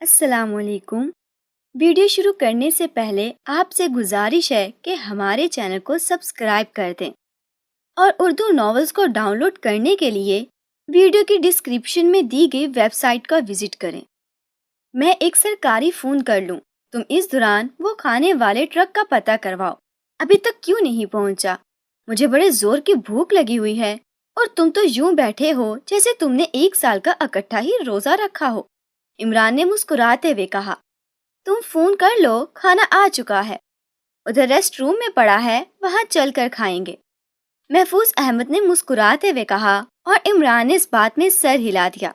السلام علیکم۔ ویڈیو شروع کرنے سے پہلے آپ سے گزارش ہے کہ ہمارے چینل کو سبسکرائب کر دیں اور اردو ناولز کو ڈاؤن لوڈ کرنے کے لیے ویڈیو کی ڈسکرپشن میں دی گئی ویب سائٹ کا وزٹ کریں۔ میں ایک سرکاری فون کر لوں، تم اس دوران وہ کھانے والے ٹرک کا پتہ کرواؤ، ابھی تک کیوں نہیں پہنچا؟ مجھے بڑے زور کی بھوک لگی ہوئی ہے اور تم تو یوں بیٹھے ہو جیسے تم نے 1 سال کا اکٹھا ہی روزہ رکھا ہو۔ عمران نے مسکراتے ہوئے کہا، تم فون کر لو، کھانا آ چکا ہے، ادھر ریسٹ روم میں پڑا ہے، وہاں چل کر کھائیں گے۔ محفوظ احمد نے مسکراتے ہوئے کہا اور عمران نے اس بات میں سر ہلا دیا۔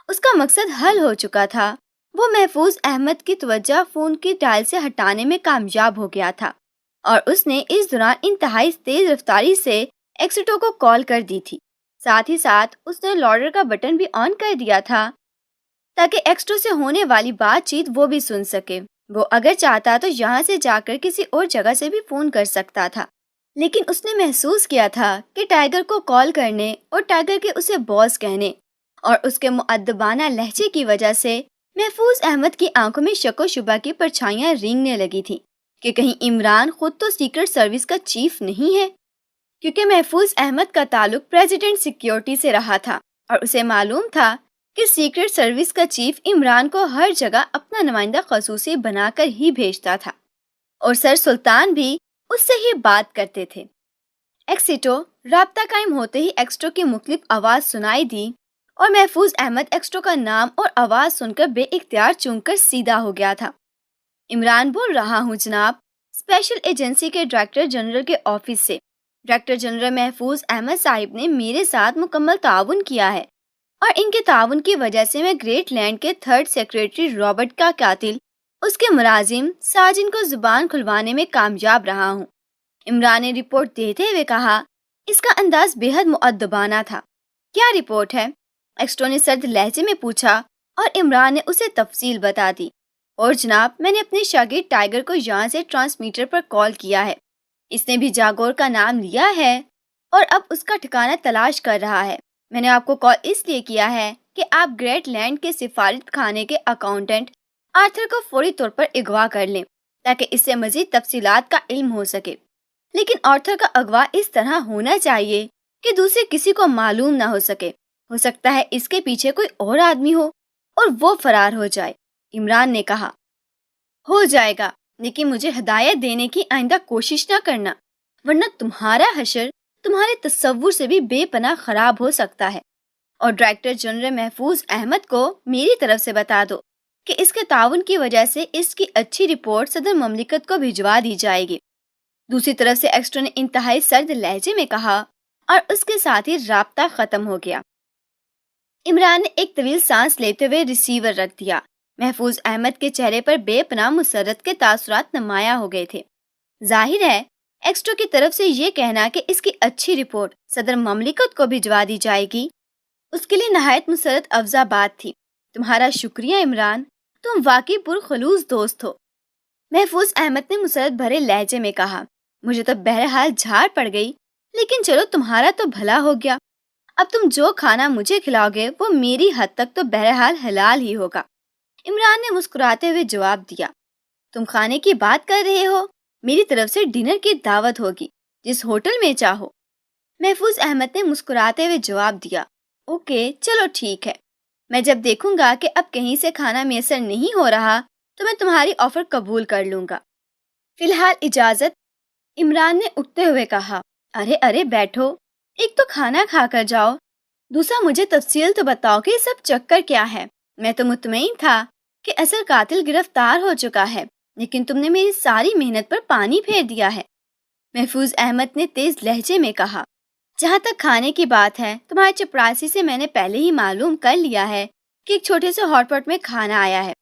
اس کا مقصد حل ہو چکا تھا، وہ محفوظ احمد کی توجہ فون کی ڈائل سے ہٹانے میں کامیاب ہو گیا تھا اور اس نے اس دوران انتہائی تیز رفتاری سے ایکسٹو کو کال کر دی تھی۔ ساتھ ہی ساتھ اس نے لاڈر کا بٹن بھی آن کر دیا تھا تاکہ ایکسٹو سے ہونے والی بات چیت وہ بھی سن سکے۔ وہ اگر چاہتا تو یہاں سے جا کر کسی اور جگہ سے بھی فون کر سکتا تھا، لیکن اس نے محسوس کیا تھا کہ ٹائیگر کو کال کرنے اور ٹائیگر کے اسے باس کہنے اور اس کے مؤدبانہ لہجے کی وجہ سے محفوظ احمد کی آنکھوں میں شک و شبہ کی پرچھائیاں رینگنے لگی تھیں کہ کہیں عمران خود تو سیکرٹ سروس کا چیف نہیں ہے، کیونکہ محفوظ احمد کا تعلق پریزیڈنٹ سیکیورٹی سے رہا تھا اور اسے معلوم تھا کہ سیکرٹ سروس کا چیف عمران کو ہر جگہ اپنا نمائندہ خصوصی بنا کر ہی بھیجتا تھا اور سر سلطان بھی اس سے ہی بات کرتے تھے۔ ایکسٹو رابطہ قائم ہوتے ہی ایکسٹو کی مختلف آواز سنائی دی اور محفوظ احمد ایکسٹو کا نام اور آواز سن کر بے اختیار چونک کر سیدھا ہو گیا تھا۔ عمران بول رہا ہوں جناب، اسپیشل ایجنسی کے ڈائریکٹر جنرل کے آفس سے۔ ڈائریکٹر جنرل محفوظ احمد صاحب نے میرے ساتھ مکمل تعاون کیا ہے اور ان کے تعاون کی وجہ سے میں گریٹ لینڈ کے 3rd سیکریٹری رابرٹ کا قاتل، اس کے ملازم ساجن کو زبان کھلوانے میں کامیاب رہا ہوں۔ عمران نے رپورٹ دیتے ہوئے کہا، اس کا انداز بے حد مؤدبانہ تھا۔ کیا رپورٹ ہے؟ ایکسٹو نے سرد لہجے میں پوچھا اور عمران نے اسے تفصیل بتا دی۔ اور جناب، میں نے اپنے شاگرد ٹائیگر کو یہاں سے ٹرانسمیٹر پر کال کیا ہے، اس نے بھی جاگور کا نام لیا ہے اور اب اس کا ٹھکانہ تلاش کر رہا ہے۔ میں نے آپ کو کال اس لیے کیا ہے کہ آپ گریٹ لینڈ کے سفارت خانے کے اکاؤنٹنٹ آرتھر کو فوری طور پر اغوا کر لیں تاکہ اس سے مزید تفصیلات کا علم ہو سکے، لیکن آرتھر کا اغوا اس طرح ہونا چاہیے کہ دوسرے کسی کو معلوم نہ ہو سکے۔ ہو سکتا ہے اس کے پیچھے کوئی اور آدمی ہو اور وہ فرار ہو جائے۔ عمران نے کہا، ہو جائے گا، لیکن مجھے ہدایت دینے کی آئندہ کوشش نہ کرنا، ورنہ تمہارا حشر تمہارے تصور سے بھی بے پناہ خراب ہو سکتا ہے۔ اور ڈائریکٹر جنرل محفوظ احمد کو میری طرف سے بتا دو کہ اس کے تعاون کی وجہ سے اس کی اچھی رپورٹ صدر مملکت کو بھجوا دی جائے گی۔ دوسری طرف سے ایکسٹرا نے انتہائی سرد لہجے میں کہا اور اس کے ساتھ ہی رابطہ ختم ہو گیا۔ عمران نے ایک طویل سانس لیتے ہوئے ریسیور رکھ دیا۔ محفوظ احمد کے چہرے پر بے پناہ مسرت کے تاثرات نمایاں ہو گئے تھے۔ ظاہر ہے ایکسٹرا کی طرف سے یہ کہنا کہ اس کی اچھی رپورٹ صدر مملکت کو بھجوا دی جائے گی اس کے لیے نہایت مسرت افزا بات تھی۔ تمہارا شکریہ عمران، تم واقعی پرخلوص دوست ہو، محفوظ احمد نے مسرت بھرے لہجے میں کہا۔ مجھے تو بہرحال جھاڑ پڑ گئی، لیکن چلو تمہارا تو بھلا ہو گیا۔ اب تم جو کھانا مجھے کھلاؤ گے وہ میری حد تک تو بہرحال حلال ہی ہوگا۔ عمران نے مسکراتے ہوئے جواب دیا، تم کھانے کی بات کر رہے ہو؟ میری طرف سے ڈنر کی دعوت ہوگی، جس ہوٹل میں چاہو۔ محفوظ احمد نے مسکراتے ہوئے جواب دیا، اوکے چلو ٹھیک ہے، میں جب دیکھوں گا کہ اب کہیں سے کھانا میسر نہیں ہو رہا تو میں تمہاری آفر قبول کر لوں گا۔ فی الحال اجازت، عمران نے اٹھتے ہوئے کہا۔ ارے بیٹھو، ایک تو کھانا کھا کر جاؤ، دوسرا مجھے تفصیل تو بتاؤ کہ یہ سب چکر کیا ہے۔ میں تو مطمئن تھا کہ اصل قاتل گرفتار ہو چکا ہے، لیکن تم نے میری ساری محنت پر پانی پھیر دیا ہے۔ محفوظ احمد نے تیز لہجے میں کہا، جہاں تک کھانے کی بات ہے، تمہارے چپراسی سے میں نے پہلے ہی معلوم کر لیا ہے کہ ایک چھوٹے سے ہاٹ پاٹ میں کھانا آیا ہے۔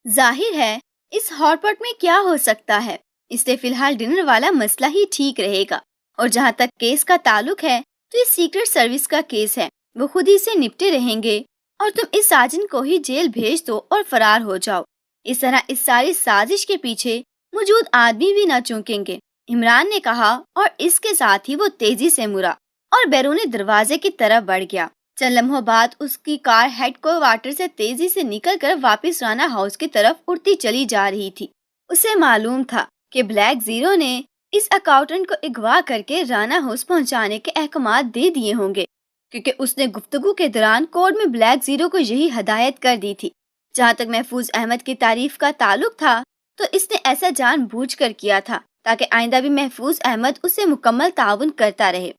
ظاہر ہے اس ہاٹ پاٹ میں کیا ہو سکتا ہے، اس لیے فی الحال ڈنر والا مسئلہ ہی ٹھیک رہے گا۔ اور جہاں تک کیس کا تعلق ہے تو یہ سیکرٹ سروس کا کیس ہے، وہ خود ہی سے نپٹے رہیں گے اور تم اس ساجن کو ہی جیل بھیج دو اور فرار ہو جاؤ۔ اس طرح اس ساری سازش کے پیچھے موجود آدمی بھی نہ چونکیں گے، عمران نے کہا، اور اس کے ساتھ ہی وہ تیزی سے مڑا اور بیرون دروازے کی طرف بڑھ گیا۔ چند لمحوں بعد اس کی کار ہیڈ کوارٹر سے تیزی سے نکل کر واپس رانا ہاؤس کی طرف اڑتی چلی جا رہی تھی۔ اسے معلوم تھا کہ بلیک زیرو نے اس اکاؤنٹنٹ کو اغوا کر کے رانا ہاؤس پہنچانے کے احکامات دے دیے ہوں گے، کیونکہ اس نے گفتگو کے دوران کوڈ میں بلیک زیرو کو یہی ہدایت کر دی تھی۔ جہاں تک محفوظ احمد کی تعریف کا تعلق تھا تو اس نے ایسا جان بوجھ کر کیا تھا تاکہ آئندہ بھی محفوظ احمد اس سے مکمل تعاون کرتا رہے۔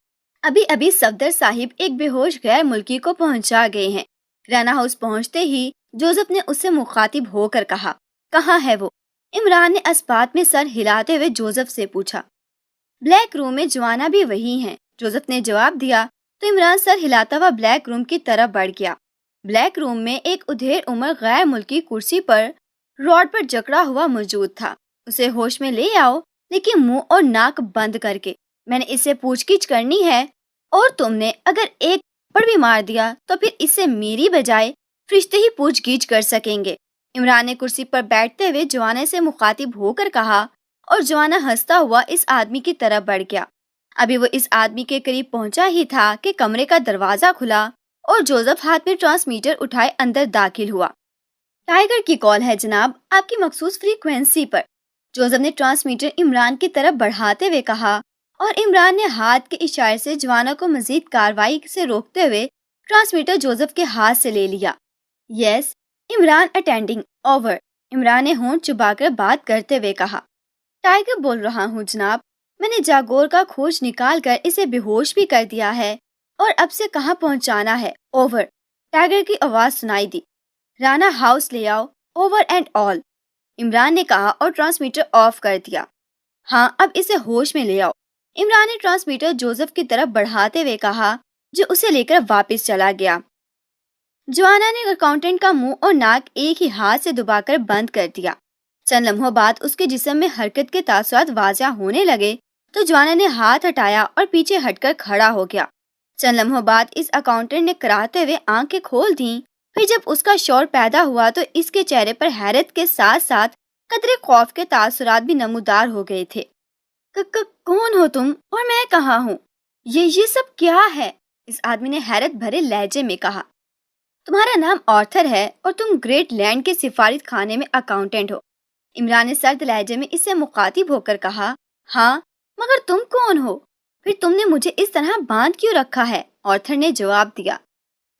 ابھی صفدر صاحب ایک بے ہوش غیر ملکی کو پہنچا گئے ہیں۔ رانا ہاؤس پہنچتے ہی جوزف نے اس سے مخاطب ہو کر کہا، کہاں ہے وہ؟ عمران نے اسبات میں سر ہلاتے ہوئے جوزف سے پوچھا۔ بلیک روم میں جوانا بھی وہی ہیں، جوزف نے جواب دیا تو عمران سر ہلاتا ہوا بلیک روم کی طرف بڑھ گیا۔ بلیک روم میں ایک ادھیڑ عمر غیر ملکی کرسی پر راڈ پر جکڑا ہوا موجود تھا۔ اسے ہوش میں لے آؤ، لیکن منہ اور ناک بند کر کے۔ میں نے اس سے پوچھ گچھ کرنی ہے، اور تم نے اگر ایک تھپڑ بھی مار دیا تو پھر اس سے میری بجائے فرشتے ہی پوچھ گچھ کر سکیں گے۔ عمران نے کرسی پر بیٹھتے ہوئے جوانے سے مخاطب ہو کر کہا، اور جوانا ہنستا ہوا اس آدمی کی طرف بڑھ گیا۔ ابھی وہ اس آدمی کے قریب پہنچا ہی تھا کہ کمرے کا دروازہ کھلا اور جوزف ہاتھ میں ٹرانسمیٹر اٹھائے اندر داخل ہوا۔ ٹائیگر کی کال ہے جناب، آپ کی مخصوص فریکوینسی پر، جوزف نے ٹرانسمیٹر عمران کی طرف بڑھاتے ہوئے کہا، اور عمران نے ہاتھ کے اشارے سے جوانا کو مزید کارروائی سے روکتے ہوئے ٹرانسمیٹر جوزف کے ہاتھ سے لے لیا۔ یس عمران اٹینڈنگ، اوور، عمران نے ہونٹ چبا کر بات کرتے ہوئے کہا۔ ٹائیگر بول رہا ہوں جناب، میں نے جاگور کا کھوج نکال کر اسے بے ہوش بھی کر دیا ہے، اور اب سے کہاں پہنچانا ہے، اوور، ٹائیگر کی آواز سنائی دی۔ رانا ہاؤس لے آؤ، اوور اینڈ آل، عمران نے کہا اور ٹرانسمیٹر آف کر دیا۔ ہاں اب اسے ہوش میں لے آؤ، عمران نے ٹرانسمیٹر جوزف کی طرف بڑھاتے ہوئے کہا، جو اسے لے کر واپس چلا گیا۔ جوانا نے اکاؤنٹنٹ کا منہ اور ناک ایک ہی ہاتھ سے دبا کر بند کر دیا۔ چند لمحوں بعد اس کے جسم میں حرکت کے تاثرات واضح ہونے لگے تو جوانا نے ہاتھ ہٹایا اور پیچھے ہٹ کر کھڑا ہو گیا۔ چند لمحوں بعد اس اکاؤنٹنٹ نے کراہتے ہوئے آنکھیں کھول دیں، پھر جب اس کا شعور پیدا ہوا تو اس کے چہرے پر حیرت کے ساتھ ساتھ قدرے خوف کے تاثرات بھی نمودار ہو گئے تھے۔ کون ہو تم اور میں کہاں ہوں؟ یہ سب کیا ہے؟ اس آدمی نے حیرت بھرے لہجے میں کہا۔ تمہارا نام آرتھر ہے اور تم گریٹ لینڈ کے سفارت خانے میں اکاؤنٹنٹ ہو، عمران نے سرد لہجے میں اس سے مخاطب ہو کر کہا۔ ہاں، مگر تم کون ہو؟ پھر تم نے مجھے اس طرح باندھ کیوں رکھا ہے؟ آرتھر نے جواب دیا۔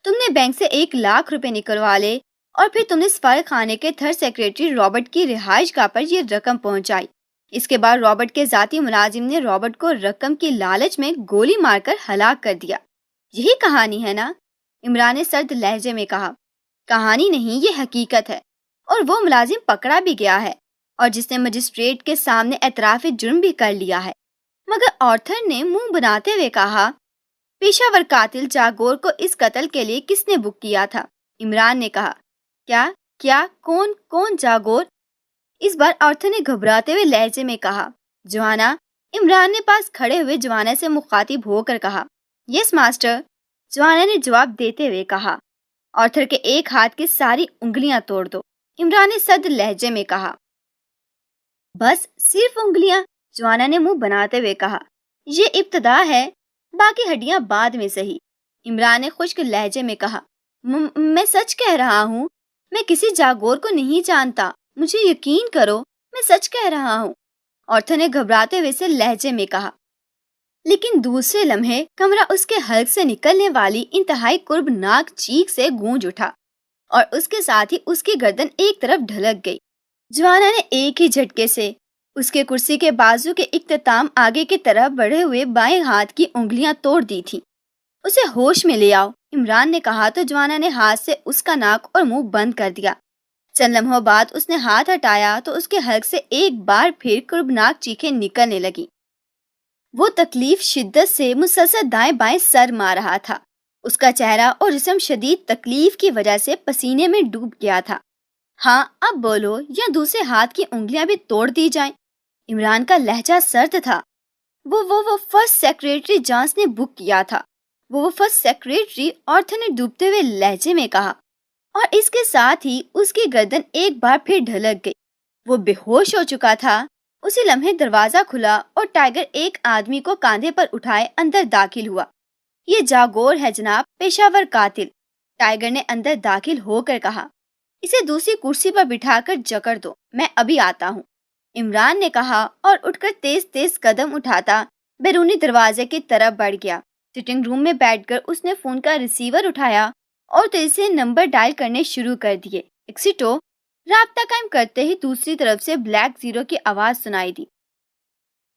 تم نے بینک سے 1,00,000 روپے نکلوا لے اور پھر تم نے سفارت خانے کے تھرڈ سیکریٹری رابرٹ کی رہائش گاہ پر یہ رقم پہنچائی۔ اس کے بعد رابرٹ کے ذاتی ملازم نے رابرٹ کو رقم کی لالچ میں گولی مار کر ہلاک کر دیا۔ یہی کہانی ہے نا؟ عمران نے سرد لہجے میں کہا۔ کہانی نہیں، یہ حقیقت ہے، اور وہ ملازم پکڑا بھی گیا ہے اور جس نے مجسٹریٹ کے سامنے اعتراف جرم بھی کر لیا ہے۔ مگر آرتھر نے منہ بناتے ہوئے کہا، پیشہ ور قاتل جاگور کو اس قتل کے لیے کس نے بک کیا تھا؟ عمران نے کہا۔ کیا کون جاگور؟ اس بار آرتھر نے گھبراتے ہوئے لہجے میں کہا۔ جوانا، عمران نے پاس کھڑے ہوئے جوانا سے مخاطب ہو کر کہا۔ یس ماسٹر، جوانا نے جواب دیتے ہوئے کہا۔ آرتھر کے ایک ہاتھ کی ساری انگلیاں توڑ دو، عمران نے سرد لہجے میں کہا۔ بس صرف انگلیاں؟ جوانا نے منہ بناتے ہوئے کہا۔ یہ ابتدا ہے، باقی ہڈیاں بعد میں صحیح، عمران نے خشک لہجے میں کہا۔ میں سچ کہہ رہا ہوں، میں کسی جاگور کو نہیں جانتا، مجھے یقین کرو، میں سچ کہہ رہا ہوں، آرتھر نے گھبراتے ہوئے سے لہجے میں کہا۔ لیکن دوسرے لمحے کمرہ اس کے حلق سے نکلنے والی انتہائی کربناک چیخ سے گونج اٹھا اور اس کے ساتھ ہی اس کی گردن ایک طرف ڈھلک گئی۔ جوانا نے ایک ہی جھٹکے سے اس کے کرسی کے بازو کے اختتام آگے کی طرف بڑھے ہوئے بائیں ہاتھ کی انگلیاں توڑ دی تھی۔ اسے ہوش میں لے آؤ، عمران نے کہا تو جوانا نے ہاتھ سے اس کا ناک اور منہ بند کر دیا۔ چند لمحوں بعد اس نے ہاتھ ہٹایا تو اس کے حلق سے ایک بار پھر کربناک چیخیں نکلنے لگی۔ وہ تکلیف شدت سے مسلسل دائیں بائیں سر مار رہا تھا۔ اس کا چہرہ اور جسم شدید تکلیف کی وجہ سے پسینے میں ڈوب گیا تھا۔ ہاں اب بولو، یا دوسرے ہاتھ کی انگلیاں بھی توڑ دی جائیں؟ عمران کا لہجہ سرد تھا۔ وہ فرسٹ سیکریٹری جانس نے بک کیا تھا، وہ فرسٹ سیکریٹری، آرتھر نے ڈوبتے ہوئے لہجے میں کہا، اور اس کے ساتھ ہی اس کی گردن ایک بار پھر ڈھلک گئی۔ وہ بے ہوش ہو چکا تھا۔ اسی لمحے دروازہ کھلا اور ٹائیگر ایک آدمی کو کاندھے پر اٹھائے اندر داخل ہوا۔ یہ جاگور ہے جناب، پیشہ ور قاتل، ٹائیگر نے اندر داخل ہو کر کہا۔ اسے دوسری کرسی پر بٹھا کر جکڑ دو، میں ابھی آتا ہوں، عمران نے کہا اور اٹھ کر تیز تیز قدم اٹھاتا بیرونی دروازے کی طرف بڑھ گیا۔ سٹنگ روم میں بیٹھ کر اس نے فون کا ریسیور اٹھایا اور تیزی سے نمبر ڈائل کرنے شروع کر دیے۔ ایکسیٹو، رابطہ قائم کرتے ہی دوسری طرف سے بلیک زیرو کی آواز سنائی دی۔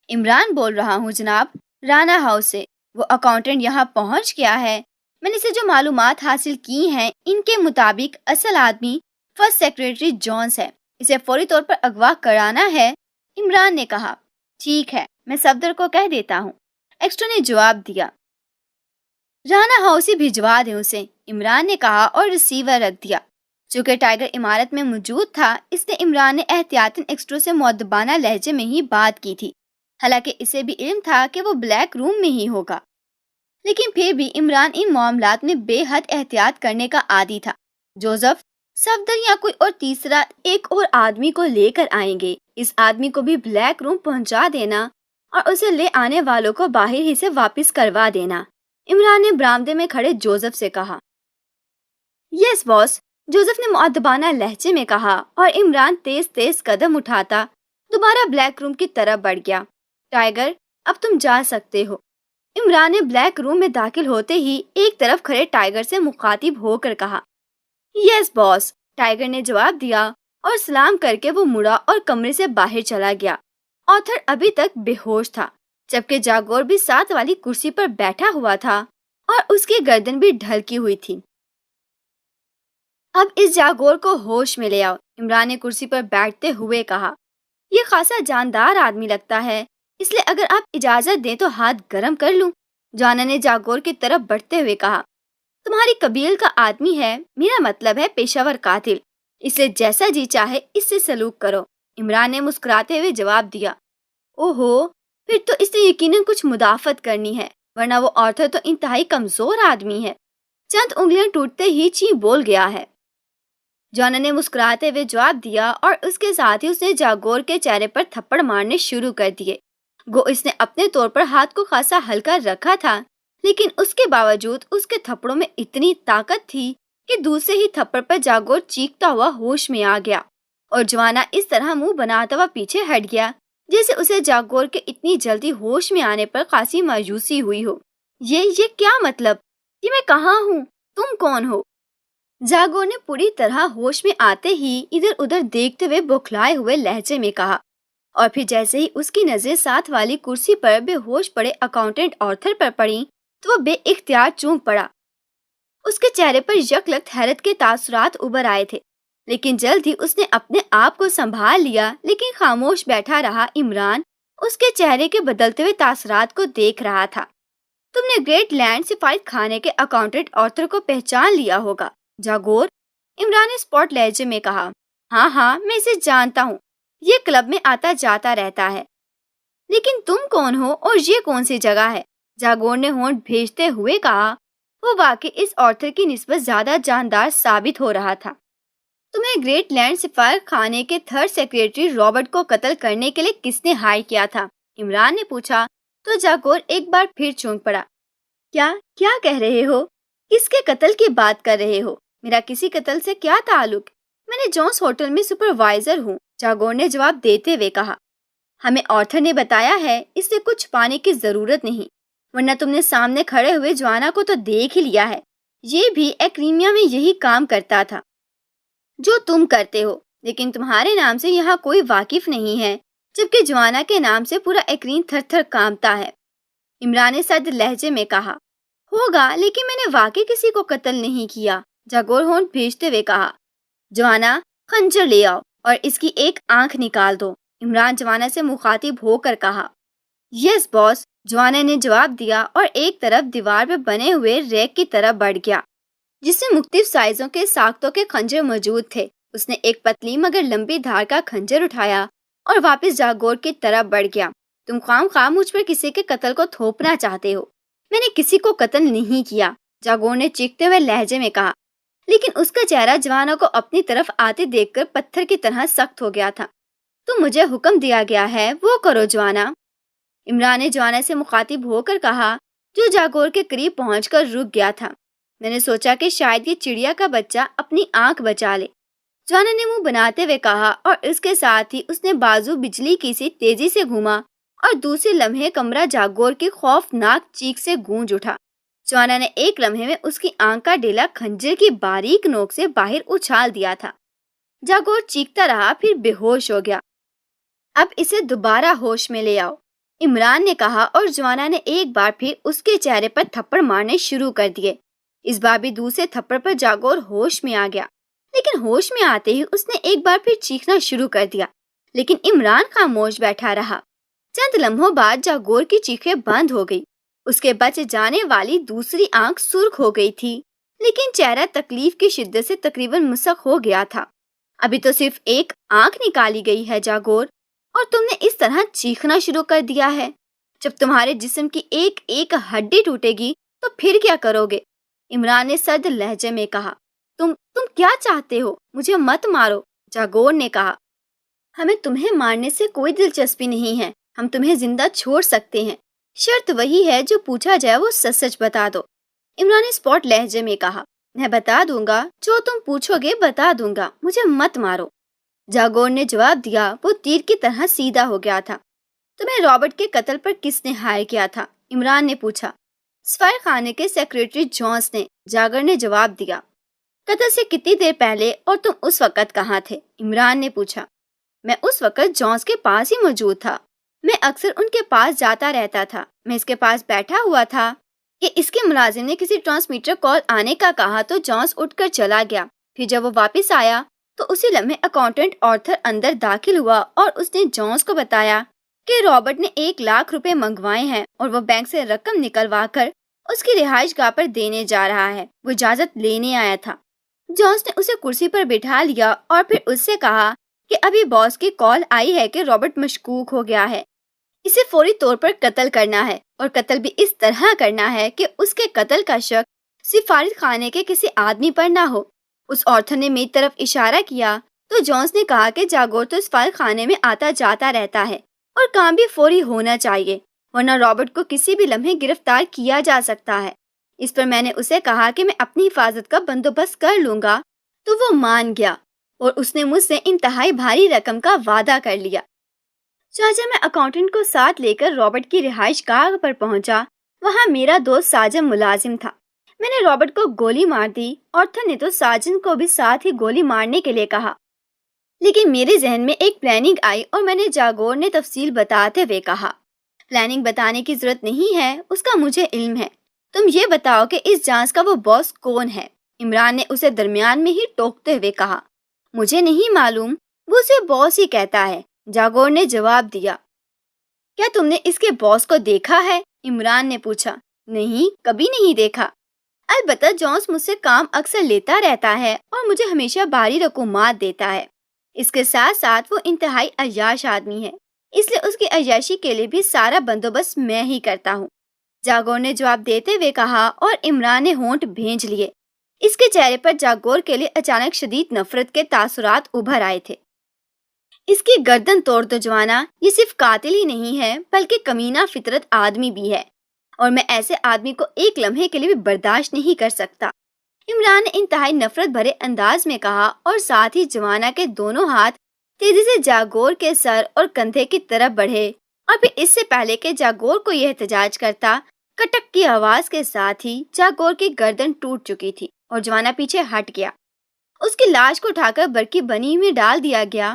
عمران بول رہا ہوں جناب، رانا ہاؤس سے، وہ اکاؤنٹنٹ یہاں پہنچ گیا ہے۔ میں نے سے جو معلومات حاصل کی ہیں ان کے مطابق اصل آدمی فرسٹ سیکریٹری جونز ہے، اسے فوری طور پر اغوا کرانا ہے۔ عمران نے کہا، ٹھیک ہے، میں صفدر کو کہہ دیتا ہوں، ایکسٹرا نے جواب دیا۔ رانا ہاؤس ہی بھجوا دیں اسے، عمران نے کہا اور ریسیور رکھ دیا۔ چونکہ ٹائیگر عمارت میں موجود تھا اس لیے عمران نے احتیاطاً ایکسٹرا سے مؤدبانہ لہجے میں ہی بات کی تھی، حالانکہ اسے بھی علم تھا کہ وہ بلیک روم میں ہی ہوگا، لیکن پھر بھی عمران ان معاملات میں بے حد احتیاط کرنے کا عادی تھا۔ جوزف، صفدر یا کوئی اور تیسرا ایک اور آدمی کو لے کر آئیں گے، اس آدمی کو بھی بلیک روم پہنچا دینا اور اسے لے آنے والوں کو باہر ہی سے واپس کروا دینا، عمران نے برآمدے میں کھڑے جوزف سے کہا۔ یس باس، جوزف نے مؤدبانہ لہجے میں کہا اور عمران تیز تیز قدم اٹھاتا دوبارہ بلیک روم کی طرف بڑھ گیا۔ ٹائیگر، اب تم جا سکتے ہو، عمران نے بلیک روم میں داخل ہوتے ہی ایک طرف کھڑے ٹائیگر سے مخاطب ہو کر کہا۔ یس باس، ٹائیگر نے جواب دیا اور سلام کر کے وہ مڑا اور کمرے سے باہر چلا گیا۔ آتھر ابھی تک بے ہوش تھا، جبکہ جاگور بھی ساتھ والی کرسی پر بیٹھا ہوا تھا اور اس کی گردن بھی ڈھلکی ہوئی تھی۔ اب اس جاگور کو ہوش میں لے آؤ، عمران نے کرسی پر بیٹھتے ہوئے کہا۔ یہ خاصا جاندار آدمی لگتا ہے، اس لیے اگر آپ اجازت دیں تو ہاتھ گرم کر لوں، جوانا نے جاگور کی طرف بڑھتے ہوئے کہا۔ تمہاری قبیل کا آدمی ہے، میرا مطلب ہے پیشہ ور قاتل، اس لیے جیسا جی چاہے اس سے سلوک کرو، عمران نے مسکراتے ہوئے جواب دیا۔ اوہو، پھر تو اس نے یقیناً کچھ مدافعت کرنی ہے، ورنہ وہ آرتھر تو انتہائی کمزور آدمی ہے، چند انگلیاں ٹوٹتے ہی چی بول گیا ہے۔ جوانا نے مسکراتے ہوئے جواب دیا اور اس کے ساتھ ہی اس نے جاگور کے چہرے پر تھپڑ مارنے شروع کر دیے۔ گو اس نے اپنے طور پر ہاتھ کو خاصا ہلکا رکھا تھا، لیکن اس کے باوجود اس کے تھپڑوں میں اتنی طاقت تھی کہ دوسرے ہی تھپڑ پر جاگور چیختا ہوا ہوش میں آ گیا اور جوانا اس طرح منہ بناتا ہوا پیچھے ہٹ گیا جیسے اسے جاگور کے اتنی جلدی ہوش میں آنے پر خاصی مایوسی ہوئی ہو۔ یہ کیا مطلب؟ یہ میں کہاں ہوں؟ تم کون ہو؟ جاگور نے پوری طرح ہوش میں آتے ہی ادھر ادھر دیکھتے ہوئے بوکھلائے ہوئے لہجے میں کہا، اور پھر جیسے ہی اس کی نظریں ساتھ والی کرسی پر بے ہوش پڑے اکاؤنٹنٹ آرتھر پر پڑیں تو وہ بے اختیار چونک پڑا۔ اس کے چہرے پر یک لخت حیرت کے تاثرات ابھر آئے تھے، لیکن جلد ہی اس نے اپنے آپ کو سنبھال لیا، لیکن خاموش بیٹھا رہا۔ عمران اس کے چہرے کے بدلتے ہوئے تاثرات کو دیکھ رہا تھا۔ تم نے گریٹ لینڈ سفارت خانے کے اکاؤنٹنٹ آرتھر کو پہچان لیا ہوگا، جاگور، عمران نے اسپاٹ لہجے میں کہا۔ ہاں، میں اسے جانتا ہوں، یہ کلب میں آتا جاتا رہتا ہے۔ لیکن تم کون ہو اور یہ کون سی جگہ ہے؟ جاگور نے ہونٹ بھیجتے ہوئے کہا۔ وہ واقعی اس آرتھر کی نسبت زیادہ جاندار ثابت ہو رہا تھا۔ تمہیں گریٹ لینڈ سفارت خانے کے تھرڈ سیکریٹری رابرٹ کو قتل کرنے کے لیے کس نے ہائر کیا تھا؟ عمران نے پوچھا تو جاگور ایک بار پھر چونک پڑا۔ کیا کہہ رہے ہو؟ کس کے قتل کی بات کر رہے ہو؟ میرا کسی قتل سے کیا تعلق؟ میں نے جونس ہوٹل میں سپروائزر ہوں، جاگور نے جواب دیتے ہوئے کہا۔ ہمیں آرتھر نے بتایا ہے، اس سے کچھ پانے کی ضرورت نہیں، ورنہ تم نے سامنے کھڑے ہوئے جوانا کو تو دیکھ ہی لیا ہے، یہ بھی ایکریمیا میں یہی کام کرتا تھا جو تم کرتے ہو، لیکن تمہارے نام سے یہاں کوئی واقف نہیں ہے، جبکہ جوانا کے نام سے پورا ایکرین تھر تھر کانپتا ہے، عمران نے سرد لہجے میں کہا۔ ہوگا، لیکن میں نے واقعی کسی کو قتل نہیں کیا، جاگور ہونٹ بھیجتے ہوئے کہا۔ جوانا، خنجر لے آؤ اور اس کی ایک آنکھ نکال دو، عمران جوانا سے مخاطب ہو کر کہا۔ یس باس، جوانا نے جواب دیا اور ایک طرف دیوار پہ بنے ہوئے ریک کی طرف بڑھ گیا جس میں مختلف سائزوں کے ساختوں کے خنجر موجود تھے۔ اس نے ایک پتلی مگر لمبی دھار کا خنجر اٹھایا اور واپس جاگور کی طرف بڑھ گیا۔ تم خواہ مجھ پر کسی کے قتل کو تھوپنا چاہتے ہو، میں نے کسی کو قتل نہیں کیا، جاگور نے چیختے ہوئے لہجے میں کہا، لیکن اس کا چہرہ جوانا کو اپنی طرف آتے دیکھ کر پتھر کی طرح سخت ہو گیا تھا۔ تو مجھے حکم دیا گیا ہے وہ کرو جوانا، عمران نے جوانا سے مخاطب ہو کر کہا۔ جو جاگور کے قریب پہنچ کر رک گیا تھا۔ میں نے سوچا کہ شاید یہ چڑیا کا بچہ اپنی آنکھ بچا لے، جوانا نے منہ بناتے ہوئے کہا، اور اس کے ساتھ ہی اس نے بازو بجلی کی سی تیزی سے گھوما اور دوسرے لمحے کمرہ جاگور کی خوفناک چیخ سے گونج اٹھا۔ جوانا نے ایک لمحے میں اس کی آنکھ کا ڈیلا خنجر کی باریک نوک سے باہر اچھال دیا تھا۔ جاگور چیختا رہا، پھر بے ہوش ہو گیا۔ اب اسے دوبارہ ہوش میں لے آؤ، عمران نے کہا، اور جوانا نے ایک بار پھر اس کے چہرے پر تھپڑ مارنے شروع کر دیے۔ اس بار بھی دوسرے تھپڑ پر جاگور ہوش میں آ گیا، لیکن ہوش میں آتے ہی اس نے ایک بار پھر چیخنا شروع کر دیا، لیکن عمران خاموش بیٹھا رہا۔ چند لمحوں بعد جاگور کی چیخیں بند ہو گئی۔ اس کے بچ جانے والی دوسری آنکھ سرخ ہو گئی تھی، لیکن چہرہ تکلیف کی شدت سے تقریباً مسخ ہو گیا تھا۔ ابھی تو صرف ایک آنکھ نکالی گئی ہے جاگور، اور تم نے اس طرح چیخنا شروع کر دیا ہے۔ جب تمہارے جسم کی ایک ایک ہڈی ٹوٹے گی تو پھر کیا کرو گے؟ عمران نے سرد لہجے میں کہا۔ تم کیا چاہتے ہو؟ مجھے مت مارو، جاگور نے کہا۔ ہمیں تمہیں مارنے سے کوئی دلچسپی نہیں ہے، ہم تمہیں زندہ چھوڑ سکتے ہیں، شرط وہی ہے جو پوچھا جائے وہ سچ سچ بتا دو، عمران نے اسپاٹ لہجے میں کہا۔ میں بتا دوں گا، جو تم پوچھو گے بتا دوں گا، مجھے مت مارو، جاگور نے جواب دیا۔ وہ تیر کی طرح سیدھا ہو گیا تھا۔ تمہیں رابرٹ کے قتل پر کس نے ہائر کیا تھا؟ عمران نے پوچھا۔ سفیر خانے کے سیکریٹری جونس نے، جاگر نے جواب دیا۔ قتل سے کتنی دیر پہلے اور تم اس وقت کہاں تھے؟ عمران نے پوچھا۔ میں اس وقت جونس کے پاس ہی موجود تھا، میں اکثر ان کے پاس جاتا رہتا تھا۔ میں اس کے پاس بیٹھا ہوا تھا کہ اس کے ملازم نے کسی ٹرانسمیٹر کال آنے کا کہا تو جونس اٹھ کر چلا گیا۔ پھر جب وہ واپس آیا تو اسی لمحے اکاؤنٹنٹ آرتھر اندر داخل ہوا اور اس نے جونس کو بتایا کہ رابرٹ نے 1,00,000 روپے منگوائے ہیں اور وہ بینک سے رقم نکلوا کر اس کی رہائش گاہ پر دینے جا رہا ہے۔ وہ اجازت لینے آیا تھا۔ جونس نے اسے کرسی پر بٹھا لیا اور پھر اس سے کہا کہ ابھی باس کی کال آئی ہے کہ رابرٹ مشکوک ہو گیا ہے، اسے فوری طور پر قتل کرنا ہے، اور قتل بھی اس طرح کرنا ہے کہ اس کے قتل کا شک سفارت خانے کے کسی آدمی پر نہ ہو۔ اس آرتھر نے میری طرف اشارہ کیا تو جونس نے کہا کہ جاگور تو سفارت خانے میں آتا جاتا رہتا ہے اور کام بھی فوری ہونا چاہیے، ورنہ رابرٹ کو کسی بھی لمحے گرفتار کیا جا سکتا ہے۔ اس پر میں نے اسے کہا کہ میں اپنی حفاظت کا بندوبست کر لوں گا، تو وہ مان گیا اور اس نے مجھ سے انتہائی بھاری رقم کا وعدہ کر لیا۔ چاچا، میں اکاؤنٹنٹ کو ساتھ لے کر رابرٹ کی رہائش گاہ پر پہنچا۔ وہاں میرا دوست ساجن ملازم تھا۔ میں نے رابرٹ کو گولی مار دی، آرتھر نے تو ساجن کو بھی ساتھ ہی گولی مارنے کے لیے کہا، لیکن میرے ذہن میں ایک پلاننگ آئی اور میں نے جاگور نے تفصیل بتاتے ہوئے کہا، پلاننگ بتانے کی ضرورت نہیں ہے، اس کا مجھے علم ہے، تم یہ بتاؤ کہ اس جانچ کا وہ باس کون ہے؟ عمران نے اسے درمیان میں ہی ٹوکتے ہوئے کہا۔ مجھے نہیں معلوم، وہ اسے باس ہی کہتا ہے، جاگور نے جواب دیا۔ کیا تم نے اس کے باس کو دیکھا ہے؟ عمران نے پوچھا۔ نہیں، کبھی نہیں دیکھا، البتہ جونس مجھ سے کام اکثر لیتا رہتا ہے اور مجھے ہمیشہ بھاری رقومات دیتا ہے۔ اس کے ساتھ ساتھ وہ انتہائی عیاش آدمی ہے، اس لیے اس کی عیاشی کے لیے بھی سارا بندوبست میں ہی کرتا ہوں، جاگور نے جواب دیتے ہوئے کہا، اور عمران نے ہونٹ بھینج لیے۔ اس کے چہرے پر جاگور کے لیے اچانک شدید نفرت کے تاثرات ابھر آئے تھے۔ اس کی گردن توڑ دو جوانا، یہ صرف قاتل ہی نہیں ہے بلکہ کمینہ فطرت آدمی بھی ہے، اور میں ایسے آدمی کو ایک لمحے کے لیے بھی برداشت نہیں کر سکتا، عمران نے انتہائی نفرت بھرے انداز میں کہا، اور ساتھ ہی جوانا کے دونوں ہاتھ تیزی سے جاگور کے سر اور کندھے کی طرف بڑھے، اور پھر اس سے پہلے کہ جاگور کو یہ احتجاج کرتا، کٹک کی آواز کے ساتھ ہی جاگور کی گردن ٹوٹ چکی تھی اور جوانا پیچھے ہٹ گیا۔ اس کی لاش کو اٹھا کر برقی بنی میں ڈال دیا گیا،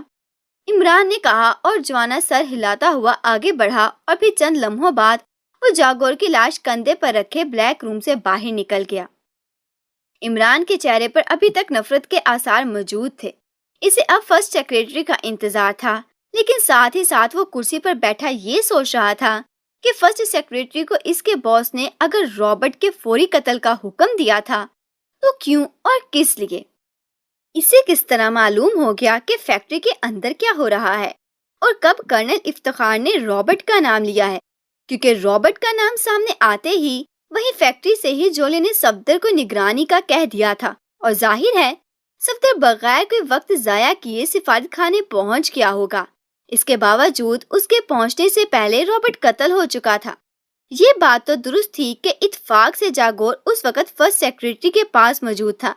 عمران نے کہا، اور جوانا سر ہلاتا ہوا آگے بڑھا، اور پھر چند لمحوں بعد وہ جاگور کی لاش کندھے پر رکھے بلیک روم سے باہر نکل گیا۔ عمران کے چہرے پر ابھی تک نفرت کے آثار موجود تھے۔ اسے اب فرسٹ سیکریٹری کا انتظار تھا، لیکن ساتھ ہی ساتھ وہ کرسی پر بیٹھا یہ سوچ رہا تھا کہ فرسٹ سیکریٹری کو اس کے باس نے اگر رابرٹ کے فوری قتل کا حکم دیا تھا تو کیوں اور کس لیے؟ اسے کس طرح معلوم ہو گیا کہ فیکٹری کے اندر کیا ہو رہا ہے، اور کب کرنل افتخار نے رابرٹ کا نام لیا ہے؟ کیونکہ رابرٹ کا نام سامنے آتے ہی وہی فیکٹری سے ہی جولے نے صفدر کو نگرانی کا کہہ دیا تھا، اور ظاہر ہے صفدر بغیر کوئی وقت ضائع کیے سفارت خانے پہنچ گیا ہوگا۔ اس کے باوجود اس کے پہنچنے سے پہلے رابرٹ قتل ہو چکا تھا۔ یہ بات تو درست تھی کہ اتفاق سے جاگور اس وقت فرسٹ سیکرٹری کے پاس موجود تھا.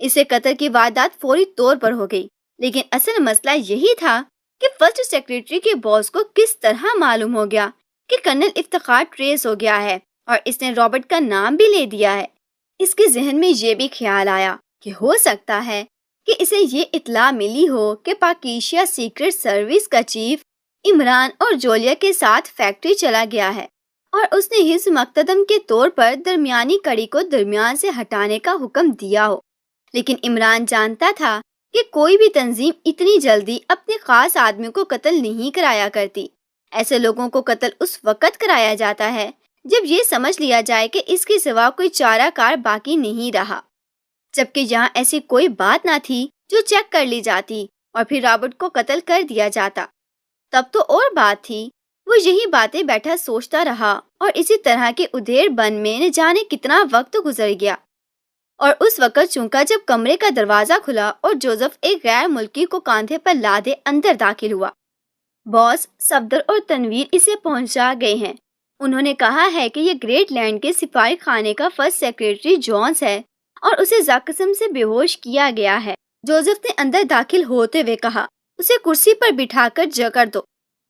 اسے قتل کی واردات فوری طور پر ہو گئی، لیکن اصل مسئلہ یہی تھا کہ فرسٹ سیکرٹری کے باس کو کس طرح معلوم ہو گیا کہ کرنل افتخار ٹریس ہو گیا ہے اور اس نے رابرٹ کا نام بھی لے دیا ہے. اس کے ذہن میں یہ بھی خیال آیا کہ ہو سکتا ہے کہ اسے یہ اطلاع ملی ہو کہ پاکیشیا سیکرٹ سروس کا چیف عمران اور جولیا کے ساتھ فیکٹری چلا گیا ہے اور اس نے حزب مقتدم کے طور پر درمیانی کڑی کو درمیان سے ہٹانے کا حکم دیا ہو. لیکن عمران جانتا تھا کہ کوئی بھی تنظیم اتنی جلدی اپنے خاص آدمی کو قتل نہیں کرایا کرتی. ایسے لوگوں کو قتل اس وقت کرایا جاتا ہے جب یہ سمجھ لیا جائے کہ اس کے سوا کوئی چارہ کار باقی نہیں رہا، جبکہ یہاں ایسی کوئی بات نہ تھی جو چیک کر لی جاتی اور پھر رابرٹ کو قتل کر دیا جاتا. تب تو اور بات تھی. وہ یہی باتیں بیٹھا سوچتا رہا اور اسی طرح کے ادھیڑ بن میں نہ جانے کتنا وقت گزر گیا. اور اس وقت چونکا جب کمرے کا دروازہ کھلا اور جوزف ایک غیر ملکی کو کاندھے پر لادے اندر داخل ہوا. باس، صفدر اور تنویر اسے پہنچا گئے ہیں. انہوں نے کہا ہے کہ یہ گریٹ لینڈ کے سپاہی خانے کا فرسٹ سیکرٹری جونس ہے اور اسے زخم سے بے ہوش کیا گیا ہے. جوزف نے اندر داخل ہوتے ہوئے کہا، اسے کرسی پر بٹھا کر جکڑ دو.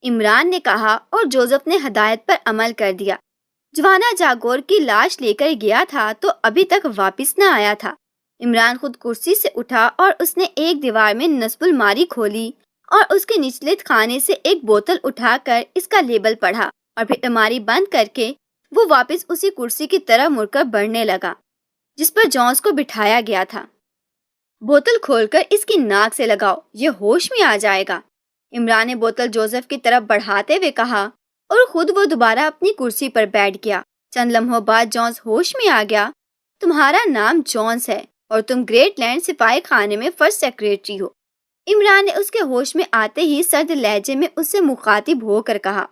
عمران نے کہا اور جوزف نے ہدایت پر عمل کر دیا. جوانا جاگور کی لاش لے کر گیا تھا تو ابھی تک واپس نہ آیا تھا. عمران خود کرسی سے اٹھا اور اس نے ایک دیوار میں نصب الماری کھولی اور اس کے نچلے خانے سے ایک بوتل اٹھا کر اس کا لیبل پڑھا اور پھر الماری بند کر کے وہ واپس اسی کرسی کی طرف مڑ کر بڑھنے لگا جس پر جونس کو بٹھایا گیا تھا. بوتل کھول کر اس کی ناک سے لگاؤ، یہ ہوش میں آ جائے گا. عمران نے بوتل جوزف کی طرف بڑھاتے ہوئے کہا اور خود وہ دوبارہ اپنی کرسی پر بیٹھ گیا. چند لمحوں بعد جونس ہوش میں آ گیا. تمہارا نام جونس ہے اور تم گریٹ لینڈ سپاہی خانے میں فرسٹ سیکرٹری ہو. عمران نے اس کے ہوش میں آتے ہی سرد لہجے میں اس سے مخاطب ہو کر کہا،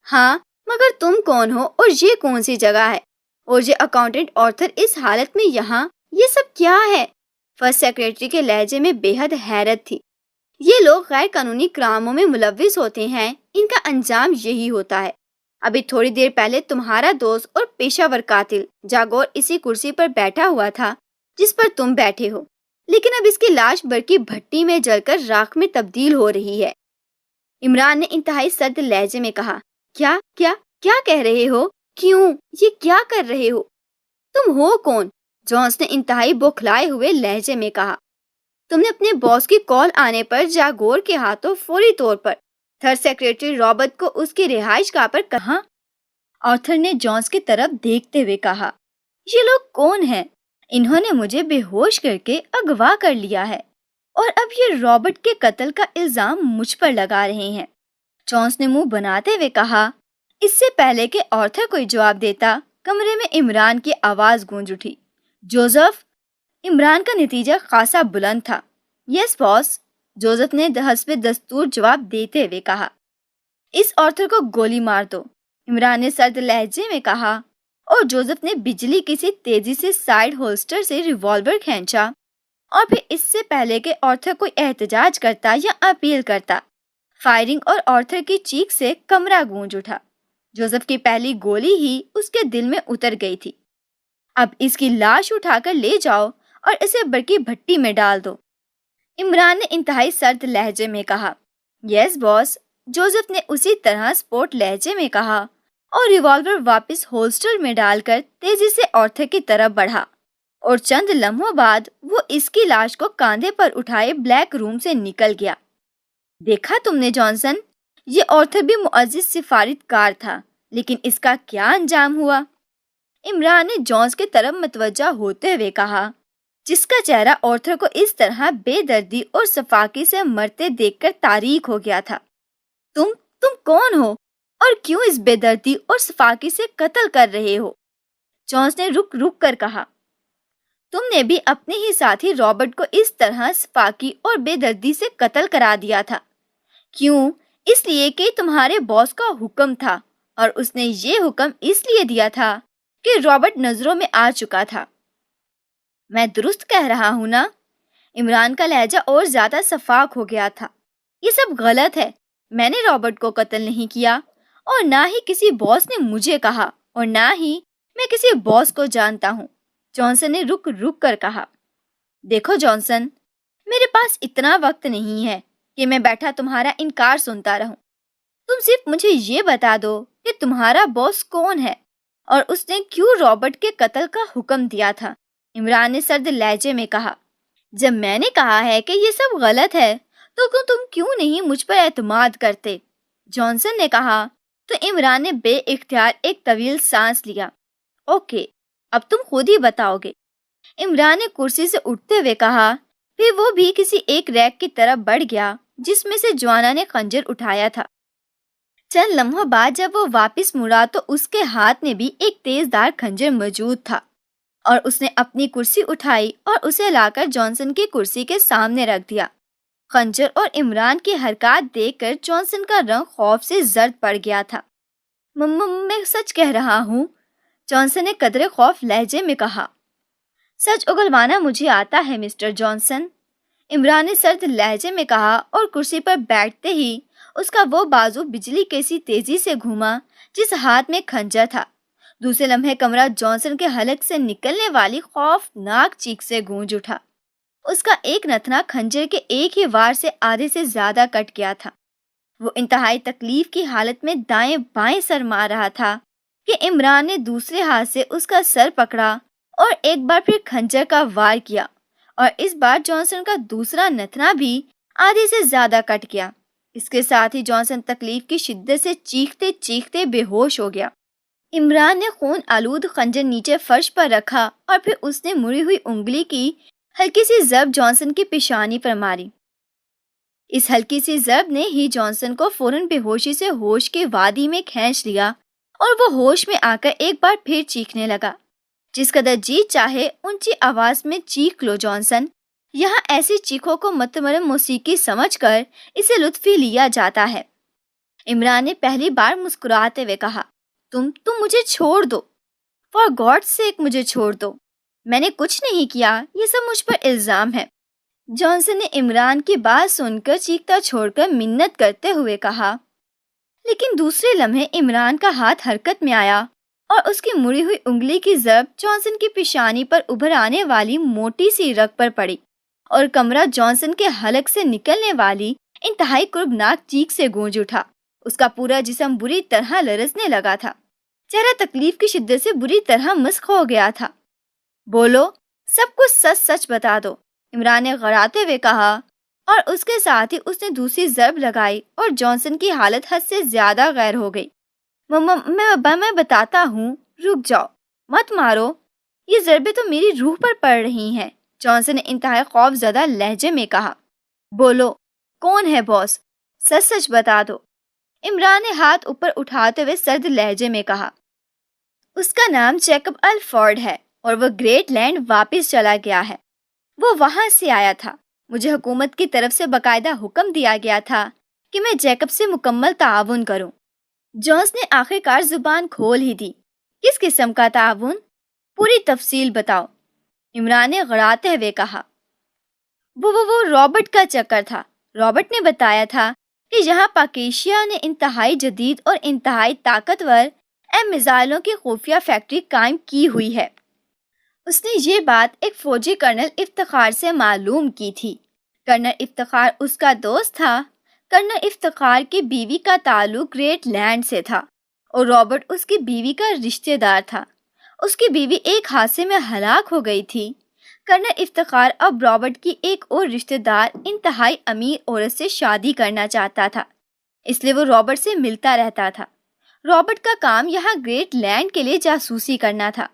ہاں مگر تم کون ہو اور یہ کون سی جگہ ہے اور یہ اکاؤنٹنٹ آرتھر اس حالت میں یہاں، یہ سب کیا ہے؟ فرسٹ سیکرٹری کے لہجے میں بے حد حیرت تھی. یہ لوگ غیر قانونی کراموں میں ملوث ہوتے ہیں، ان کا انجام یہی ہوتا ہے. ابھی تھوڑی دیر پہلے تمہارا دوست اور پیشہ ور قاتل جاگور اسی کرسی پر بیٹھا ہوا تھا جس پر تم بیٹھے ہو، لیکن اب اس کی لاش برقی بھٹی میں جل کر راکھ میں تبدیل ہو رہی ہے. عمران نے انتہائی سرد لہجے میں کہا، کیا کیا کیا کہہ رہے ہو؟ کیوں؟ یہ کیا کر رہے ہو؟ تم ہو کون؟ جونس نے انتہائی بوکھلائے ہوئے لہجے میں کہا. تم نے اپنے باس کی کال آنے پر جاگور کے ہاتھوں فوری طور پر تھرڈ سیکرٹری رابرٹ کو اس کی رہائش گاہ پر کہاں؟ آرتھر نے جونس کی طرف دیکھتے ہوئے کہا، یہ لوگ کون ہیں؟ انہوں نے مجھے بے ہوش کر کے اغوا کر لیا ہے اور اب یہ رابرٹ کے قتل کا الزام مجھ پر لگا رہے ہیں. جونس نے منہ بناتے ہوئے کہا. اس سے پہلے کہ آرتھر کوئی جواب دیتا، کمرے میں عمران کی آواز گونج اٹھی، جوزف. عمران کا نتیجہ خاصا بلند تھا. یس باس، جوزف نے حسب دستور جواب دیتے ہوئے کہا. اس آرتھر کو گولی مار دو، عمران نے سرد لہجے میں کہا اور جوزف نے بجلی کسی تیزی سے سائیڈ ہولسٹر سے ریوالور کھینچا اور پھر اس سے پہلے کہ آرتھر کوئی احتجاج کرتا یا اپیل کرتا، فائرنگ اور آرتھر کی چیخ سے کمرہ گونج اٹھا. جوزف کی پہلی گولی ہی اس کے دل میں اتر گئی تھی. اب اس کی لاش اٹھا کر لے جاؤ اور اسے برقی بھٹی میں ڈال دو، عمران نے انتہائی سرد لہجے میں کہا. یس باس، جوزف نے اسی طرح سپورٹ لہجے میں کہا اور ریوالور واپس ہولسٹر میں ڈال کر تیزی سے آرتھر کی طرف بڑھا اور چند لمحوں بعد وہ اس کی لاش کو کاندھے پر اٹھائے بلیک روم سے نکل گیا. دیکھا تم نے جانسن، یہ آرتھر بھی معزز سفارت کار تھا، لیکن اس کا کیا انجام ہوا؟ عمران نے جونس کی طرف متوجہ ہوتے ہوئے کہا، جس کا چہرہ آرتھر کو اس طرح بے دردی اور صفاقی سے مرتے دیکھ کر تاریک ہو گیا تھا. تم کون ہو اور کیوں اس بے دردی اور صفاقی سے قتل کر رہے ہو؟ جونس نے رک رک کر کہا. تم نے بھی اپنے ہی ساتھی رابرٹ کو اس طرح صفاقی اور بے دردی سے قتل کرا دیا تھا. کیوں؟ اس لیے کہ تمہارے باس کا حکم تھا اور اس نے یہ حکم اس لیے دیا تھا کہ رابرٹ نظروں میں آ چکا تھا. میں درست کہہ رہا ہوں نا؟ عمران کا لہجہ اور زیادہ صفاق ہو گیا تھا. یہ سب غلط ہے. میں نے رابرٹ کو قتل نہیں کیا اور نہ ہی کسی باس نے مجھے کہا. اور نہ ہی میں کسی باس کو جانتا ہوں، جانسن نے رک رک کر کہا۔ دیکھو جانسن، میرے پاس اتنا وقت نہیں ہے کہ میں بیٹھا تمہارا انکار سنتا رہوں۔ تم صرف مجھے یہ بتا دو کہ تمہارا باس کون ہے اور اس نے کیوں رابرٹ کے قتل کا حکم دیا تھا۔ عمران نے سرد لہجے میں کہا۔ جب میں نے کہا ہے کہ یہ سب غلط ہے تو تم کیوں نہیں مجھ پر اعتماد کرتے؟ جانسن نے کہا تو عمران نے بے اختیار ایک طویل سانس لیا۔ اوکے، اب تم خود ہی بتاؤ گے، عمران نے کرسی سے اٹھتے ہوئے کہا۔ پھر وہ بھی کسی ایک ریک کی طرف بڑھ گیا جس میں سے جوانا نے خنجر اٹھایا تھا۔ چند لمحوں بعد جب وہ واپس مڑا تو اس کے ہاتھ میں بھی ایک تیز دار خنجر موجود تھا، اور اس نے اپنی کرسی اٹھائی اور اسے لا کر جانسن کی کرسی کے سامنے رکھ دیا۔ خنجر اور عمران کی حرکات دیکھ کر جانسن کا رنگ خوف سے زرد پڑ گیا تھا۔ میں سچ کہہ رہا ہوں، جانسن نے قدرے خوف لہجے میں کہا۔ سچ اگلوانا مجھے آتا ہے مسٹر جانسن، عمران نے سرد لہجے میں کہا، اور کرسی پر بیٹھتے ہی اس کا وہ بازو بجلی کی سی تیزی سے گھوما جس ہاتھ میں خنجر تھا۔ دوسرے لمحے کمرہ جانسن کے حلق سے نکلنے والی خوفناک چیخ سے گونج اٹھا۔ اس کا ایک نتنا خنجر کے ایک ہی وار سے آدھے سے زیادہ کٹ گیا تھا۔ وہ انتہائی تکلیف کی حالت میں دائیں بائیں سر مار رہا تھا کہ عمران نے دوسرے ہاتھ سے اس کا سر پکڑا اور ایک بار پھر خنجر کا وار کیا، اور اس بار جانسن کا دوسرا نتنا بھی آدھے سے زیادہ کٹ گیا۔ اس کے ساتھ ہی جانسن تکلیف کی شدت سے چیختے چیختے بے ہوش ہو گیا۔ عمران نے خون آلود خنجر نیچے فرش پر رکھا اور پھر اس نے مڑی ہوئی انگلی کی ہلکی سی ضرب جانسن کی پیشانی پر ماری۔ اس ہلکی سی ضرب نے ہی جانسن کو فوراً بے ہوشی سے ہوش کی وادی میں کھینچ لیا، اور وہ ہوش میں آ کر ایک بار پھر چیخنے لگا۔ جس قدر جی چاہے اونچی آواز میں چیخ لو جانسن، یہاں ایسی چیخوں کو متمرن موسیقی سمجھ کر اسے لطفی لیا جاتا ہے۔ عمران نے پہلی بار مسکراتے ہوئے کہا، تم مجھے چھوڑ دو، فار گاڈ سیک مجھے چھوڑ دو، میں نے کچھ نہیں کیا، یہ سب مجھ پر الزام ہے۔ جانسن نے عمران کی بات سن کر چیختا چھوڑ کر منت کرتے ہوئے کہا، لیکن دوسرے لمحے عمران کا ہاتھ حرکت میں آیا اور اس کی مڑی ہوئی انگلی کی ضرب جانسن کی پیشانی پر ابھر آنے والی موٹی سی رگ پر پڑی، اور کمرہ جانسن کے حلق سے نکلنے والی انتہائی کربناک چیخ سے گونج اٹھا۔ اس کا پورا جسم بری طرح لرزنے لگا تھا، چہرہ تکلیف کی شدت سے بری طرح مسخ ہو گیا تھا۔ بولو، سب کچھ سچ سچ بتا دو، عمران نے غراتے ہوئے کہا، اور اس کے ساتھ ہی اس نے دوسری ضرب لگائی اور جانسن کی حالت حد سے زیادہ غیر ہو گئی۔ میں بتاتا ہوں، رک جاؤ، مت مارو، یہ ضربیں تو میری روح پر پڑ رہی ہیں، جانسن نے انتہائی خوف زدہ لہجے میں کہا۔ بولو، کون ہے باس؟ سچ سچ بتا دو، عمران نے ہاتھ اوپر اٹھاتے ہوئے سرد لہجے میں کہا۔ اس کا نام جیکب الفورڈ ہے اور وہ گریٹ لینڈ واپس چلا گیا ہے۔ وہ وہاں سے آیا تھا۔ مجھے حکومت کی طرف سے باقاعدہ حکم دیا گیا تھا کہ میں جیکب سے مکمل تعاون کروں۔ جونس نے آخر کار زبان کھول ہی دی۔ کس قسم کا تعاون؟ پوری تفصیل بتاؤ، عمران نے غراتے ہوئے کہا۔ وہ رابرٹ کا چکر تھا۔ رابرٹ نے بتایا تھا کہ یہاں پاکیشیا نے انتہائی جدید اور انتہائی طاقتور میزائلوں کی خفیہ فیکٹری قائم کی ہوئی ہے۔ اس نے یہ بات ایک فوجی کرنل افتخار سے معلوم کی تھی۔ کرنل افتخار اس کا دوست تھا۔ کرنل افتخار کی بیوی کا تعلق گریٹ لینڈ سے تھا اور رابرٹ اس کی بیوی کا رشتہ دار تھا۔ اس کی بیوی ایک حادثے میں ہلاک ہو گئی تھی۔ کرنل افتخار اب رابرٹ کی ایک اور رشتہ دار انتہائی امیر عورت سے شادی کرنا چاہتا تھا، اس لیے وہ رابرٹ سے ملتا رہتا تھا۔ رابرٹ کا کام یہاں گریٹ لینڈ کے لیے جاسوسی کرنا تھا۔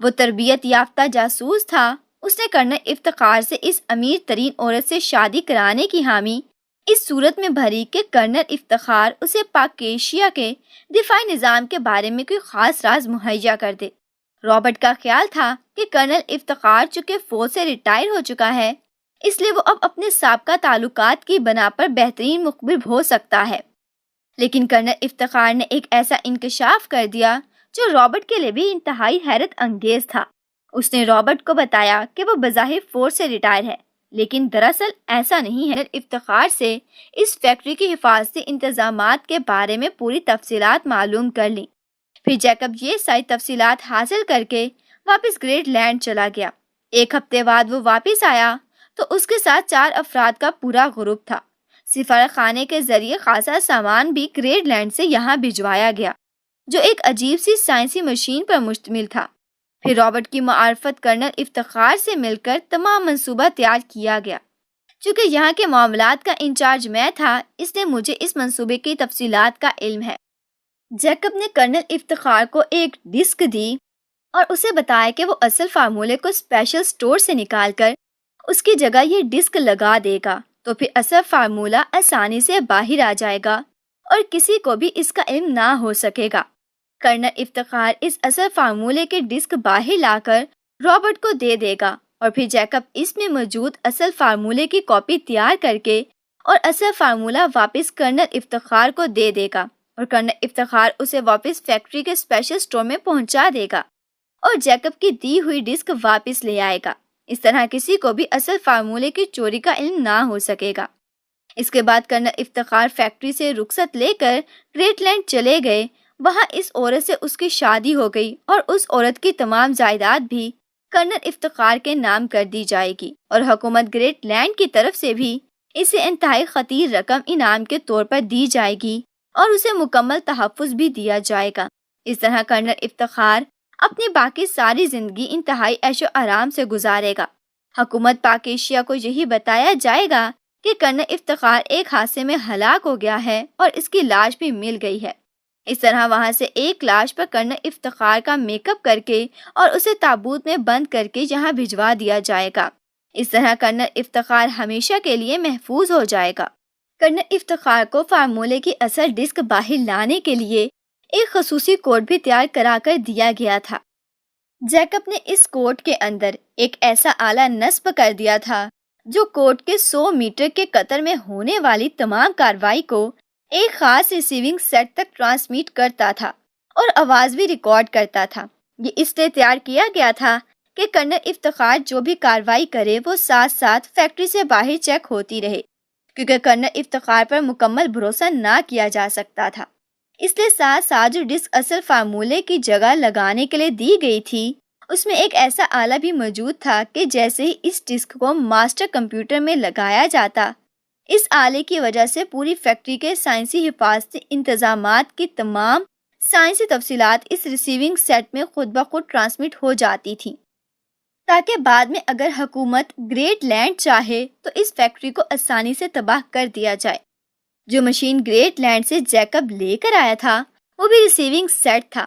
وہ تربیت یافتہ جاسوس تھا۔ اس نے کرنل افتخار سے اس امیر ترین عورت سے شادی کرانے کی حامی اس صورت میں بھری کہ کرنل افتخار اسے پاکیشیا کے دفاعی نظام کے بارے میں کوئی خاص راز مہیا کر دے۔ رابرٹ کا خیال تھا کہ کرنل افتخار چونکہ فوج سے ریٹائر ہو چکا ہے، اس لیے وہ اب اپنے سابقہ تعلقات کی بنا پر بہترین مخبر ہو سکتا ہے۔ لیکن کرنل افتخار نے ایک ایسا انکشاف کر دیا جو رابرٹ کے لیے بھی انتہائی حیرت انگیز تھا۔ اس نے رابرٹ کو بتایا کہ وہ بظاہر فوج سے ریٹائر ہے، لیکن دراصل ایسا نہیں ہے۔ کرنل افتخار سے اس فیکٹری کی حفاظتی انتظامات کے بارے میں پوری تفصیلات معلوم کر لیں۔ پھر جیکب یہ ساری تفصیلات حاصل کر کے واپس گریٹ لینڈ چلا گیا۔ 1 ہفتے بعد وہ واپس آیا تو اس کے ساتھ 4 افراد کا پورا گروپ تھا۔ سفارت خانے کے ذریعے خاصا سامان بھی گریٹ لینڈ سے یہاں بھجوایا گیا، جو ایک عجیب سی سائنسی مشین پر مشتمل تھا۔ پھر رابرٹ کی معرفت کرنل افتخار سے مل کر تمام منصوبہ تیار کیا گیا۔ چونکہ یہاں کے معاملات کا انچارج میں تھا، اس لیے مجھے اس منصوبے کی تفصیلات کا علم ہے۔ جیکب نے کرنل افتخار کو ایک ڈسک دی اور اسے بتایا کہ وہ اصل فارمولے کو اسپیشل سٹور سے نکال کر اس کی جگہ یہ ڈسک لگا دے گا، تو پھر اصل فارمولہ آسانی سے باہر آ جائے گا اور کسی کو بھی اس کا علم نہ ہو سکے گا۔ کرنل افتخار اس اصل فارمولے کے ڈسک باہر لا کر رابرٹ کو دے دے گا اور پھر جیکب اس میں موجود اصل فارمولے کی کاپی تیار کر کے اور اصل فارمولہ واپس کرنل افتخار کو دے دے گا اور کرنل افتخار اسے واپس فیکٹری کے اسپیشل سٹور میں پہنچا دے گا اور جیکب کی دی ہوئی ڈسک واپس لے آئے گا۔ اس طرح کسی کو بھی اصل فارمولے کی چوری کا علم نہ ہو سکے گا۔ اس کے بعد کرنل افتخار فیکٹری سے رخصت لے کر گریٹ لینڈ چلے گئے۔ وہاں اس عورت سے اس کی شادی ہو گئی اور اس عورت کی تمام جائیداد بھی کرنل افتخار کے نام کر دی جائے گی اور حکومت گریٹ لینڈ کی طرف سے بھی اسے انتہائی خطیر رقم انعام کے طور پر دی جائے گی اور اسے مکمل تحفظ بھی دیا جائے گا۔ اس طرح کرنل افتخار اپنی باقی ساری زندگی انتہائی عیش و آرام سے گزارے گا۔ حکومت پاک ایشیا کو یہی بتایا جائے گا کہ کرنل افتخار ایک حادثے میں ہلاک ہو گیا ہے اور اس کی لاش بھی مل گئی ہے۔ اس طرح وہاں سے ایک لاش پر کرنل افتخار کا میک اپ کر کے اور اسے تابوت میں بند کر کے یہاں بھجوا دیا جائے گا۔ اس طرح کرنل افتخار ہمیشہ کے لیے محفوظ ہو جائے گا۔ کرنل افتخار کو فارمولے کی اصل ڈسک باہر لانے کے لیے ایک خصوصی کوڈ بھی تیار کرا کر دیا گیا تھا۔ جیکب نے اس کوڈ کے اندر ایک ایسا آلہ نصب کر دیا تھا جو کوڈ کے 100 میٹر کے قطر میں ہونے والی تمام کارروائی کو ایک خاص ریسیونگ سیٹ تک ٹرانسمیٹ کرتا تھا اور آواز بھی ریکارڈ کرتا تھا۔ یہ اس لیے تیار کیا گیا تھا کہ کرنل افتخار جو بھی کارروائی کرے وہ ساتھ ساتھ فیکٹری سے باہر چیک ہوتی رہے، کیونکہ کرنل افتخار پر مکمل بھروسہ نہ کیا جا سکتا تھا۔ اس لیے ساتھ ساتھ جو ڈسک اصل فارمولے کی جگہ لگانے کے لیے دی گئی تھی، اس میں ایک ایسا آلہ بھی موجود تھا کہ جیسے ہی اس ڈسک کو ماسٹر کمپیوٹر میں لگایا جاتا، اس آلے کی وجہ سے پوری فیکٹری کے سائنسی حفاظتی انتظامات کی تمام سائنسی تفصیلات اس ریسیونگ سیٹ میں خود بخود ٹرانسمٹ ہو جاتی تھیں، تاکہ بعد میں اگر حکومت گریٹ لینڈ چاہے تو اس فیکٹری کو آسانی سے تباہ کر دیا جائے۔ جو مشین گریٹ لینڈ سے جیکب لے کر آیا تھا وہ بھی ریسیونگ سیٹ تھا۔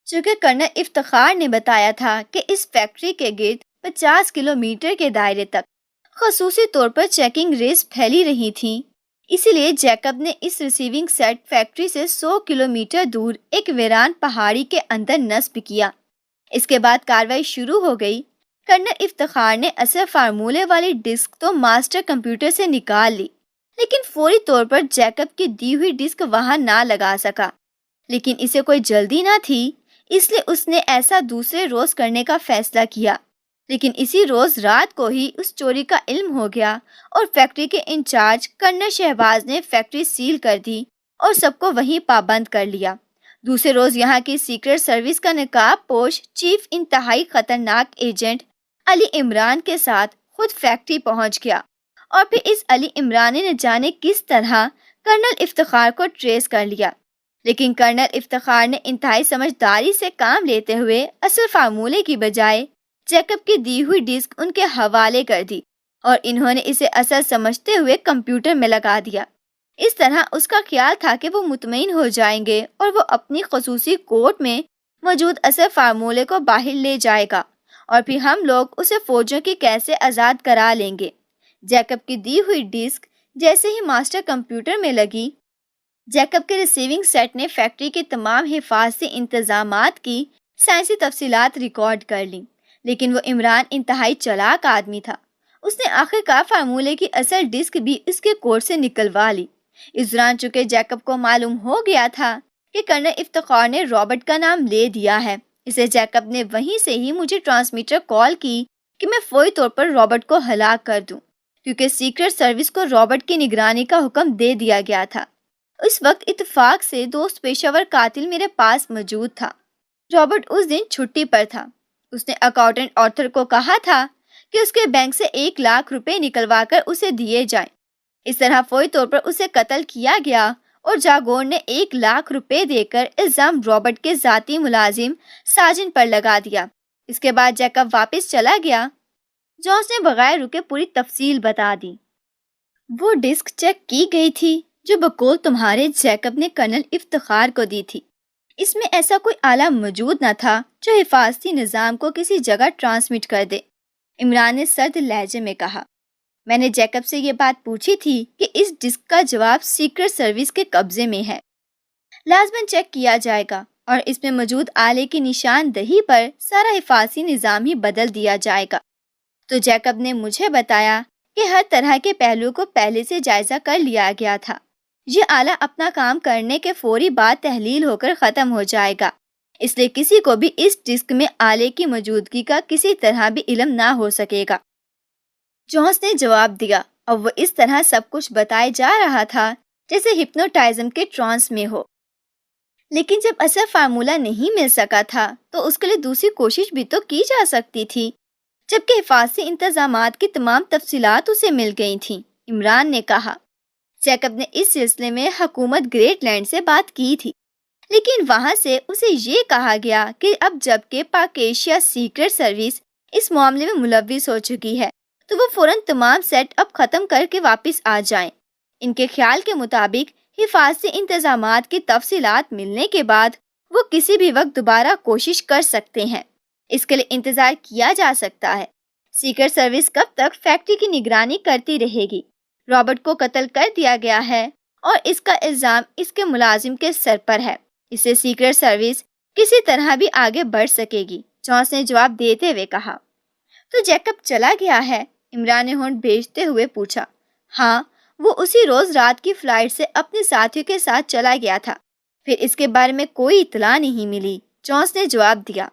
چونکہ کرنل افتخار نے بتایا تھا کہ اس فیکٹری کے گرد 50 کلومیٹر کے دائرے تک خصوصی طور پر چیکنگ ریس پھیلی رہی تھیں، اسی لیے جیکب نے اس ریسیونگ سیٹ فیکٹری سے 100 کلومیٹر دور ایک ویران پہاڑی کے اندر نصب کیا۔ اس کے بعد کارروائی شروع ہو گئی۔ کرنل افتخار نے اصل فارمولے والی ڈسک تو ماسٹر کمپیوٹر سے نکال لی، لیکن فوری طور پر جیکب کی دی ہوئی ڈسک وہاں نہ لگا سکا۔ لیکن اسے کوئی جلدی نہ تھی، اس لیے اس نے ایسا دوسرے روز کرنے کا فیصلہ کیا۔ لیکن اسی روز رات کو ہی اس چوری کا علم ہو گیا اور فیکٹری کے انچارج کرنل شہباز نے فیکٹری سیل کر دی اور سب کو وہیں پابند کر لیا۔ دوسرے روز یہاں کی سیکرٹ سروس کا نقاب پوش چیف انتہائی خطرناک ایجنٹ علی عمران کے ساتھ خود فیکٹری پہنچ گیا اور پھر اس علی عمران نے جانے کس طرح کرنل افتخار کو ٹریس کر لیا۔ لیکن کرنل افتخار نے انتہائی سمجھداری سے کام لیتے ہوئے اصل فارمولے کی بجائے جیکب کی دی ہوئی ڈسک ان کے حوالے کر دی اور انہوں نے اسے اصل سمجھتے ہوئے کمپیوٹر میں لگا دیا۔ اس طرح اس کا خیال تھا کہ وہ مطمئن ہو جائیں گے اور وہ اپنی خصوصی کوٹ میں موجود اصل فارمولے کو باہر لے جائے گا اور پھر ہم لوگ اسے فوجوں کی قید سے آزاد کرا لیں گے۔ جیکب کی دی ہوئی ڈسک جیسے ہی ماسٹر کمپیوٹر میں لگی، جیکب کے ریسیونگ سیٹ نے فیکٹری کے تمام حفاظتی انتظامات کی سائنسی تفصیلات ریکارڈ کر لیں۔ لیکن وہ عمران انتہائی چالاک آدمی تھا۔ اس نے آخر کار فارمولے کی اصل ڈسک بھی اس کے کوڈ سے نکلوا لی۔ اس دوران چونکہ جیکب کو معلوم ہو گیا تھا کہ کرنل افتخار نے رابرٹ کا نام لے دیا ہے، اسے جیکب نے وہیں سے ہی مجھے ٹرانسمیٹر کال کی کہ میں فوری طور پر رابرٹ کو ہلاک کر دوں، کیونکہ سیکرٹ سروس کو رابرٹ کی نگرانی کا حکم دے دیا گیا تھا۔ اس وقت اتفاق سے دوست پیشہ ور قاتل میرے پاس موجود تھا۔ رابرٹ اس دن چھٹی پر تھا۔ اس نے اکاؤنٹنٹ آرتھر کو کہا تھا کہ اس کے بینک سے 1,00,000 روپے نکلوا کر اسے دیے جائیں۔ اس طرح فوری طور پر اسے قتل کیا گیا اور جاگور نے 1,00,000 روپے دے کر الزام رابرٹ کے ذاتی ملازم ساجن پر لگا دیا۔ اس کے بعد جیکب واپس چلا گیا۔ جونس نے بغیر رکے پوری تفصیل بتا دی۔ وہ ڈسک چیک کی گئی تھی جو بقول تمہارے جیکب نے کرنل افتخار کو دی تھی۔ اس میں ایسا کوئی آلہ موجود نہ تھا جو حفاظتی نظام کو کسی جگہ ٹرانسمٹ کر دے۔ عمران نے سرد لہجے میں کہا، میں نے جیکب سے یہ بات پوچھی تھی کہ اس ڈسک کا جواب سیکرٹ سروس کے قبضے میں ہے۔ لازماً چیک کیا جائے گا اور اس میں موجود آلے کی نشاندہی پر سارا حفاظتی نظام ہی بدل دیا جائے گا۔ تو جیکب نے مجھے بتایا کہ ہر طرح کے پہلو کو پہلے سے جائزہ کر لیا گیا تھا۔ یہ آلہ اپنا کام کرنے کے فوری بعد تحلیل ہو کر ختم ہو جائے گا، اس لیے کسی کو بھی اس ڈسک میں آلے کی موجودگی کا کسی طرح بھی علم نہ ہو سکے گا۔ جونس نے جواب دیا اور وہ اس طرح سب کچھ بتائے جا رہا تھا جیسے ہپنوٹائزم کے ٹرانس میں ہو۔ لیکن جب اصل فارمولہ نہیں مل سکا تھا تو اس کے لیے دوسری کوشش بھی تو کی جا سکتی تھی، جبکہ حفاظتی انتظامات کی تمام تفصیلات اسے مل گئی تھیں، عمران نے کہا۔ جیکب نے اس سلسلے میں حکومت گریٹ لینڈ سے بات کی تھی، لیکن وہاں سے اسے یہ کہا گیا کہ اب جبکہ پاک ایشیا سیکرٹ سروس اس معاملے میں ملوث ہو چکی ہے تو وہ فوراً تمام سیٹ اپ ختم کر کے واپس آ جائیں۔ ان کے خیال کے مطابق حفاظتی انتظامات کی تفصیلات ملنے کے بعد وہ کسی بھی وقت دوبارہ کوشش کر سکتے ہیں۔ اس کے لیے انتظار کیا جا سکتا ہے۔ سیکرٹ سروس کب تک فیکٹری کی نگرانی کرتی رہے گی؟ رابرٹ کو قتل کر دیا گیا ہے اور اس کا الزام اس کے ملازم کے سر پر ہے۔ اسے سیکرٹ سروس کسی طرح بھی آگے بڑھ سکے گی، جونس نے جواب دیتے ہوئے کہا۔ تو جیکب چلا گیا ہے؟ عمران نے ہونٹ بھیجتے ہوئے پوچھا۔ ہاں، وہ اسی روز رات کی فلائٹ سے اپنے ساتھیوں کے ساتھ چلا گیا تھا، پھر اس کے بارے میں کوئی اطلاع نہیں ملی، جونس نے جواب دیا۔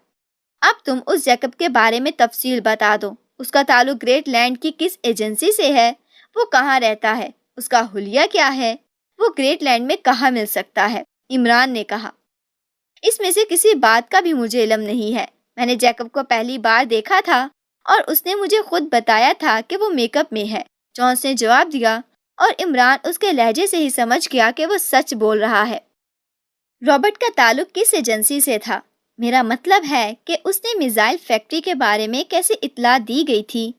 اب تم اس جیکب کے بارے میں تفصیل بتا دو۔ اس کا تعلق گریٹ لینڈ کی کس ایجنسی سے ہے؟ وہ کہاں رہتا ہے؟ اس کا حلیہ کیا ہے؟ وہ گریٹ لینڈ میں کہاں مل سکتا ہے؟ عمران نے کہا۔ اس میں سے کسی بات کا بھی مجھے علم نہیں ہے۔ میں نے جیکب کو پہلی بار دیکھا تھا اور اس نے مجھے خود بتایا تھا کہ وہ میک اپ میں ہے، جونس نے جواب دیا، اور عمران اس کے لہجے سے ہی سمجھ گیا کہ وہ سچ بول رہا ہے۔ رابرٹ کا تعلق کس ایجنسی سے تھا؟ میرا مطلب ہے کہ اس نے میزائل فیکٹری کے بارے میں کیسے اطلاع دی گئی تھی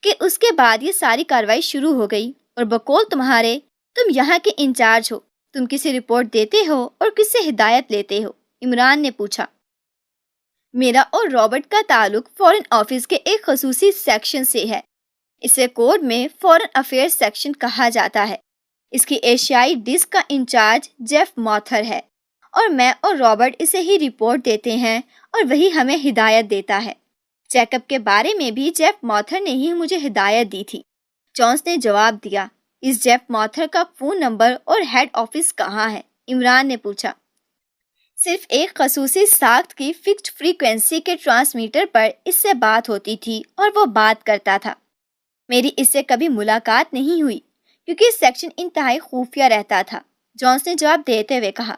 کہ اس کے بعد یہ ساری کارروائی شروع ہو گئی، اور بقول تمہارے تم یہاں کے انچارج ہو، تم کسی رپورٹ دیتے ہو اور کس سے ہدایت لیتے ہو؟ عمران نے پوچھا۔ میرا اور رابرٹ کا تعلق فورن آفس کے ایک خصوصی سیکشن سے ہے۔ اسے کوڈ میں فورن افیئر سیکشن کہا جاتا ہے۔ اس کی ایشیائی ڈسک کا انچارج جیف ماتھر ہے، اور میں اور رابرٹ اسے ہی رپورٹ دیتے ہیں اور وہی ہمیں ہدایت دیتا ہے۔ جیکب کے بارے میں بھی جیف ماتھر نے ہی مجھے ہدایت دی تھی، جونس نے جواب دیا۔ اس جیف ماتھر کا فون نمبر اور ہیڈ آفس کہاں ہے؟ عمران نے پوچھا۔ صرف ایک خصوصی ساخت کی فکسڈ فریکوینسی کے ٹرانسمیٹر پر اس سے بات ہوتی تھی اور وہ بات کرتا تھا۔ میری اس سے کبھی ملاقات نہیں ہوئی کیونکہ سیکشن انتہائی خفیہ رہتا تھا، جونس نے جواب دیتے ہوئے کہا۔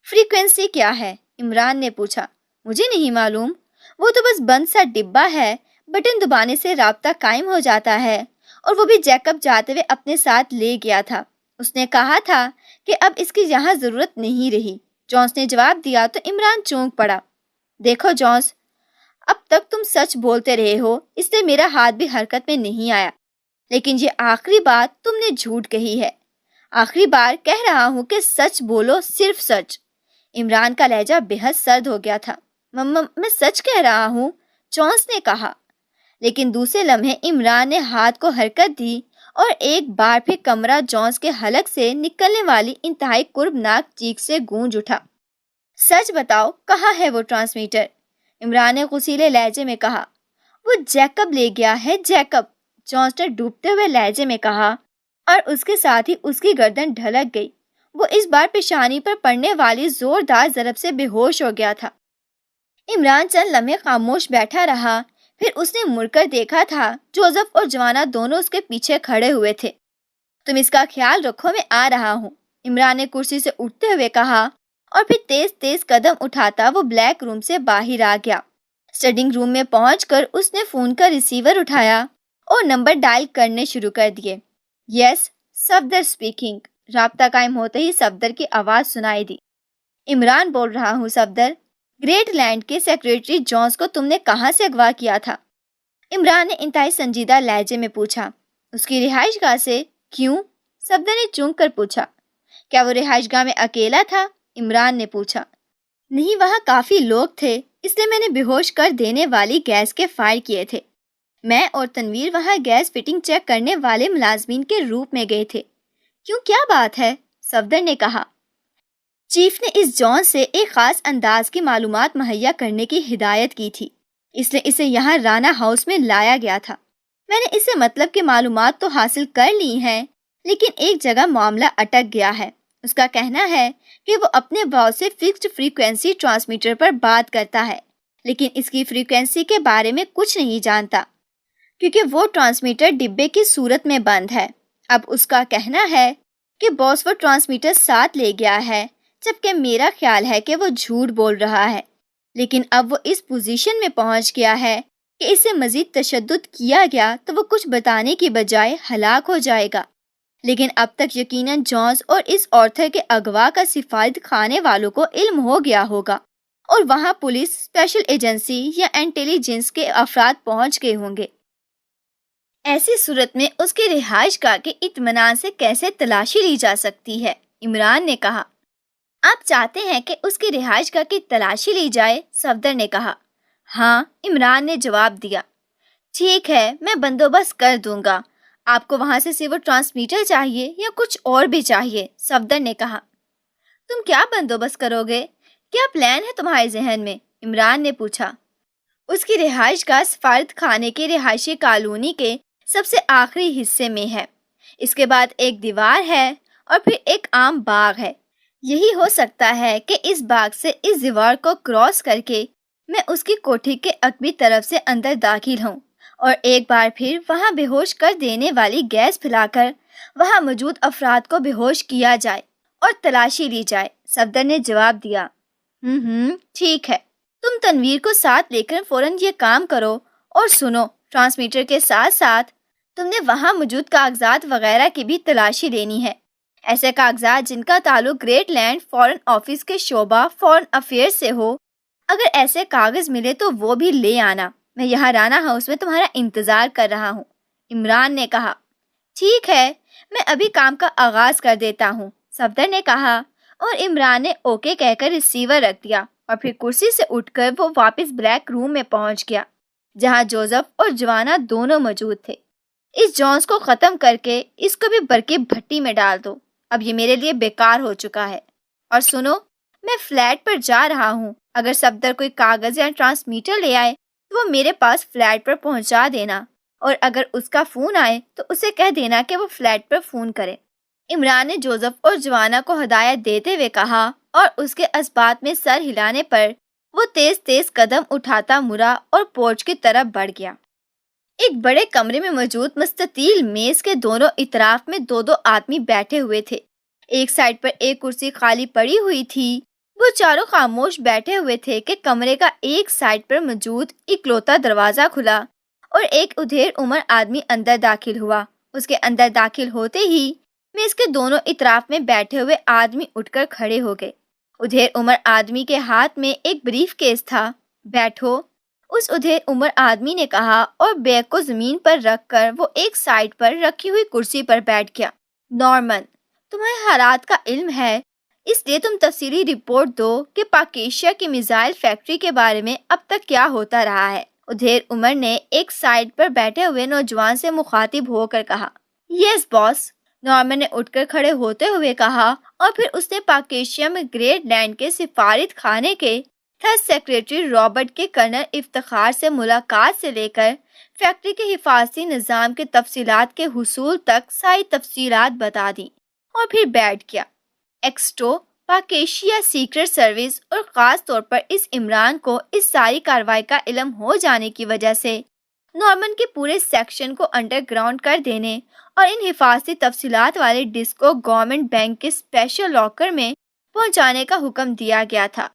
فریکوینسی کیا ہے؟ عمران نے پوچھا۔ مجھے نہیں معلوم، وہ تو بس بند سا ڈبہ ہے، بٹن دبانے سے رابطہ قائم ہو جاتا ہے، اور وہ بھی جیکب جاتے ہوئے اپنے ساتھ لے گیا تھا۔ اس نے کہا تھا کہ اب اس کی یہاں ضرورت نہیں رہی، جونس نے جواب دیا تو عمران چونک پڑا۔ دیکھو جونس، اب تک تم سچ بولتے رہے ہو، اس لیے میرا ہاتھ بھی حرکت میں نہیں آیا، لیکن یہ آخری بات تم نے جھوٹ کہی ہے۔ آخری بار کہہ رہا ہوں کہ سچ بولو، صرف سچ۔ عمران کا لہجہ بے حد سرد ہو گیا تھا۔ میں سچ کہہ رہا ہوں، جونس نے کہا، لیکن دوسرے لمحے عمران نے ہاتھ کو حرکت دی اور ایک بار پھر کمرہ جونس کے حلق سے نکلنے والی انتہائی کربناک چیخ سے گونج اٹھا۔ سچ بتاؤ، کہاں ہے وہ ٹرانسمیٹر؟ عمران نے غصیلے لہجے میں کہا۔ وہ جیکب لے گیا ہے، جیکب، جونس نے ڈوبتے ہوئے لہجے میں کہا، اور اس کے ساتھ ہی اس کی گردن ڈھلک گئی۔ وہ اس بار پیشانی پر پڑنے والی زوردار ضرب سے بے ہوش ہو گیا تھا۔ عمران چند لمحے خاموش بیٹھا رہا، پھر اس نے مڑ کر دیکھا تھا جوزف اور جوانا دونوں اس کے پیچھے کھڑے ہوئے تھے۔ تم اس کا خیال رکھو، میں آ رہا ہوں، عمران نے کرسی سے اٹھتے ہوئے کہا اور پھر تیز تیز قدم اٹھاتا وہ بلیک روم سے باہر آ گیا۔ اسٹڈنگ روم میں پہنچ کر اس نے فون کا ریسیور اٹھایا اور نمبر ڈائل کرنے شروع کر دیے۔ یس، صفدر اسپیکنگ۔ رابطہ قائم ہوتے ہی صفدر کی آواز سنائی دی۔ عمران بول رہا ہوں صفدر، گریٹ لینڈ کے سیکریٹری جونز کو تم نے کہاں سے اغوا کیا تھا؟ عمران نے انتہائی سنجیدہ لہجے میں پوچھا۔ اس کی رہائش گاہ سے۔ کیوں؟ صفدر نے چونک کر پوچھا۔ کیا وہ رہائش گاہ میں اکیلا تھا؟ عمران نے پوچھا۔ نہیں، وہاں کافی لوگ تھے، اس لیے میں نے بے ہوش کر دینے والی گیس کے فائر کیے تھے۔ میں اور تنویر وہاں گیس فٹنگ چیک کرنے والے ملازمین کے روپ میں گئے تھے۔ کیوں، کیا بات ہے؟ صفدر نے کہا۔ چیف نے اس جون سے ایک خاص انداز کی معلومات مہیا کرنے کی ہدایت کی تھی، اس لیے اسے یہاں رانا ہاؤس میں لایا گیا تھا۔ میں نے اسے مطلب کہ معلومات تو حاصل کر لی ہیں، لیکن ایک جگہ معاملہ اٹک گیا ہے۔ اس کا کہنا ہے کہ وہ اپنے باس سے فکسڈ فریکوینسی ٹرانسمیٹر پر بات کرتا ہے، لیکن اس کی فریکوینسی کے بارے میں کچھ نہیں جانتا کیونکہ وہ ٹرانسمیٹر ڈبے کی صورت میں بند ہے۔ اب اس کا کہنا ہے کہ باس وہ ٹرانسمیٹر ساتھ لے گیا ہے، جبکہ میرا خیال ہے کہ وہ جھوٹ بول رہا ہے، لیکن اب وہ اس پوزیشن میں پہنچ گیا ہے کہ اسے مزید تشدد کیا گیا تو وہ کچھ بتانے کی بجائے ہلاک ہو جائے گا۔ لیکن اب تک یقیناً جونز اور اس آرتھر کے اغوا کا سفارت خانے والوں کو علم ہو گیا ہوگا، اور وہاں پولیس، اسپیشل ایجنسی یا انٹیلیجنس کے افراد پہنچ گئے ہوں گے۔ ایسی صورت میں اس کی رہائش گاہ کے اطمینان سے کیسے تلاشی لی جا سکتی ہے؟ عمران نے کہا۔ آپ چاہتے ہیں کہ اس کی رہائش گاہ کی تلاشی لی جائے؟ صفدر نے کہا۔ ہاں، عمران نے جواب دیا۔ ٹھیک ہے، میں بندوبست کر دوں گا۔ آپ کو وہاں سے صرف ٹرانسمیٹر چاہیے یا کچھ اور بھی چاہیے؟ صفدر نے کہا۔ تم کیا بندوبست کرو گے؟ کیا پلان ہے تمہارے ذہن میں؟ عمران نے پوچھا۔ اس کی رہائش گاہ سفارت خانے کی رہائشی کالونی کے سب سے آخری حصے میں ہے۔ اس کے بعد ایک دیوار ہے اور پھر ایک عام باغ ہے۔ یہی ہو سکتا ہے کہ اس باغ سے اس دیوار کو کراس کر کے میں اس کی کوٹھی کے عقبی طرف سے اندر داخل ہوں اور ایک بار پھر وہاں بے ہوش کر دینے والی گیس پھیلا کر وہاں موجود افراد کو بے ہوش کیا جائے اور تلاشی لی جائے۔ صفدر نے جواب دیا۔ ٹھیک ہے، تم تنویر کو ساتھ لے کر فوراً یہ کام کرو، اور سنو، ٹرانسمیٹر کے ساتھ ساتھ تم نے وہاں موجود کاغذات وغیرہ کی بھی تلاشی لینی ہے۔ ایسے کاغذات جن کا تعلق گریٹ لینڈ فارن آفس کے شعبہ فارن افیئر سے ہو۔ اگر ایسے کاغذ ملے تو وہ بھی لے آنا۔ میں یہاں رانا ہاؤس میں تمہارا انتظار کر رہا ہوں۔ عمران نے کہا۔ ٹھیک ہے، میں ابھی کام کا آغاز کر دیتا ہوں، صفدر نے کہا، اور عمران نے اوکے کہہ کر ریسیور رکھ دیا اور پھر کرسی سے اٹھ کر وہ واپس بلیک روم میں پہنچ گیا جہاں جوزف اور جوانا دونوں موجود تھے۔ اس جونز کو ختم کر کے اس کو بھی برقی بھٹی میں ڈال دو، اب یہ میرے لیے بیکار ہو چکا ہے۔ اور سنو، میں فلیٹ پر جا رہا ہوں، اگر صفدر کوئی کاغذ یا ٹرانسمیٹر لے آئے تو وہ میرے پاس فلیٹ پر پہنچا دینا، اور اگر اس کا فون آئے تو اسے کہہ دینا کہ وہ فلیٹ پر فون کرے۔ عمران نے جوزف اور جوانا کو ہدایت دیتے ہوئے کہا، اور اس کے اسبات میں سر ہلانے پر وہ تیز تیز قدم اٹھاتا مڑا اور پورچ کی طرف بڑھ گیا۔ ایک بڑے کمرے میں موجود مستطیل میز کے دونوں اطراف میں دو آدمی بیٹھے ہوئے تھے۔ ایک سائڈ پر ایک کرسی خالی پڑی ہوئی تھی۔ وہ چاروں خاموش بیٹھے ہوئے تھے کہ کمرے کا ایک سائڈ پر موجود اکلوتا دروازہ کھلا اور ایک ادھیڑ عمر آدمی اندر داخل ہوا۔ اس کے اندر داخل ہوتے ہی میز کے دونوں اطراف میں بیٹھے ہوئے آدمی اٹھ کر کھڑے ہو گئے۔ ادھیڑ عمر آدمی کے ہاتھ میں ایک بریف کیس تھا۔ بیٹھو، اس ادھیڑ عمر آدمی نے کہا، اور بیگ کو زمین پر رکھ کر وہ ایک سائڈ پر رکھی ہوئی کرسی پر بیٹھ گیا۔ نارمن، تمہیں حالات کا علم ہے، اس لیے تم تفصیلی رپورٹ دو کہ پاکیشیا کی میزائل فیکٹری کے بارے میں اب تک کیا ہوتا رہا ہے۔ ادھیڑ عمر نے ایک سائڈ پر بیٹھے ہوئے نوجوان سے مخاطب ہو کر کہا۔ یس باس، نارمن نے اٹھ کر کھڑے ہوتے ہوئے کہا، اور پھر اس نے پاکیشیا میں گریٹ لینڈ کے سفارت خانے کے تھرڈ سیکریٹری رابرٹ کے کرنل افتخار سے ملاقات سے لے کر فیکٹری کے حفاظتی نظام کے تفصیلات کے حصول تک ساری تفصیلات بتا دیں، اور پھر بیٹھ گیا۔ ایکسٹو، پاکیشیا سیکرٹ سروس اور خاص طور پر اس عمران کو اس ساری کارروائی کا علم ہو جانے کی وجہ سے نارمن کے پورے سیکشن کو انڈر گراؤنڈ کر دینے اور ان حفاظتی تفصیلات والے ڈسک کو گورنمنٹ بینک کے اسپیشل لاکر میں پہنچانے کا حکم دیا گیا تھا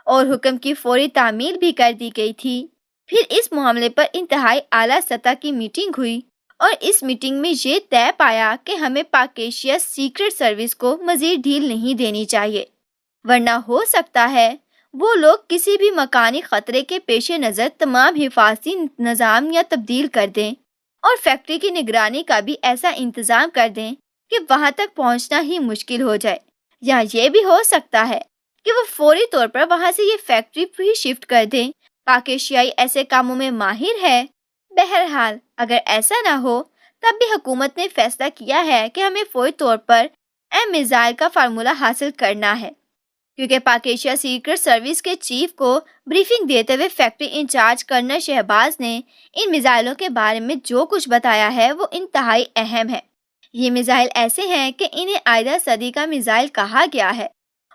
اور حکم کی فوری تعمیل بھی کر دی گئی تھی۔ پھر اس معاملے پر انتہائی اعلیٰ سطح کی میٹنگ ہوئی اور اس میٹنگ میں یہ طے پایا کہ ہمیں پاک ایشیا سیکرٹ سروس کو مزید ڈھیل نہیں دینی چاہیے، ورنہ ہو سکتا ہے وہ لوگ کسی بھی مکانی خطرے کے پیش نظر تمام حفاظتی نظام یا تبدیل کر دیں اور فیکٹری کی نگرانی کا بھی ایسا انتظام کر دیں کہ وہاں تک پہنچنا ہی مشکل ہو جائے، یا یہ بھی ہو سکتا ہے کہ وہ فوری طور پر وہاں سے یہ فیکٹری بھی شفٹ کر دیں۔ پاک ایشیائی ایسے کاموں میں ماہر ہے۔ بہرحال اگر ایسا نہ ہو تب بھی حکومت نے فیصلہ کیا ہے کہ ہمیں فوری طور پر ایم میزائل کا فارمولہ حاصل کرنا ہے، کیونکہ پاک ایشیا سیکرٹ سروس کے چیف کو بریفنگ دیتے ہوئے فیکٹری انچارج کرنل شہباز نے ان میزائلوں کے بارے میں جو کچھ بتایا ہے وہ انتہائی اہم ہے۔ یہ میزائل ایسے ہیں کہ انہیں آئندہ صدی کا میزائل کہا گیا ہے،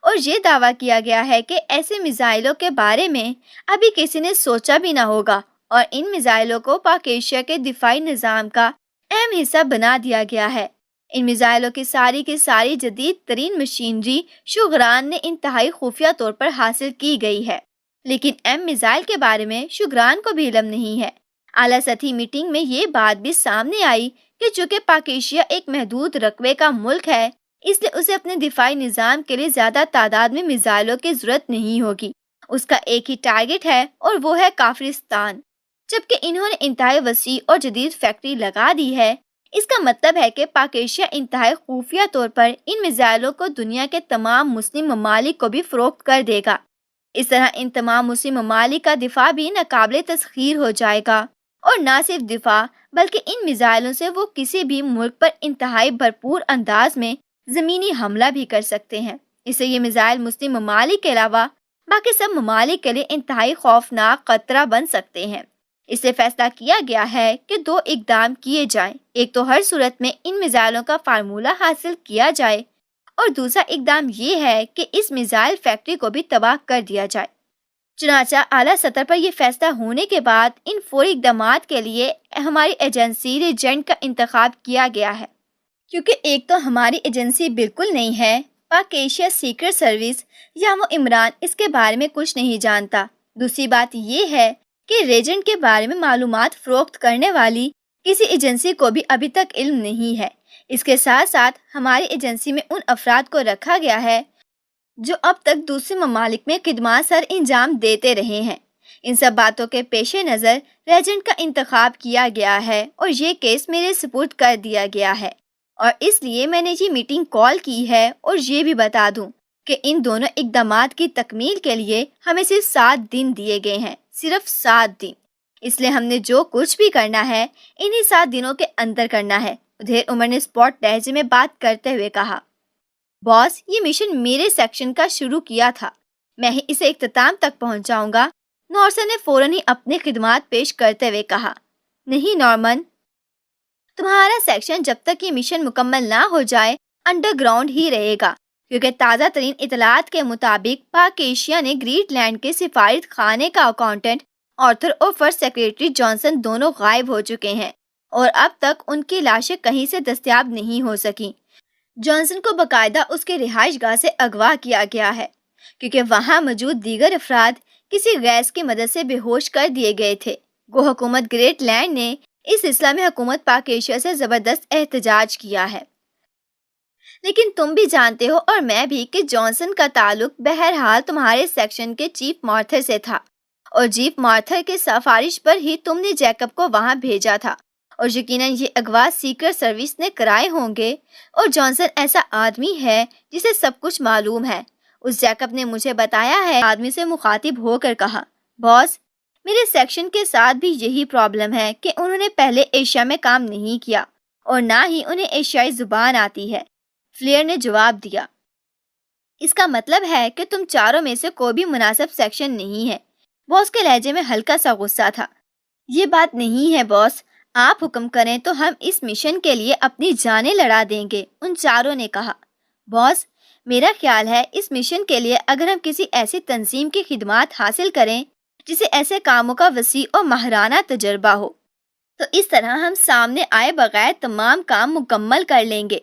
اور یہ دعویٰ کیا گیا ہے کہ ایسے میزائلوں کے بارے میں ابھی کسی نے سوچا بھی نہ ہوگا، اور ان میزائلوں کو پاک ایشیا کے دفاعی نظام کا اہم حصہ بنا دیا گیا ہے۔ ان میزائلوں کی ساری جدید ترین مشینری شوگران نے انتہائی خفیہ طور پر حاصل کی گئی ہے، لیکن ایم میزائل کے بارے میں شوگران کو بھی علم نہیں ہے۔ اعلیٰ سطحی میٹنگ میں یہ بات بھی سامنے آئی کہ چونکہ پاک ایشیا ایک محدود رقبے کا ملک ہے، اس لیے اسے اپنے دفاعی نظام کے لیے زیادہ تعداد میں میزائلوں کی ضرورت نہیں ہوگی۔ اس کا ایک ہی ٹارگٹ ہے اور وہ ہے کافرستان۔ جبکہ انہوں نے انتہائی وسیع اور جدید فیکٹری لگا دی ہے، اس کا مطلب ہے کہ پاک ایشیا انتہائی خفیہ طور پر ان میزائلوں کو دنیا کے تمام مسلم ممالک کو بھی فروخت کر دے گا۔ اس طرح ان تمام مسلم ممالک کا دفاع بھی ناقابل تسخیر ہو جائے گا، اور نہ صرف دفاع بلکہ ان میزائلوں سے وہ کسی بھی ملک پر انتہائی بھرپور انداز میں زمینی حملہ بھی کر سکتے ہیں۔ اس سے یہ میزائل مسلم ممالک کے علاوہ باقی سب ممالک کے لیے انتہائی خوفناک خطرہ بن سکتے ہیں۔ اس سے فیصلہ کیا گیا ہے کہ دو اقدام کیے جائیں، ایک تو ہر صورت میں ان میزائلوں کا فارمولہ حاصل کیا جائے، اور دوسرا اقدام یہ ہے کہ اس میزائل فیکٹری کو بھی تباہ کر دیا جائے۔ چنانچہ اعلیٰ سطح پر یہ فیصلہ ہونے کے بعد ان فوری اقدامات کے لیے ہماری ایجنسی ریجنٹ کا انتخاب کیا گیا ہے، کیونکہ ایک تو ہماری ایجنسی بالکل نہیں ہے، پاک ایشیا سیکرٹ سروس یا وہ عمران اس کے بارے میں کچھ نہیں جانتا۔ دوسری بات یہ ہے کہ ریجنٹ کے بارے میں معلومات فروخت کرنے والی کسی ایجنسی کو بھی ابھی تک علم نہیں ہے۔ اس کے ساتھ ساتھ ہماری ایجنسی میں ان افراد کو رکھا گیا ہے جو اب تک دوسرے ممالک میں خدمات سر انجام دیتے رہے ہیں۔ ان سب باتوں کے پیش نظر ریجنٹ کا انتخاب کیا گیا ہے اور یہ کیس میرے سپرد کر دیا گیا ہے، اور اس لیے میں نے یہ میٹنگ کال کی ہے۔ اور یہ بھی بتا دوں کہ ان دونوں اقدامات کی تکمیل کے لیے ہمیں صرف 7 دن دیے گئے ہیں، صرف 7 دن۔ اس لیے ہم نے جو کچھ بھی کرنا ہے انہی 7 دنوں کے اندر کرنا ہے۔ ادھیر عمر نے اسپاٹ لہجے میں بات کرتے ہوئے کہا، باس یہ مشن میرے سیکشن کا شروع کیا تھا، میں ہی اسے اختتام تک پہنچاؤں گا۔ نورسن نے فوراً ہی اپنی خدمات پیش کرتے ہوئے کہا، نہیں نارمن، تمہارا سیکشن جب تک یہ مشن مکمل نہ ہو جائے انڈر گراؤنڈ ہی رہے گا، کیونکہ تازہ ترین اطلاعات کے مطابق پاک ایشیا نے گریٹ لینڈ کے سفارت خانے کا اکاؤنٹنٹ آرتھر اور فرسٹ سیکریٹری جانسن دونوں غائب ہو چکے ہیں، اور اب تک ان کی لاشیں کہیں سے دستیاب نہیں ہو سکیں۔ جانسن کو باقاعدہ اس کے رہائش گاہ سے اغوا کیا گیا ہے، کیونکہ وہاں موجود دیگر افراد کسی گیس کی مدد سے بے ہوش کر دیے گئے تھے۔ گو حکومت گریٹ لینڈ نے اس سلسلہ میں حکومت پاک ایشیا سے زبردست احتجاج کیا ہے، لیکن تم بھی جانتے ہو اور میں بھی کہ جانسن کا تعلق بہرحال تمہارے سیکشن کے چیف مارتھر سے تھا، اور چیف مارتھر کے سفارش پر ہی تم نے جیکب کو وہاں بھیجا تھا، اور یقیناً یہ اغوا سیکرٹ سروس نے کرائے ہوں گے، اور جانسن ایسا آدمی ہے جسے سب کچھ معلوم ہے۔ اس جیکب نے مجھے بتایا ہے، آدمی سے مخاطب ہو کر کہا، باس میرے سیکشن کے ساتھ بھی یہی پرابلم ہے کہ انہوں نے پہلے ایشیا میں کام نہیں کیا اور نہ ہی انہیں ایشیائی زبان آتی ہے۔ فلیئر نے جواب دیا، اس کا مطلب ہے کہ تم چاروں میں سے کوئی بھی مناسب سیکشن نہیں ہے۔ باس کے لہجے میں ہلکا سا غصہ تھا۔ یہ بات نہیں ہے باس، آپ حکم کریں تو ہم اس مشن کے لیے اپنی جانیں لڑا دیں گے، ان چاروں نے کہا۔ باس میرا خیال ہے اس مشن کے لیے اگر ہم کسی ایسی تنظیم کی خدمات حاصل کریں جسے ایسے کاموں کا وسیع اور ماہرانہ تجربہ ہو تو اس طرح ہم سامنے آئے بغیر تمام کام مکمل کر لیں گے،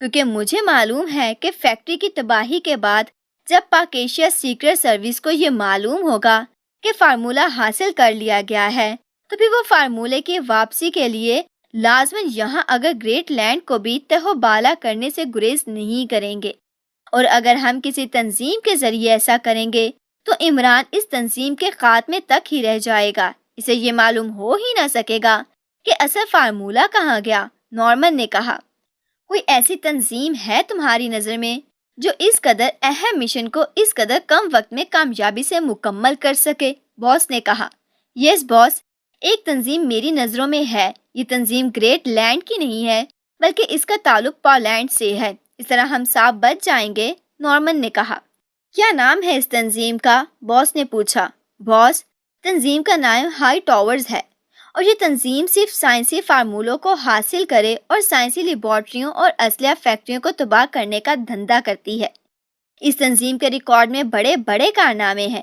کیونکہ مجھے معلوم ہے کہ فیکٹری کی تباہی کے بعد جب پاک ایشیا سیکرٹ سروس کو یہ معلوم ہوگا کہ فارمولہ حاصل کر لیا گیا ہے، تو پھر وہ فارمولے کی واپسی کے لیے لازماً یہاں اگر گریٹ لینڈ کو بھی تہو بالا کرنے سے گریز نہیں کریں گے، اور اگر ہم کسی تنظیم کے ذریعے ایسا کریں گے تو عمران اس تنظیم کے خاتمے تک ہی رہ جائے گا، اسے یہ معلوم ہو ہی نہ سکے گا کہ اصل فارمولہ کہاں گیا۔ نارمن نے کہا، کوئی ایسی تنظیم ہے تمہاری نظر میں جو اس قدر اہم مشن کو اس قدر کم وقت میں کامیابی سے مکمل کر سکے؟ باس نے کہا، یس باس، ایک تنظیم میری نظروں میں ہے۔ یہ تنظیم گریٹ لینڈ کی نہیں ہے بلکہ اس کا تعلق پولینڈ سے ہے، اس طرح ہم سب بچ جائیں گے۔ نارمن نے کہا، کیا نام ہے اس تنظیم کا؟ باس نے پوچھا۔ باس، تنظیم کا نام ہائی ٹاورز ہے، اور یہ تنظیم صرف سائنسی فارمولوں کو حاصل کرے اور سائنسی لیبارٹریوں اور اسلحہ فیکٹریوں کو تباہ کرنے کا دھندا کرتی ہے۔ اس تنظیم کے ریکارڈ میں بڑے بڑے کارنامے ہیں،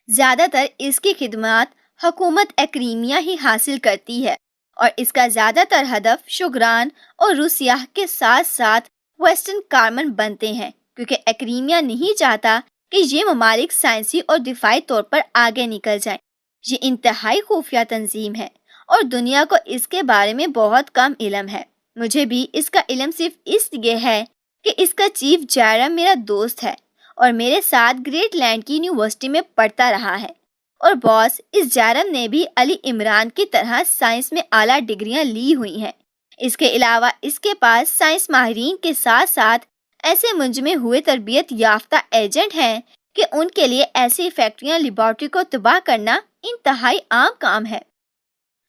زیادہ تر اس کی خدمات حکومت ایکریمیا ہی حاصل کرتی ہے، اور اس کا زیادہ تر ہدف شوگران اور روسیہ کے ساتھ ساتھ ویسٹرن کارمن بنتے ہیں، کیونکہ ایکریمیا نہیں چاہتا کہ یہ ممالک سائنسی اور دفاعی طور پر آگے نکل جائیں۔ یہ انتہائی خفیہ تنظیم ہے اور دنیا کو اس کے بارے میں بہت کم علم ہے۔ مجھے بھی اس کا علم صرف اس لیے ہے کہ اس کا چیف جائرم میرا دوست ہے اور میرے ساتھ گریٹ لینڈ کی یونیورسٹی میں پڑھتا رہا ہے، اور باس، اس جائرم نے بھی علی عمران کی طرح سائنس میں اعلیٰ ڈگریاں لی ہوئی ہیں۔ اس کے علاوہ اس کے پاس سائنس ماہرین کے ساتھ ساتھ ایسے منجمے ہوئے تربیت یافتہ ایجنٹ ہیں کہ ان کے لیے ایسی فیکٹریاں لیبارٹری کو تباہ کرنا انتہائی عام کام ہے۔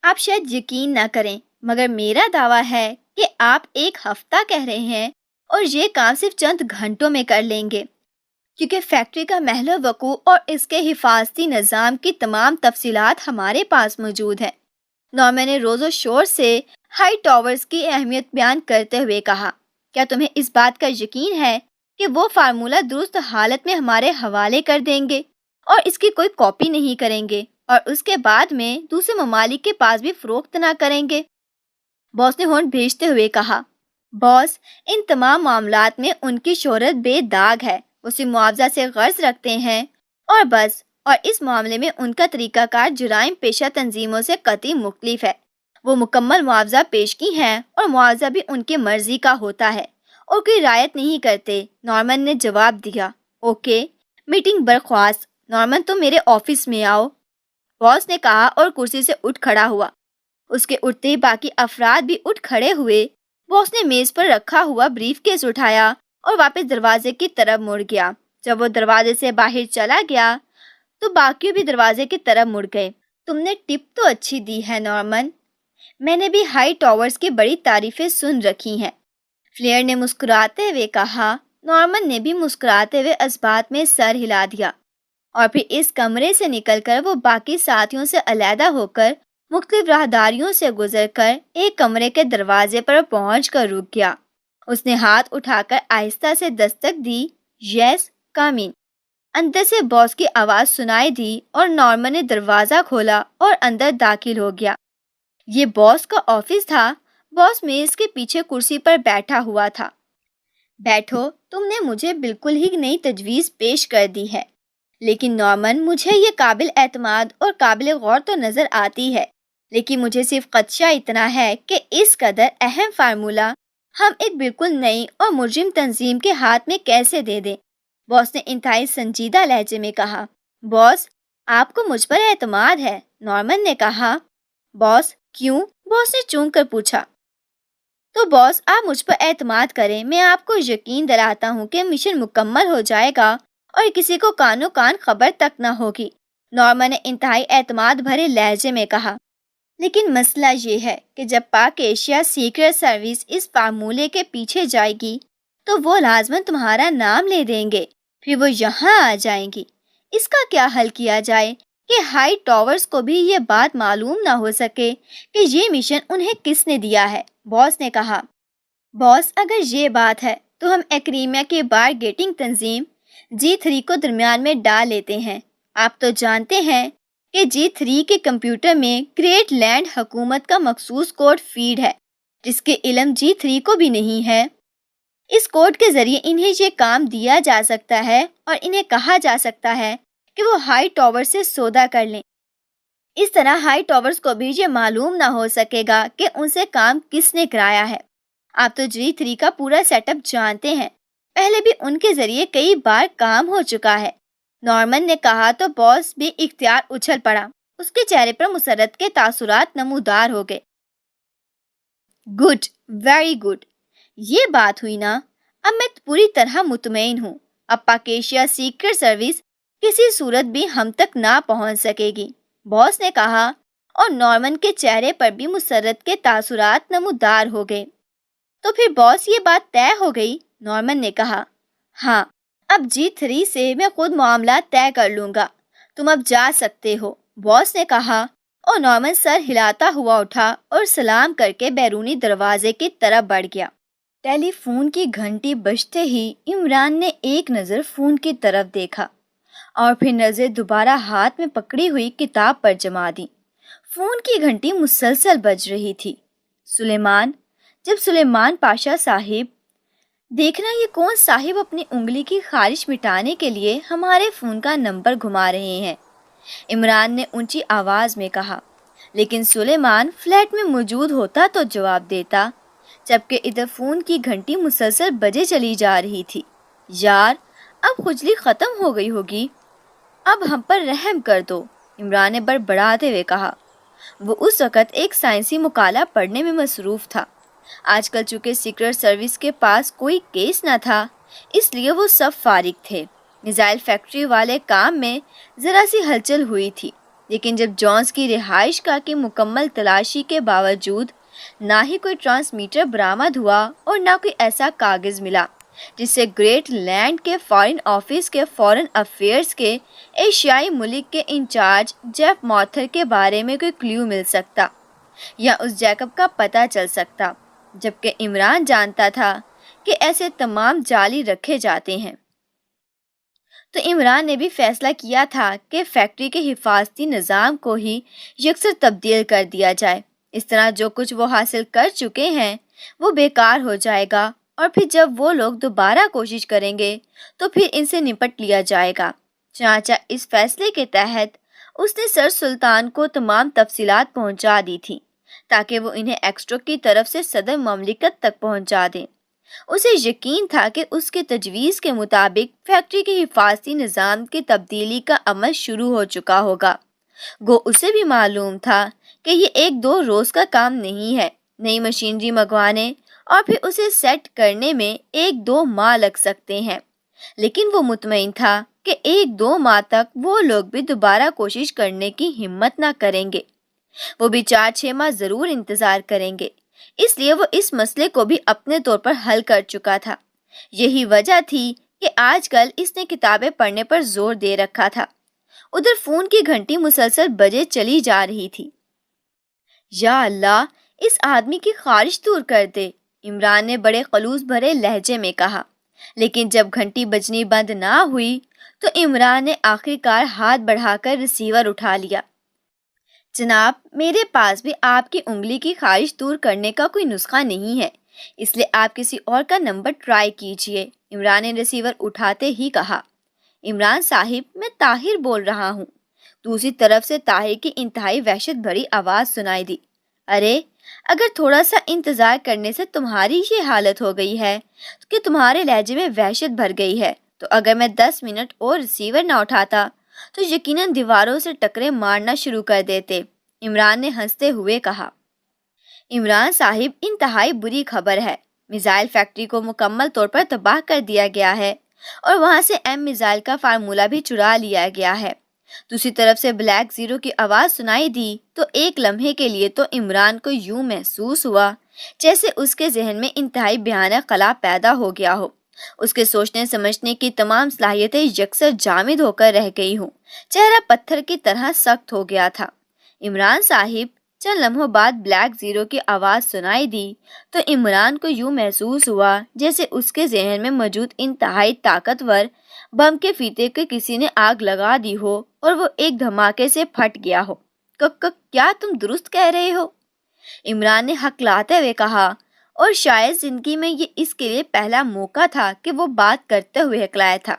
آپ شاید یقین نہ کریں مگر میرا دعویٰ ہے کہ آپ ایک ہفتہ کہہ رہے ہیں اور یہ کام صرف چند گھنٹوں میں کر لیں گے، کیونکہ فیکٹری کا محل وقوع اور اس کے حفاظتی نظام کی تمام تفصیلات ہمارے پاس موجود ہیں۔ نارمن نے روز و شور سے ہائی ٹاورز کی اہمیت بیان کرتے ہوئے کہا، کیا تمہیں اس بات کا یقین ہے کہ وہ فارمولہ درست حالت میں ہمارے حوالے کر دیں گے اور اس کی کوئی کاپی نہیں کریں گے اور اس کے بعد میں دوسرے ممالک کے پاس بھی فروخت نہ کریں گے؟ باس نے ہونٹ بھیجتے ہوئے کہا، باس، ان تمام معاملات میں ان کی شہرت بے داغ ہے، وہ صرف معاوضہ سے غرض رکھتے ہیں اور بس، اور اس معاملے میں ان کا طریقہ کار جرائم پیشہ تنظیموں سے قطعی مختلف ہے۔ وہ مکمل معاوضہ پیش کی ہیں اور معاوضہ بھی ان کی مرضی کا ہوتا ہے اور کوئی رعایت نہیں کرتے۔ نارمن نے جواب دیا، اوکے، میٹنگ برخواست۔ نارمن، تم میرے آفس میں آؤ، باس نے کہا اور کرسی سے اٹھ کھڑا ہوا۔ اس کے اٹھتے باقی افراد بھی اٹھ کھڑے ہوئے۔ باس نے میز پر رکھا ہوا بریف کیس اٹھایا اور واپس دروازے کی طرف مڑ گیا۔ جب وہ دروازے سے باہر چلا گیا تو باقی بھی دروازے کی طرف مڑ گئے۔ تم نے ٹپ تو اچھی دی ہے نارمن، میں نے بھی ہائی ٹاورز کی بڑی تعریفیں سن رکھی ہیں، فلیئر نے مسکراتے ہوئے کہا۔ نارمن نے بھی مسکراتے ہوئے اس بات میں سر ہلا دیا، اور پھر اس کمرے سے نکل کر وہ باقی ساتھیوں سے علیحدہ ہو کر مختلف راہداریوں سے گزر کر ایک کمرے کے دروازے پر پہنچ کر رک گیا۔ اس نے ہاتھ اٹھا کر آہستہ سے دستک دی، یس، کم ان۔ اندر سے باس کی آواز سنائی دی اور نارمن نے دروازہ کھولا اور اندر داخل ہو گیا۔ یہ باس کا آفس تھا۔ باس میز کے پیچھے کرسی پر بیٹھا ہوا تھا۔ بیٹھو، تم نے مجھے بالکل ہی نئی تجویز پیش کر دی ہے، لیکن نارمن، مجھے یہ قابل اعتماد اور قابل غور تو نظر آتی ہے، لیکن مجھے صرف خدشہ اتنا ہے کہ اس قدر اہم فارمولہ ہم ایک بالکل نئی اور مجرم تنظیم کے ہاتھ میں کیسے دے دیں؟ باس نے انتہائی سنجیدہ لہجے میں کہا۔ باس، آپ کو مجھ پر اعتماد ہے، نارمن نے کہا۔ باس، کیوں؟ باس نے چونک کر پوچھا۔ تو باس، آپ مجھ پر اعتماد کریں، میں آپ کو یقین دلاتا ہوں کہ مشن مکمل ہو جائے گا اور کسی کو کانوں کان خبر تک نہ ہوگی، نارمن نے انتہائی اعتماد بھرے لہجے میں کہا۔ لیکن مسئلہ یہ ہے کہ جب پاک ایشیا سیکرٹ سروس اس فارمولے کے پیچھے جائے گی تو وہ لازماً تمہارا نام لے دیں گے، پھر وہ یہاں آ جائیں گی۔ اس کا کیا حل کیا جائے کہ ہائی ٹاورز کو بھی یہ بات معلوم نہ ہو سکے کہ یہ مشن انہیں کس نے دیا ہے؟ باس نے کہا۔ باس، اگر یہ بات ہے تو ہم ایکریمیا کی بار گیٹنگ تنظیم G3 کو درمیان میں ڈال لیتے ہیں۔ آپ تو جانتے ہیں کہ G3 کے کمپیوٹر میں گریٹ لینڈ حکومت کا مخصوص کوڈ فیڈ ہے جس کے علم G3 کو بھی نہیں ہے۔ اس کوڈ کے ذریعے انہیں یہ کام دیا جا سکتا ہے اور انہیں کہا جا سکتا ہے کہ وہ ہائی ٹاور سے سودا کر لیں۔ اس طرح ہائی ٹاورز کو بھی یہ معلوم نہ ہو سکے گا کہ ان سے کام کس نے کرایا ہے۔ آپ تو G3 کا پورا سیٹ اپ جانتے ہیں، پہلے بھی ان کے ذریعے کئی بار کام ہو چکا ہے۔ نارمن نے کہا تو باس بھی اختیار اچھل پڑا۔ اس کے چہرے پر مسرت کے تاثرات نمودار ہو گئے۔ گڈ، ویری گڈ، یہ بات ہوئی نا، اب میں پوری طرح مطمئن ہوں۔ اب پاکیشیا سیکرٹ سروس کسی صورت بھی ہم تک نہ پہنچ سکے گی، باس نے کہا، اور نارمن کے چہرے پر بھی مسرت کے تاثرات نمودار ہو گئے۔ تو پھر باس یہ بات طے ہو گئی، نارمن نے کہا۔ ہاں، اب G3 سے میں خود معاملات طے کر لوں گا، تم اب جا سکتے ہو، باس نے کہا، اور نارمن سر ہلاتا ہوا اٹھا اور سلام کر کے بیرونی دروازے کی طرف بڑھ گیا۔ ٹیلی فون کی گھنٹی بجتے ہی عمران نے ایک نظر فون کی طرف دیکھا اور پھر نظر دوبارہ ہاتھ میں پکڑی ہوئی کتاب پر جما دی۔ فون کی گھنٹی مسلسل بج رہی تھی۔ سلیمان، جب سلیمان پاشا صاحب، دیکھنا یہ کون صاحب اپنی انگلی کی خارش مٹانے کے لیے ہمارے فون کا نمبر گھما رہے ہیں، عمران نے اونچی آواز میں کہا، لیکن سلیمان فلیٹ میں موجود ہوتا تو جواب دیتا، جبکہ ادھر فون کی گھنٹی مسلسل بجے چلی جا رہی تھی۔ یار، اب خجلی ختم ہو گئی ہوگی، اب ہم پر رحم کر دو، عمران نے بڑبڑاتے ہوئے کہا۔ وہ اس وقت ایک سائنسی مقالہ پڑھنے میں مصروف تھا۔ آج کل چونکہ سیکرٹ سروس کے پاس کوئی کیس نہ تھا، اس لیے وہ سب فارغ تھے۔ میزائل فیکٹری والے کام میں ذرا سی ہلچل ہوئی تھی، لیکن جب جونز کی رہائش گاہ کی مکمل تلاشی کے باوجود نہ ہی کوئی ٹرانسمیٹر برآمد ہوا اور نہ کوئی ایسا کاغذ ملا جس سے گریٹ لینڈ کے فارن آفس کے فارن افیئرز کے ایشیائی ملک کے انچارج جیف مارتھر کے بارے میں کوئی کلیو مل سکتا یا اس جیکب کا پتہ چل سکتا، جبکہ عمران جانتا تھا کہ ایسے تمام جعلی رکھے جاتے ہیں۔ تو عمران نے بھی فیصلہ کیا تھا کہ فیکٹری کے حفاظتی نظام کو ہی یکسر تبدیل کر دیا جائے۔ اس طرح جو کچھ وہ حاصل کر چکے ہیں وہ بیکار ہو جائے گا، اور پھر جب وہ لوگ دوبارہ کوشش کریں گے تو پھر ان سے نپٹ لیا جائے گا۔ چنانچہ اس فیصلے کے تحت اس نے سر سلطان کو تمام تفصیلات پہنچا دی تھی تاکہ وہ انہیں ایکسٹرو کی طرف سے صدر مملکت تک پہنچا دیں۔ اسے یقین تھا کہ اس کے تجویز کے مطابق فیکٹری کے حفاظتی نظام کی تبدیلی کا عمل شروع ہو چکا ہوگا۔ گو اسے بھی معلوم تھا کہ یہ ایک دو روز کا کام نہیں ہے، نئی مشینری منگوانے اور پھر اسے سیٹ کرنے میں ایک دو ماہ لگ سکتے ہیں، لیکن وہ مطمئن تھا کہ ایک دو ماہ تک وہ لوگ بھی دوبارہ کوشش کرنے کی ہمت نہ کریں گے۔ وہ بھی 4-6 ماہ ضرور انتظار کریں گے، اس لیے وہ اس مسئلے کو بھی اپنے طور پر حل کر چکا تھا۔ یہی وجہ تھی کہ آج کل اس نے کتابیں پڑھنے پر زور دے رکھا تھا۔ ادھر فون کی گھنٹی مسلسل بجے چلی جا رہی تھی۔ یا اللہ، اس آدمی کی خارش دور کر دے، عمران نے بڑے خلوص بھرے لہجے میں کہا، لیکن جب گھنٹی بجنی بند نہ ہوئی تو عمران نے آخر کار ہاتھ بڑھا کر ریسیور اٹھا لیا۔ جناب، میرے پاس بھی آپ کی انگلی کی خارش دور کرنے کا کوئی نسخہ نہیں ہے، اس لیے آپ کسی اور کا نمبر ٹرائی کیجئے، عمران نے ریسیور اٹھاتے ہی کہا۔ عمران صاحب، میں طاہر بول رہا ہوں۔ دوسری طرف سے طاہر کی انتہائی وحشت بھری آواز سنائی دی۔ ارے، اگر تھوڑا سا انتظار کرنے سے تمہاری یہ حالت ہو گئی ہے کہ تمہارے لہجے میں وحشت بھر گئی ہے، تو اگر میں 10 منٹ اور ریسیور نہ اٹھاتا تو یقیناً دیواروں سے ٹکرے مارنا شروع کر دیتے، عمران نے ہنستے ہوئے کہا۔ عمران صاحب، انتہائی بری خبر ہے، میزائل فیکٹری کو مکمل طور پر تباہ کر دیا گیا ہے اور وہاں سے ایم میزائل کا فارمولہ بھی چرا لیا گیا ہے۔ دوسری طرف سے بلیک زیرو کی آواز سنائی دی تو ایک لمحے کے لیے تو عمران کو یوں محسوس ہوا جیسے اس کے ذہن میں انتہائی بھیانک خلا پیدا ہو گیا ہو۔ اس کے سوچنے سمجھنے کی تمام صلاحیتیں یکسر جامد ہو کر رہ گئی ہوں، چہرہ پتھر کی طرح سخت ہو گیا تھا۔ عمران صاحب، چند لمحوں بعد بلیک زیرو کی آواز سنائی دی تو عمران کو یوں محسوس ہوا جیسے اس کے ذہن میں موجود انتہائی طاقتور بم کے فیتے کو کسی نے آگ لگا دی ہو اور وہ ایک دھماکے سے پھٹ گیا ہو۔ کیا تم درست کہہ رہے ہو؟ عمران نے ہکلاتے ہوئے کہا، اور شاید زندگی میں یہ اس کے لیے پہلا موقع تھا کہ وہ بات کرتے ہوئے ہکلایا تھا۔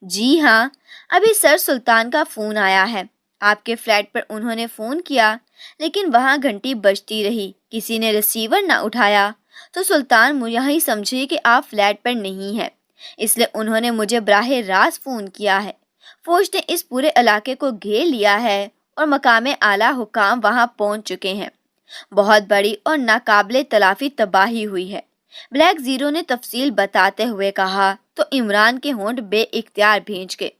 جی ہاں، ابھی سر سلطان کا فون آیا ہے۔ آپ کے فلیٹ پر انہوں نے فون کیا لیکن وہاں گھنٹی بجتی رہی، کسی نے ریسیور نہ اٹھایا تو سلطان یہی سمجھے کہ آپ فلیٹ پر نہیں ہیں، اس لیے انہوں نے مجھے براہ راست فون کیا ہے۔ فوج نے اس پورے علاقے کو گھیر لیا ہے اور مقام اعلیٰ حکام وہاں پہنچ چکے ہیں۔ بہت بڑی اور ناقابل تلافی تباہی ہوئی ہے، بلیک زیرو نے تفصیل بتاتے ہوئے کہا تو عمران کے ہونٹ بے اختیار بھینچ گئے۔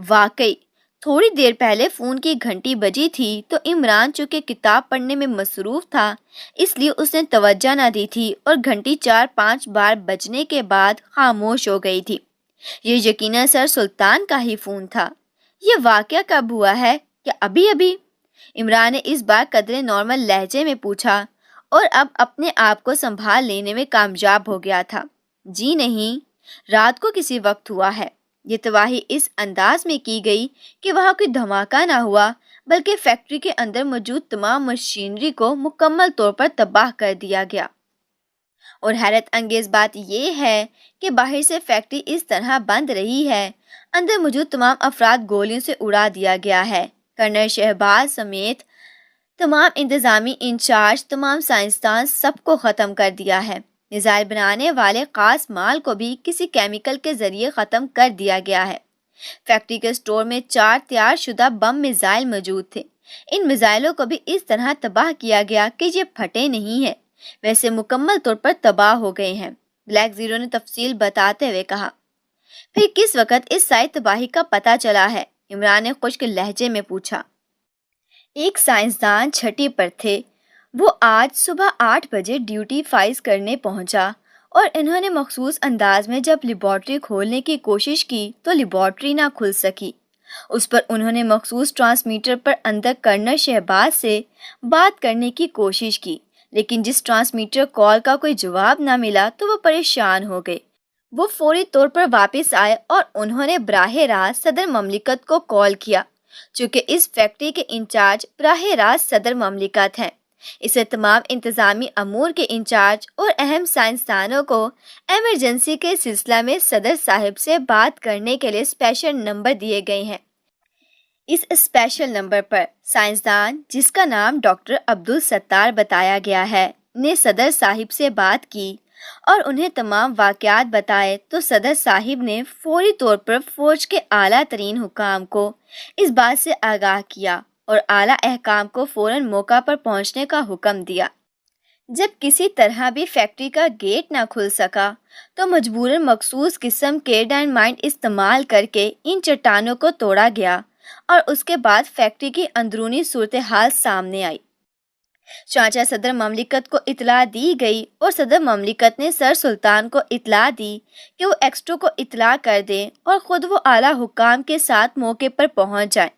واقعی تھوڑی دیر پہلے فون کی گھنٹی بجی تھی تو عمران چونکہ کتاب پڑھنے میں مصروف تھا اس لیے اس نے توجہ نہ دی تھی اور گھنٹی 4-5 بار بجنے کے بعد خاموش ہو گئی تھی۔ یہ یقیناً سر سلطان کا ہی فون تھا۔ یہ واقعہ کب ہوا ہے؟ کیا ابھی ابھی؟ عمران نے اس بار قدرے نارمل لہجے میں پوچھا اور اب اپنے آپ کو سنبھال لینے میں کامیاب ہو گیا تھا۔ جی نہیں، رات کو کسی وقت ہوا ہے۔ یہ تباہی اس انداز میں کی گئی کہ وہاں کوئی دھماکہ نہ ہوا بلکہ فیکٹری کے اندر موجود تمام مشینری کو مکمل طور پر تباہ کر دیا گیا۔ اور حیرت انگیز بات یہ ہے کہ باہر سے فیکٹری اس طرح بند رہی ہے، اندر موجود تمام افراد گولیوں سے اڑا دیا گیا ہے۔ کرنل شہباز سمیت تمام انتظامی انچارج، تمام سائنسدان، سب کو ختم کر دیا ہے۔ میزائل بنانے والے خاص مال کو بھی کسی کیمیکل کے ذریعے ختم کر دیا گیا ہے۔ فیکٹری کے سٹور میں 4 تیار شدہ بم میزائل موجود تھے۔ ان میزائلوں کو بھی اس طرح تباہ کیا گیا کہ یہ پھٹے نہیں ہیں، ویسے مکمل طور پر تباہ ہو گئے ہیں، بلیک زیرو نے تفصیل بتاتے ہوئے کہا۔ پھر کس وقت اس ساری تباہی کا پتہ چلا ہے؟ عمران نے خشک لہجے میں پوچھا۔ ایک سائنسدان چھٹی پر تھے، وہ آج صبح 8 بجے ڈیوٹی فائز کرنے پہنچا اور انہوں نے مخصوص انداز میں جب لیبارٹری کھولنے کی کوشش کی تو لیبارٹری نہ کھل سکی۔ اس پر انہوں نے مخصوص ٹرانسمیٹر پر اندر کرنل شہباز سے بات کرنے کی کوشش کی، لیکن جس ٹرانسمیٹر کال کا کوئی جواب نہ ملا تو وہ پریشان ہو گئے۔ وہ فوری طور پر واپس آئے اور انہوں نے براہ راست صدر مملکت کو کال کیا، چونکہ اس فیکٹری کے انچارج براہ راست صدر مملکت ہیں۔ اسے تمام انتظامی امور کے انچارج اور اہم سائنسدانوں کو ایمرجنسی کے سلسلہ میں صدر صاحب سے بات کرنے کے لیے اسپیشل نمبر دیے گئے ہیں۔ اس اسپیشل نمبر پر سائنسدان، جس کا نام ڈاکٹر عبدالستار بتایا گیا ہے، نے صدر صاحب سے بات کی اور انہیں تمام واقعات بتائے تو صدر صاحب نے فوری طور پر فوج کے اعلیٰ ترین حکام کو اس بات سے آگاہ کیا اور اعلیٰ احکام کو فوراً موقع پر پہنچنے کا حکم دیا۔ جب کسی طرح بھی فیکٹری کا گیٹ نہ کھل سکا تو مجبوراً مخصوص قسم کے ڈائنامائٹ استعمال کر کے ان چٹانوں کو توڑا گیا اور اس کے بعد فیکٹری کی اندرونی صورتحال سامنے آئی۔ چانچہ صدر مملکت کو اطلاع دی گئی اور صدر مملکت نے سر سلطان کو اطلاع دی کہ وہ ایکسٹرو کو اطلاع کر دیں اور خود وہ اعلیٰ حکام کے ساتھ موقع پر پہنچ جائیں۔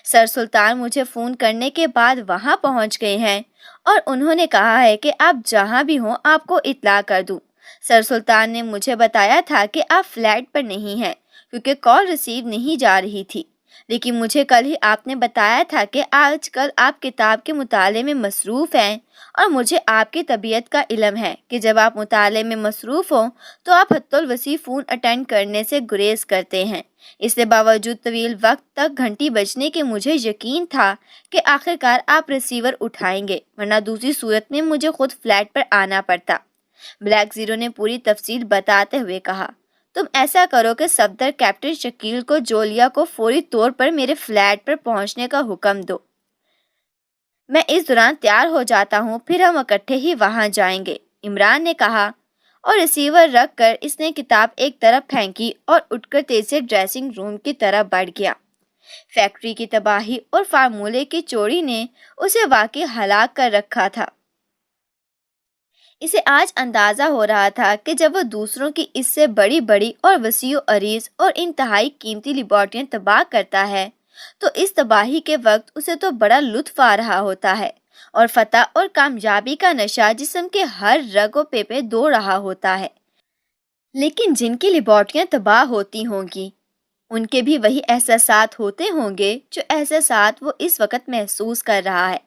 سر سلطان مجھے فون کرنے کے بعد وہاں پہنچ گئے ہیں اور انہوں نے کہا ہے کہ آپ جہاں بھی ہوں آپ کو اطلاع کر دوں۔ سر سلطان نے مجھے بتایا تھا کہ آپ فلیٹ پر نہیں ہیں کیونکہ کال ریسیو نہیں جا رہی تھی، لیکن مجھے کل ہی آپ نے بتایا تھا کہ آج کل آپ کتاب کے مطالعے میں مصروف ہیں اور مجھے آپ کی طبیعت کا علم ہے کہ جب آپ مطالعے میں مصروف ہوں تو آپ حد الوسیع فون اٹینڈ کرنے سے گریز کرتے ہیں۔ اس کے باوجود طویل وقت تک گھنٹی بجنے کے مجھے یقین تھا کہ آخرکار آپ ریسیور اٹھائیں گے، ورنہ دوسری صورت میں مجھے خود فلیٹ پر آنا پڑتا۔ بلیک زیرو نے پوری تفصیل بتاتے ہوئے کہا، تم ایسا کرو کہ صفدر کیپٹن شکیل کو جولیا کو فوری طور پر میرے فلیٹ پر پہنچنے کا حکم دو۔ میں اس دوران تیار ہو جاتا ہوں، پھر ہم اکٹھے ہی وہاں جائیں گے، عمران نے کہا اور ریسیور رکھ کر اس نے کتاب ایک طرف پھینکی اور اٹھ کر تیز سے ڈریسنگ روم کی طرف بڑھ گیا۔ فیکٹری کی تباہی اور فارمولے کی چوری نے اسے واقعی ہلاک کر رکھا تھا۔ اسے آج اندازہ ہو رہا تھا کہ جب وہ دوسروں کی اس سے بڑی بڑی اور وسیع و عریض اور انتہائی قیمتی لیبارٹریاں تباہ کرتا ہے تو اس تباہی کے وقت اسے تو بڑا لطف آ رہا ہوتا ہے اور فتح اور کامیابی کا نشہ جسم کے ہر رگ و پے دوڑ رہا ہوتا ہے۔ لیکن جن کی لیبارٹریاں تباہ ہوتی ہوں گی ان کے بھی وہی احساسات ہوتے ہوں گے جو احساسات وہ اس وقت محسوس کر رہا ہے۔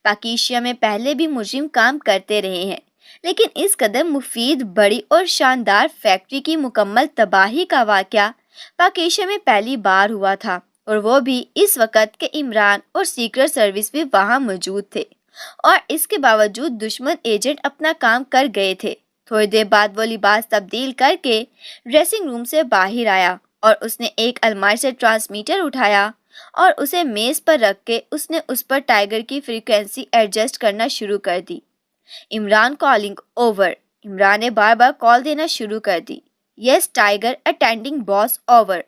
پاکیشیا میں پہلے بھی مجرم کام کرتے رہے ہیں، لیکن اس قدر مفید، بڑی اور شاندار فیکٹری کی مکمل تباہی کا واقعہ پاکیشیا میں پہلی بار ہوا تھا، اور وہ بھی اس وقت کہ عمران اور سیکرٹ سروس بھی وہاں موجود تھے، اور اس کے باوجود دشمن ایجنٹ اپنا کام کر گئے تھے۔ تھوڑی دیر بعد وہ لباس تبدیل کر کے ڈریسنگ روم سے باہر آیا اور اس نے ایک الماری سے ٹرانسمیٹر اٹھایا اور اسے میز پر رکھ کے اس نے اس پر ٹائیگر کی فریکوینسی ایڈجسٹ کرنا شروع کر دی۔ Imran calling over. عمران نے بار بار کال دینا شروع کر دی۔ Yes tiger attending boss over.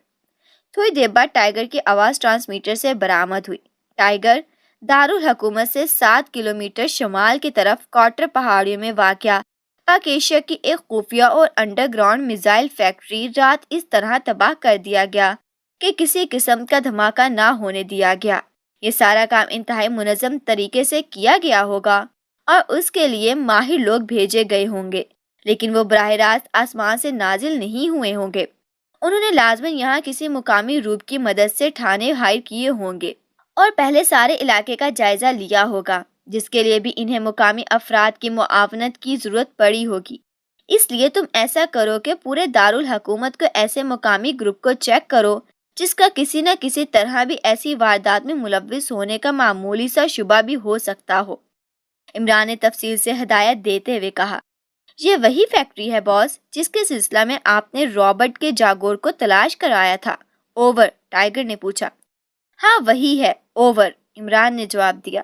تھوڑی دیر بعد ٹائیگر کی آواز ٹرانسمیٹر سے برآمد ہوئی۔ ٹائیگر دارالحکومت سے 7 کلومیٹر شمال کی طرف کارٹر پہاڑیوں میں واقع پاکیشیا کی ایک خفیہ اور انڈر گراؤنڈ میزائل فیکٹری رات اس طرح تباہ کر دیا گیا کہ کسی قسم کا دھماکہ نہ ہونے دیا گیا۔ یہ سارا کام انتہائی منظم طریقے سے کیا گیا ہوگا اور اس کے لیے ماہر لوگ بھیجے گئے ہوں گے، لیکن وہ براہ راست آسمان سے نازل نہیں ہوئے ہوں گے۔ انہوں نے لازماً یہاں کسی مقامی روپ کی مدد سے ٹھانے ہائر کیے ہوں گے اور پہلے سارے علاقے کا جائزہ لیا ہوگا، جس کے لیے بھی انہیں مقامی افراد کی معاونت کی ضرورت پڑی ہوگی۔ اس لیے تم ایسا کرو کہ پورے دارالحکومت کو ایسے مقامی گروپ کو چیک کرو جس کا کسی نہ کسی طرح بھی ایسی واردات میں ملوث ہونے کا معمولی سا شبہ بھی ہو سکتا ہو۔ عمران نے تفصیل سے ہدایت دیتے ہوئے کہا، یہ وہی فیکٹری ہے باس جس کے سلسلہ میں آپ نے رابرٹ کے جاگور کو تلاش کرایا تھا؟ اوور۔ ٹائیگر نے پوچھا۔ ہاں وہی ہے، اوور، عمران نے جواب دیا۔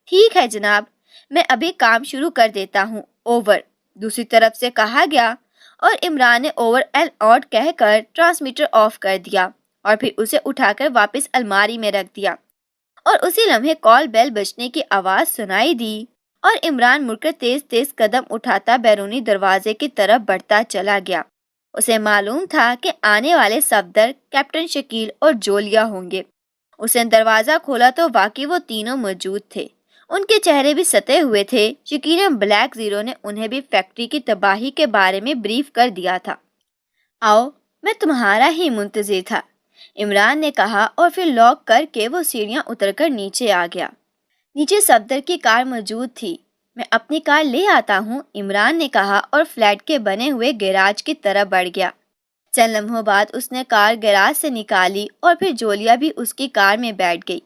ٹھیک ہے جناب، میں ابھی کام شروع کر دیتا ہوں، اوور، دوسری طرف سے کہا گیا، اور عمران نے اوور اینڈ آؤٹ کہہ کر ٹرانسمیٹر آف کر دیا اور پھر اسے اٹھا کر واپس الماری میں رکھ دیا، اور اسی لمحے کال بیل بجنے کی آواز سنائی دی اور عمران مڑ کر تیز تیز قدم اٹھاتا بیرونی دروازے کی طرف بڑھتا چلا گیا۔ اسے معلوم تھا کہ آنے والے صفدر کیپٹن شکیل اور جولیا ہوں گے۔ اس نے دروازہ کھولا تو واقعی وہ تینوں موجود تھے۔ ان کے چہرے بھی ستے ہوئے تھے، یقیناً بلیک زیرو نے انہیں بھی فیکٹری کی تباہی کے بارے میں بریف کر دیا تھا۔ آؤ، میں تمہارا ہی منتظر تھا، عمران نے کہا، اور پھر لاک کر کے وہ سیڑھیاں اتر کر نیچے آ گیا۔ نیچے صفدر کی کار موجود تھی۔ میں اپنی کار لے آتا ہوں، عمران نے کہا اور فلیٹ کے بنے ہوئے گیراج کی طرف بڑھ گیا۔ چند لمحوں بعد اس نے کار گیراج سے نکالی اور پھر جولیا بھی اس کی کار میں بیٹھ گئی،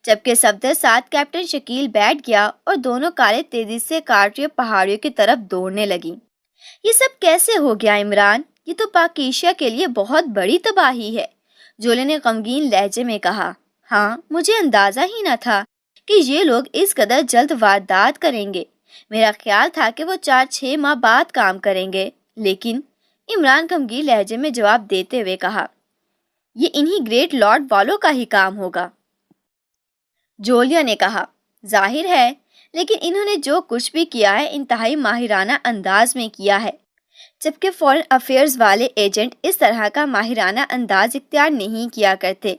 جبکہ صفدر ساتھ کیپٹن شکیل بیٹھ گیا اور دونوں کاریں تیزی سے کارٹریو پہاڑیوں کی طرف دوڑنے لگیں۔ یہ سب کیسے ہو گیا عمران؟ یہ تو پاکیشیا کے لیے بہت بڑی تباہی ہے، جولیا نے غمگین لہجے میں کہا۔ ہاں، مجھے اندازہ ہی نہ تھا کہ یہ لوگ اس قدر جلد واردات کریں گے۔ میرا خیال تھا کہ وہ 4-6 ماہ بعد کام کریں گے، لیکن عمران غمگین لہجے میں جواب دیتے ہوئے کہا، یہ انہی گریٹ لارڈ والوں کا ہی کام ہوگا۔ جولیا نے کہا، ظاہر ہے، لیکن انہوں نے جو کچھ بھی کیا ہے انتہائی ماہرانہ انداز میں کیا ہے، جبکہ فورن افیئرز والے ایجنٹ اس طرح کا ماہرانہ انداز اختیار نہیں کیا کرتے۔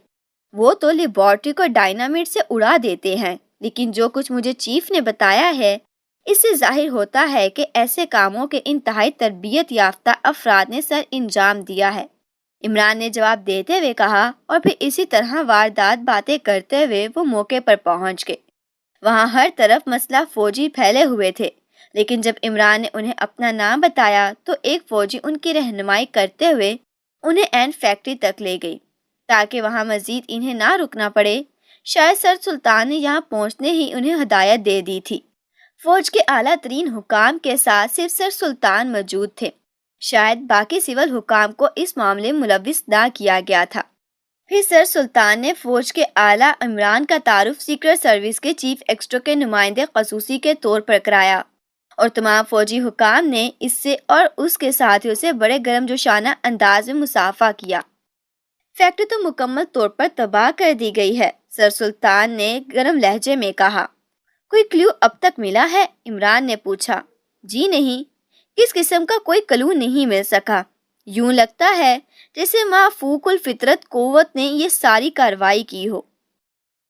وہ تو لیبارٹری کو ڈائنامٹ سے اڑا دیتے ہیں، لیکن جو کچھ مجھے چیف نے بتایا ہے اس سے ظاہر ہوتا ہے کہ ایسے کاموں کے انتہائی تربیت یافتہ افراد نے سر انجام دیا ہے، عمران نے جواب دیتے ہوئے کہا، اور پھر اسی طرح واردات باتیں کرتے ہوئے وہ موقع پر پہنچ گئے۔ وہاں ہر طرف مسلح فوجی پھیلے ہوئے تھے، لیکن جب عمران نے انہیں اپنا نام بتایا تو ایک فوجی ان کی رہنمائی کرتے ہوئے انہیں این فیکٹری تک لے گئی تاکہ وہاں مزید انہیں نہ رکنا پڑے۔ شاید سر سلطان نے یہاں پہنچنے ہی انہیں ہدایت دے دی تھی۔ فوج کے اعلیٰ ترین حکام کے ساتھ صرف سر سلطان موجود تھے، شاید باقی سول حکام کو اس معاملے میں ملوث نہ کیا گیا تھا۔ پھر سر سلطان نے فوج کے اعلیٰ عمران کا تعارف سیکرٹ سروس کے چیف ایکسٹرا کے نمائندے خصوصی کے طور پر کرایا، اور تمام فوجی حکام نے اس سے اور اس کے ساتھیوں سے بڑے گرم جوشانہ انداز میں مصافحہ کیا۔ فیکٹری تو مکمل طور پر تباہ کر دی گئی ہے، سر سلطان نے گرم لہجے میں کہا۔ کوئی کلیو اب تک ملا ہے؟ عمران نے پوچھا۔ جی نہیں، کس قسم کا کوئی کلو نہیں مل سکا۔ یوں لگتا ہے جیسے مافوق الفطرت قوت نے یہ ساری کارروائی کی ہو،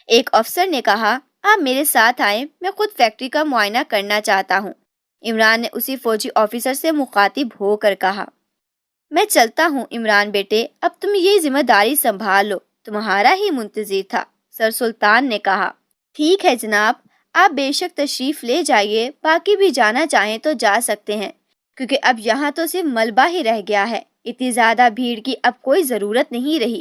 ایک افسر نے کہا۔ آپ میرے ساتھ آئیں، میں خود فیکٹری کا معائنہ کرنا چاہتا ہوں۔ عمران نے اسی فوجی آفیسر سے مخاطب ہو کر کہا۔ میں چلتا ہوں عمران بیٹے، اب تم یہ ذمہ داری سنبھال لو، تمہارا ہی منتظر تھا، سر سلطان نے کہا۔ ٹھیک ہے جناب، آپ بے شک تشریف لے جائیے، باقی بھی جانا چاہیں تو جا سکتے ہیں، کیونکہ اب یہاں تو صرف ملبہ ہی رہ گیا ہے، اتنی زیادہ بھیڑ کی اب کوئی ضرورت نہیں رہی۔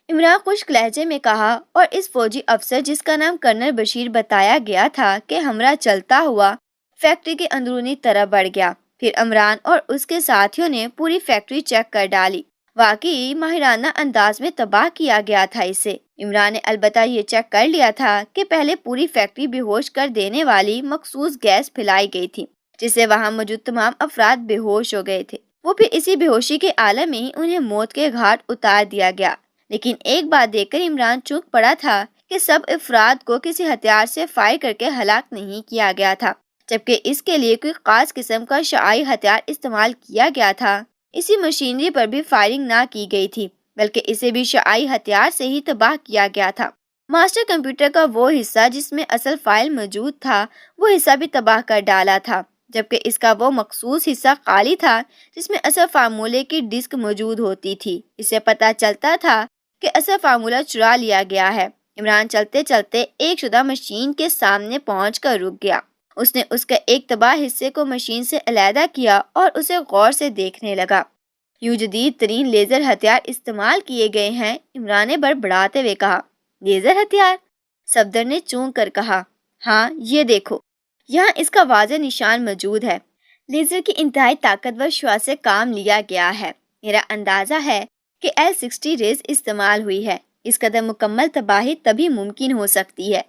عمران خشک لہجے میں کہا، اور اس فوجی افسر جس کا نام کرنل بشیر بتایا گیا تھا کہ ہمراہ چلتا ہوا فیکٹری کے اندرونی طرف بڑھ گیا۔ پھر عمران اور اس کے ساتھیوں نے پوری فیکٹری چیک کر ڈالی۔ واقعی ماہرانہ انداز میں تباہ کیا گیا تھا اسے۔ عمران نے البتہ یہ چیک کر لیا تھا کہ پہلے پوری فیکٹری بے ہوش کر دینے والی مخصوص گیس پھیلائی گئی تھی، جس سے وہاں موجود تمام افراد بے ہوش ہو گئے تھے۔ وہ پھر اسی بے ہوشی کے عالم میں ہی انہیں موت کے گھاٹ اتار دیا گیا۔ لیکن ایک بات دیکھ کر عمران چونک پڑا تھا کہ سب افراد کو کسی ہتھیار سے فائر کر کے ہلاک نہیں کیا گیا تھا، جبکہ اس کے لیے کوئی خاص قسم کا شعاعی ہتھیار استعمال کیا گیا تھا۔ اسی مشینری پر بھی فائرنگ نہ کی گئی تھی، بلکہ اسے بھی شعاعی ہتھیار سے ہی تباہ کیا گیا تھا۔ ماسٹر کمپیوٹر کا وہ حصہ جس میں اصل فائل موجود تھا، وہ حصہ بھی تباہ کر ڈالا تھا، جبکہ اس کا وہ مخصوص حصہ خالی تھا جس میں اصل فارمولے کی ڈسک موجود ہوتی تھی۔ اسے پتہ چلتا تھا کہ اصل فارمولہ چرا لیا گیا ہے۔ عمران چلتے چلتے ایک شدہ مشین کے سامنے پہنچ کر رک گیا۔ اس نے اس کے ایک تباہ حصے کو مشین سے علیحدہ کیا اور اسے غور سے دیکھنے لگا۔ یوں جدید ترین لیزر ہتھیار استعمال کیے گئے ہیں، عمران نے بڑبڑاتے ہوئے کہا۔ لیزر ہتھیار؟ صفدر نے چونک کر کہا۔ ہاں، یہ دیکھو، یہاں اس کا واضح نشان موجود ہے۔ لیزر کی انتہائی طاقتور شعاع سے کام لیا گیا ہے۔ میرا اندازہ ہے کہ L60 ریز استعمال ہوئی ہے۔ اس قدر مکمل تباہی تبھی ممکن ہو سکتی ہے،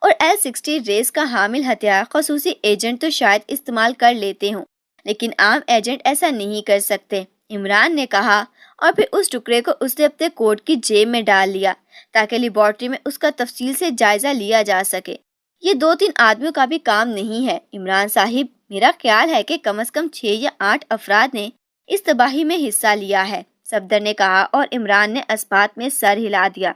اور L60 ریز کا حامل ہتھیار خصوصی ایجنٹ تو شاید استعمال کر لیتے ہوں، لیکن عام ایجنٹ ایسا نہیں کر سکتے، عمران نے کہا، اور پھر اس ٹکڑے کو اس نے اپنے کوٹ کی جیب میں ڈال لیا تاکہ لیبارٹری میں اس کا تفصیل سے جائزہ لیا جا سکے۔ یہ 2-3 آدمیوں کا بھی کام نہیں ہے عمران صاحب، میرا خیال ہے کہ کم از کم 6 یا 8 افراد نے اس تباہی میں حصہ لیا ہے، صفدر نے کہا، اور عمران نے اثبات میں سر ہلا دیا۔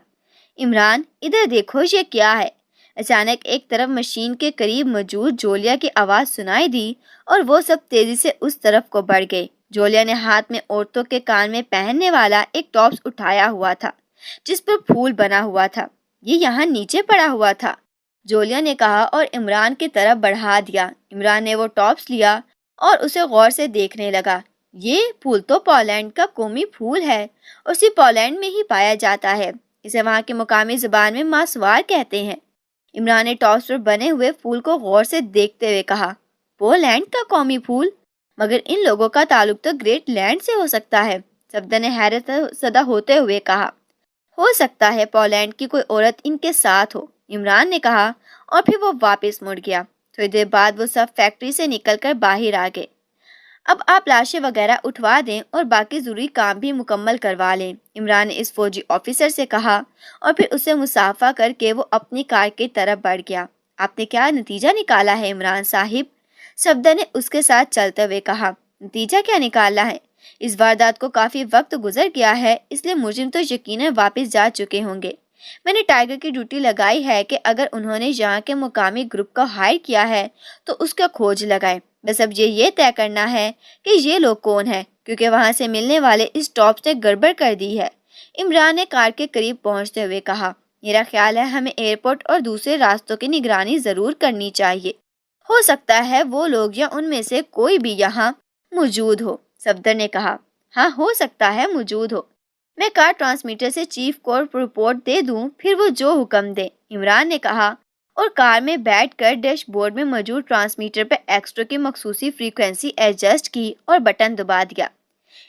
عمران، ادھر دیکھو، یہ کیا ہے؟ اچانک ایک طرف مشین کے قریب موجود جولیا کی آواز سنائی دی اور وہ سب تیزی سے اس طرف کو بڑھ گئے۔ جولیا نے ہاتھ میں عورتوں کے کان میں پہننے والا ایک ٹاپس اٹھایا ہوا تھا جس پر پھول بنا ہوا تھا۔ یہ یہاں نیچے پڑا ہوا تھا، جولیا نے کہا اور عمران کی طرف بڑھا دیا۔ عمران نے وہ ٹاپس لیا اور اسے غور سے دیکھنے لگا۔ یہ پھول تو پولینڈ کا قومی پھول ہے اور صرف پولینڈ میں ہی پایا جاتا ہے۔ اسے وہاں کی مقامی زبان میں ماسوار کہتے ہیں۔ عمران نے ٹاپس پر بنے ہوئے پھول کو غور سے دیکھتے ہوئے کہا، پولینڈ کا قومی پھول؟ مگر ان لوگوں کا تعلق تو گریٹ لینڈ سے ہو سکتا ہے، صفدر نے حیرت زدہ ہوتے ہوئے کہا۔ ہو سکتا ہے پولینڈ کی کوئی عورت ان کے ساتھ ہو، عمران نے کہا، اور پھر وہ واپس مڑ گیا۔ تھوڑی دیر بعد وہ سب فیکٹری سے نکل کر باہر آ گئے۔ اب آپ لاشیں وغیرہ اٹھوا دیں اور باقی ضروری کام بھی مکمل کروا لیں، عمران نے اس فوجی آفیسر سے کہا، اور پھر اسے مصافحہ کر کے وہ اپنی کار کی طرف بڑھ گیا۔ آپ نے کیا نتیجہ نکالا ہے عمران صاحب؟ صفدر نے اس کے ساتھ چلتے ہوئے کہا۔ نتیجہ کیا نکالا ہے؟ اس واردات کو کافی وقت گزر گیا ہے، اس لیے مجرم تو یقیناً واپس جا چکے ہوں گے۔ میں نے ٹائیگر کی ڈیوٹی لگائی ہے کہ اگر انہوں نے یہاں کے مقامی گروپ کو ہائر کیا ہے تو اس کا کھوج لگائے۔ بس اب یہ طے کرنا ہے کہ یہ لوگ کون ہیں، کیونکہ وہاں سے ملنے والے اس ٹاپس نے گڑبڑ کر دی ہے، عمران نے کار کے قریب پہنچتے ہوئے کہا۔ میرا خیال ہے ہمیں ایئرپورٹ اور دوسرے راستوں کی نگرانی ضرور کرنی چاہیے، ہو سکتا ہے وہ لوگ یا ان میں سے کوئی بھی یہاں موجود ہو، صفدر نے کہا۔ ہاں، ہو سکتا ہے موجود ہو، میں کار ٹرانسمیٹر سے چیف کو رپورٹ دے دوں، پھر وہ جو حکم دے، عمران نے کہا، اور کار میں بیٹھ کر ڈیش بورڈ میں موجود ٹرانسمیٹر پر ایکسٹرا کی مخصوصی فریکوینسی ایڈجسٹ کی اور بٹن دبا دیا۔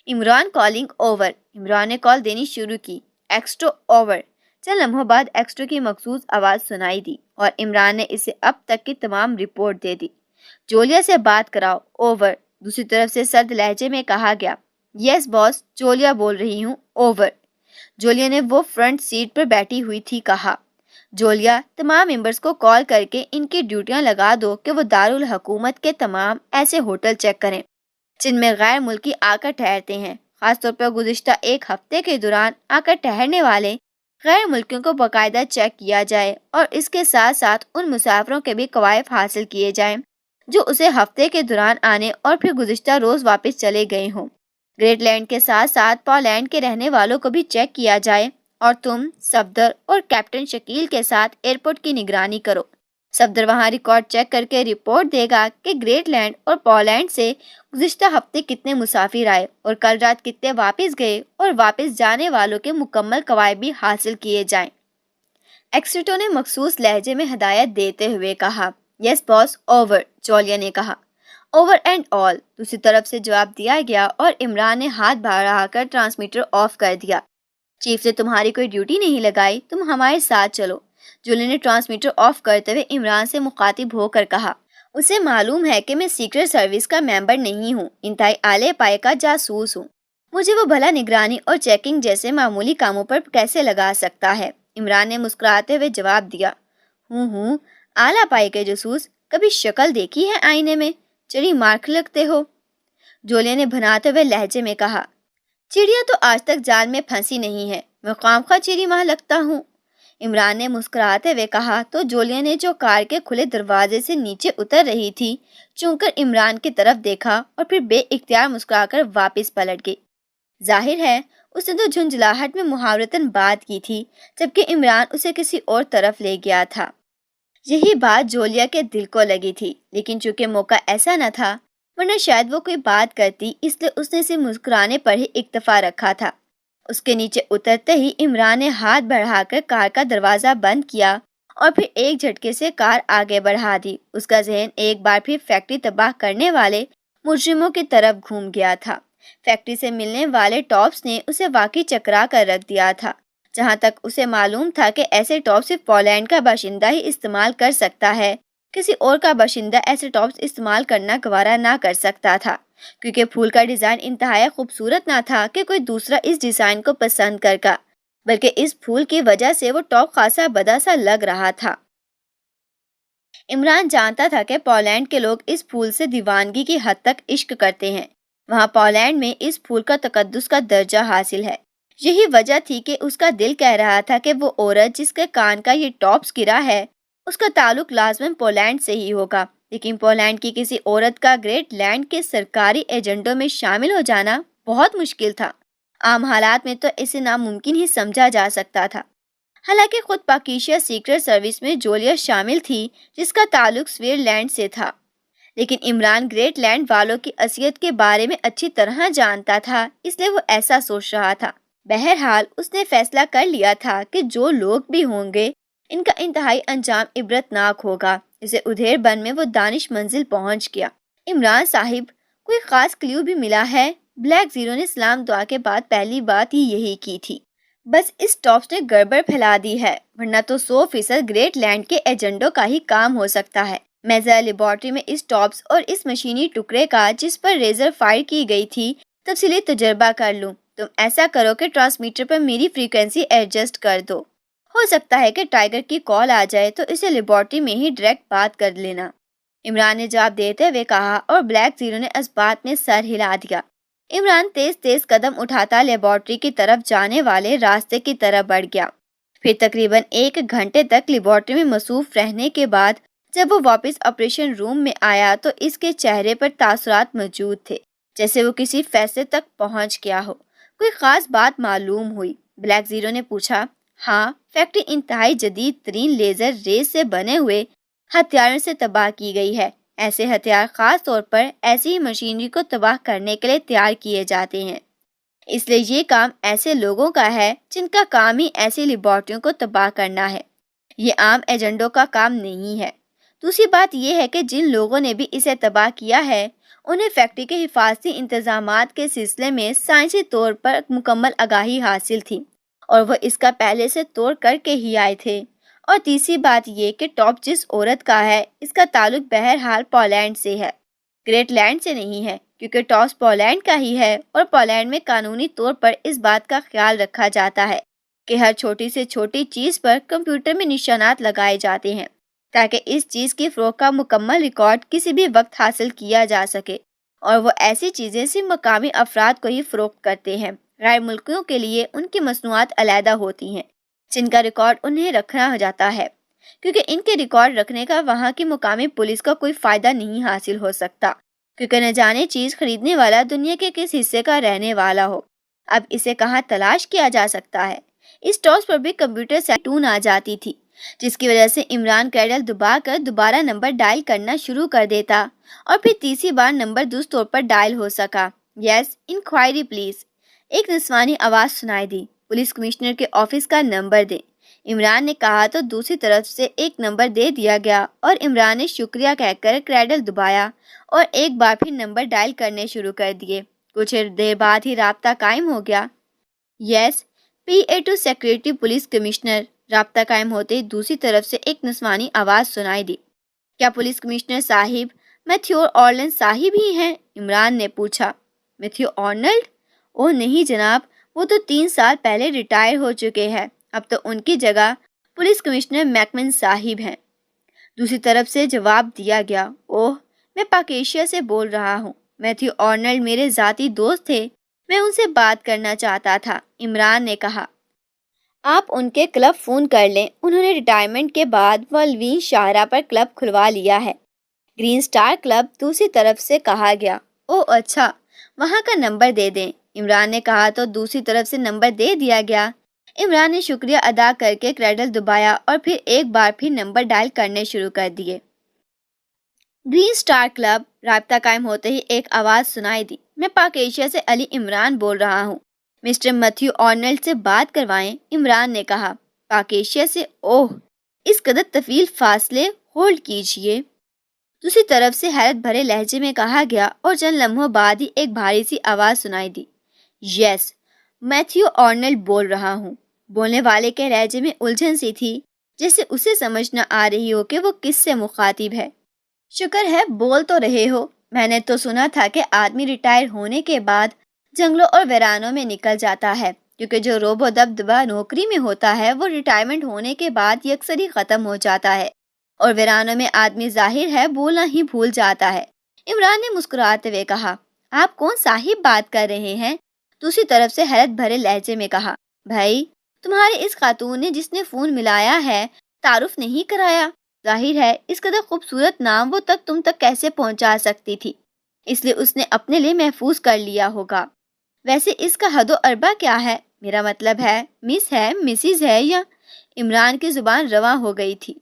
عمران کالنگ اوور، عمران نے کال دینی شروع کی۔ Extra over. چند لمحوں بعد ایکسٹرا کی مخصوص آواز سنائی دی اور عمران نے اسے اب تک کی تمام رپورٹ دے دی۔ جولیا سے بات کراؤ، اوور، دوسری طرف سے سرد لہجے میں کہا گیا۔ یس باس، جولیا بول رہی ہوں، اوور، جولیا نے وہ فرنٹ سیٹ پر بیٹھی ہوئی تھی کہا۔ جولیا، تمام ممبرز کو کال کر کے ان کی ڈیوٹیاں لگا دو کہ وہ دارالحکومت کے تمام ایسے ہوٹل چیک کریں جن میں غیر ملکی آ کر ٹھہرتے ہیں، خاص طور پر گزشتہ ایک ہفتے کے دوران آ کر ٹھہرنے والے غیر ملکیوں کو باقاعدہ چیک کیا جائے اور اس کے ساتھ ساتھ ان مسافروں کے بھی کوائف حاصل کیے جائیں جو اسے ہفتے کے دوران آنے اور پھر گزشتہ روز واپس چلے گئے ہوں۔ گریٹ لینڈ کے ساتھ ساتھ پولینڈ کے رہنے والوں کو بھی چیک کیا جائے اور تم صفدر اور کیپٹن شکیل کے ساتھ ایئرپورٹ کی نگرانی کرو۔ صفدر وہاں ریکارڈ چیک کر کے رپورٹ دے گا کہ گریٹ لینڈ اور پولینڈ سے گزشتہ ہفتے کتنے مسافر آئے اور کل رات کتنے واپس گئے اور واپس جانے والوں کے مکمل کوائف بھی حاصل کیے جائیں۔ ایکسٹو نے مخصوص لہجے میں ہدایت دیتے ہوئے کہا، یس باس، اوور، جولیا نے کہا۔ اوور اینڈ آل، دوسری طرف سے جواب دیا گیا اور عمران نے ہاتھ بڑھا کر ٹرانسمیٹر آف کر دیا۔ چیف نے تمہاری کوئی ڈیوٹی نہیں لگائی، تم ہمارے ساتھ چلو۔ جولیا نے ٹرانسمیٹر آف کرتے ہوئے عمران سے مخاطب ہو کر کہا، اسے معلوم ہے کہ میں سیکرٹ سروس کا ممبر نہیں ہوں، انتہائی اعلی پائے کا جاسوس ہوں۔ مجھے وہ بھلا نگرانی اور چیکنگ جیسے معمولی کاموں پر کیسے لگا سکتا ہے؟ عمران نے مسکراتے ہوئے جواب دیا، ہوں اعلیٰ پائے کے جاسوس، کبھی شکل دیکھی ہے آئینے میں؟ چڑی مارک لگتے ہو۔ جولیا نے بھناتے ہوئے لہجے میں کہا، چڑیا تو آج تک جال میں پھنسی نہیں ہے، میں خواہ چیری ماہ لگتا ہوں۔ عمران نے مسکراتے ہوئے کہا تو جولیا نے جو کار کے کھلے دروازے سے نیچے اتر رہی تھی چون کر عمران کی طرف دیکھا اور پھر بے اختیار مسکرا کر واپس پلٹ گئی۔ ظاہر ہے اس نے تو جھنجھلاہٹ میں محاورتاً بات کی تھی جبکہ عمران اسے کسی اور طرف لے گیا تھا۔ یہی بات جولیا کے دل کو لگی تھی، لیکن چونکہ موقع ایسا نہ تھا ورنہ شاید وہ کوئی بات کرتی، اس لیے اس نے صرف مسکرانے پر ہی اکتفا رکھا تھا۔ اس کے نیچے اترتے ہی عمران نے ہاتھ بڑھا کر کار کا دروازہ بند کیا اور پھر ایک جھٹکے سے کار آگے بڑھا دی۔ اس کا ذہن ایک بار پھر فیکٹری تباہ کرنے والے مجرموں کی طرف گھوم گیا تھا۔ فیکٹری سے ملنے والے ٹاپس نے اسے واقعی چکرا کر رکھ دیا تھا۔ جہاں تک اسے معلوم تھا کہ ایسے ٹاپ صرف پولینڈ کا باشندہ ہی استعمال کر سکتا ہے، کسی اور کا باشندہ ایسے ٹاپس استعمال کرنا گوارا نہ کر سکتا تھا، کیونکہ پھول کا ڈیزائن انتہائی خوبصورت نہ تھا کہ کوئی دوسرا اس ڈیزائن کو پسند کرتا، بلکہ اس پھول کی وجہ سے وہ ٹاپ خاصا بداسا لگ رہا تھا۔ عمران جانتا تھا کہ پولینڈ کے لوگ اس پھول سے دیوانگی کی حد تک عشق کرتے ہیں۔ وہاں پولینڈ میں اس پھول کا تقدس کا درجہ حاصل ہے۔ یہی وجہ تھی کہ اس کا دل کہہ رہا تھا کہ وہ عورت جس کے کان کا یہ ٹاپس گرا ہے اس کا تعلق لازماً پولینڈ سے ہی ہوگا، لیکن پولینڈ کی کسی عورت کا گریٹ لینڈ کے سرکاری ایجنڈوں میں شامل ہو جانا بہت مشکل تھا۔ عام حالات میں تو اسے ناممکن ہی سمجھا جا سکتا تھا۔ حالانکہ خود پاکیشیا سیکرٹ سروس میں جولیا شامل تھی جس کا تعلق سوئٹزرلینڈ سے تھا، لیکن عمران گریٹ لینڈ والوں کی اذیت کے بارے میں اچھی طرح جانتا تھا، اس لیے وہ ایسا سوچ رہا تھا۔ بہرحال اس نے فیصلہ کر لیا تھا کہ جو لوگ بھی ہوں گے ان کا انتہائی انجام عبرت ناک ہوگا۔ اسے ادھیر بن میں وہ دانش منزل پہنچ گیا۔ عمران صاحب، کوئی خاص کلیو بھی ملا ہے؟ بلیک زیرو نے سلام دعا کے بعد پہلی بات ہی یہی کی تھی۔ بس اس ٹاپس نے گڑبڑ پھیلا دی ہے، ورنہ تو 100% گریٹ لینڈ کے ایجنڈوں کا ہی کام ہو سکتا ہے۔ میں ذرا لیبارٹری میں اس ٹاپس اور اس مشینی ٹکڑے کا جس پر ریزر فائر کی گئی تھی تفصیلی تجربہ کر لوں۔ تم ایسا کرو کہ ٹرانسمیٹر پر میری فریکوینسی ایڈجسٹ کر دو۔ ہو سکتا ہے کہ ٹائیگر کی کال آ جائے تو اسے لیبارٹری میں ہی ڈائریکٹ بات کر لینا، عمران نے جواب دیتے ہوئے کہا، اور بلیک زیرو نے اس بات میں سر ہلا دیا۔ عمران تیز قدم اٹھاتا لیبارٹری کی طرف جانے والے راستے کی طرف بڑھ گیا۔ پھر تقریباً 1 گھنٹے تک لیبارٹری میں مصروف رہنے کے بعد جب وہ واپس آپریشن روم میں آیا تو اس کے چہرے پر تاثرات موجود تھے، جیسے وہ کسی فیصلے تک پہنچ گیا ہو۔ کوئی خاص بات معلوم ہوئی؟ بلیک زیرو نے پوچھا۔ ہاں، فیکٹری انتہائی جدید ترین لیزر ریز سے بنے ہوئے ہتھیاروں سے تباہ کی گئی ہے۔ ایسے ہتھیار خاص طور پر ایسی ہی مشینری کو تباہ کرنے کے لیے تیار کیے جاتے ہیں، اس لیے یہ کام ایسے لوگوں کا ہے جن کا کام ہی ایسی لیبارٹریوں کو تباہ کرنا ہے، یہ عام ایجنڈوں کا کام نہیں ہے۔ دوسری بات یہ ہے کہ جن لوگوں نے بھی اسے تباہ کیا ہے انہیں فیکٹری کے حفاظتی انتظامات کے سلسلے میں سائنسی طور پر مکمل آگاہی حاصل تھی اور وہ اس کا پہلے سے توڑ کر کے ہی آئے تھے۔ اور تیسری بات یہ کہ ٹاپ جس عورت کا ہے اس کا تعلق بہرحال پولینڈ سے ہے، گریٹ لینڈ سے نہیں ہے، کیونکہ ٹاپس پولینڈ کا ہی ہے اور پولینڈ میں قانونی طور پر اس بات کا خیال رکھا جاتا ہے کہ ہر چھوٹی سے چھوٹی چیز پر کمپیوٹر میں نشانات لگائے جاتے ہیں تاکہ اس چیز کی فروخت کا مکمل ریکارڈ کسی بھی وقت حاصل کیا جا سکے، اور وہ ایسی چیزیں صرف مقامی افراد کو ہی فروخت کرتے ہیں، غیر ملکیوں کے لیے ان کی مصنوعات علیحدہ ہوتی ہیں۔ جن کا ریکارڈ انہیں رکھنا ہو جاتا ہے، کیونکہ ان کے ریکارڈ رکھنے کا وہاں کی مقامی پولیس کو کوئی فائدہ نہیں حاصل ہو سکتا، کیونکہ نہ جانے چیز خریدنے والا دنیا کے کس حصے کا رہنے والا ہو۔ اب اسے کہاں تلاش کیا جا سکتا ہے؟ اس ٹاس پر بھی کمپیوٹر سے ٹون آ جاتی تھی، جس کی وجہ سے عمران کیڈل دبا کر دوبارہ نمبر ڈائل کرنا شروع کر دیتا اور پھر تیسری بار نمبر درست طور پر ڈائل ہو سکا۔ یس، انکوائری پلیز، ایک نسوانی آواز سنائی دی۔ پولیس کمشنر کے آفس کا نمبر دیں، عمران نے کہا تو دوسری طرف سے ایک نمبر دے دیا گیا اور عمران نے شکریہ کہہ کر کریڈل دبایا اور ایک بار پھر نمبر ڈائل کرنے شروع کر دیے۔ کچھ دیر بعد ہی رابطہ قائم ہو گیا۔ Yes, PA to secretary police commissioner. رابطہ قائم ہوتے ہی دوسری طرف سے ایک نسوانی آواز سنائی دی۔ کیا پولیس کمشنر صاحب میتھیو آرلینڈ صاحب ہی ہیں؟ عمران نے پوچھا۔ Matthew Arnold? اوہ نہیں جناب، وہ تو 3 سال پہلے ریٹائر ہو چکے ہیں، اب تو ان کی جگہ پولیس کمشنر میکمن صاحب ہیں۔ دوسری طرف سے جواب دیا گیا۔ اوہ، میں پاکیشیا سے بول رہا ہوں۔ میتھیو آرنلڈ میرے ذاتی دوست تھے، میں ان سے بات کرنا چاہتا تھا، عمران نے کہا۔ آپ ان کے کلب فون کر لیں، انہوں نے ریٹائرمنٹ کے بعد والوین شاہراہ پر کلب کھلوا لیا ہے، گرین سٹار کلب، دوسری طرف سے کہا گیا۔ اوہ اچھا، وہاں کا نمبر دے دیں، عمران نے کہا تو دوسری طرف سے نمبر دے دیا گیا۔ عمران نے شکریہ ادا کر کے کریڈل دبایا اور پھر ایک بار پھر نمبر ڈائل کرنے شروع کر دیے۔ Green star club. رابطہ قائم ہوتے ہی ایک آواز سنائی دی۔ میں پاکیشیا سے علی عمران بول رہا ہوں، مسٹر میتھیو آرنلڈ سے بات کروائیں، عمران نے کہا۔ پاکیشیا سے؟ اوہ، اس قدر طویل فاصلے، ہولڈ کیجئے، دوسری طرف سے حیرت بھرے لہجے میں کہا گیا اور چند لمحوں بعد ہی ایک بھاری سی آواز سنائی دی۔ یس، میتھیو آرنلڈ بول رہا ہوں۔ بولنے والے کے لہجے میں الجھن سی تھی، جیسے اسے سمجھ نہ آ رہی ہو کہ وہ کس سے مخاطب ہے۔ شکر ہے بول تو رہے ہو، میں نے تو سنا تھا کہ آدمی ریٹائر ہونے کے بعد جنگلوں اور ویرانوں میں نکل جاتا ہے، کیونکہ جو روب و دبدبہ نوکری میں ہوتا ہے وہ ریٹائرمنٹ ہونے کے بعد یکسر ہی ختم ہو جاتا ہے، اور ویرانوں میں آدمی ظاہر ہے بولنا ہی بھول جاتا ہے۔ عمران نے مسکراتے ہوئے کہا۔ آپ کون صاحب بات کر رہے ہیں؟ دوسری طرف سے حیرت بھرے لہجے میں کہا۔ بھائی، تمہاری اس خاتون نے جس نے فون ملایا ہے تعارف نہیں کرایا، ظاہر ہے اس قدر خوبصورت نام وہ تک تم تک کیسے پہنچا سکتی تھی، اس لیے اس نے اپنے لیے محفوظ کر لیا ہوگا۔ ویسے اس کا حد و اربا کیا ہے؟ میرا مطلب ہے مس ہے، مسز ہے، یا؟ عمران کی زبان رواں ہو گئی تھی۔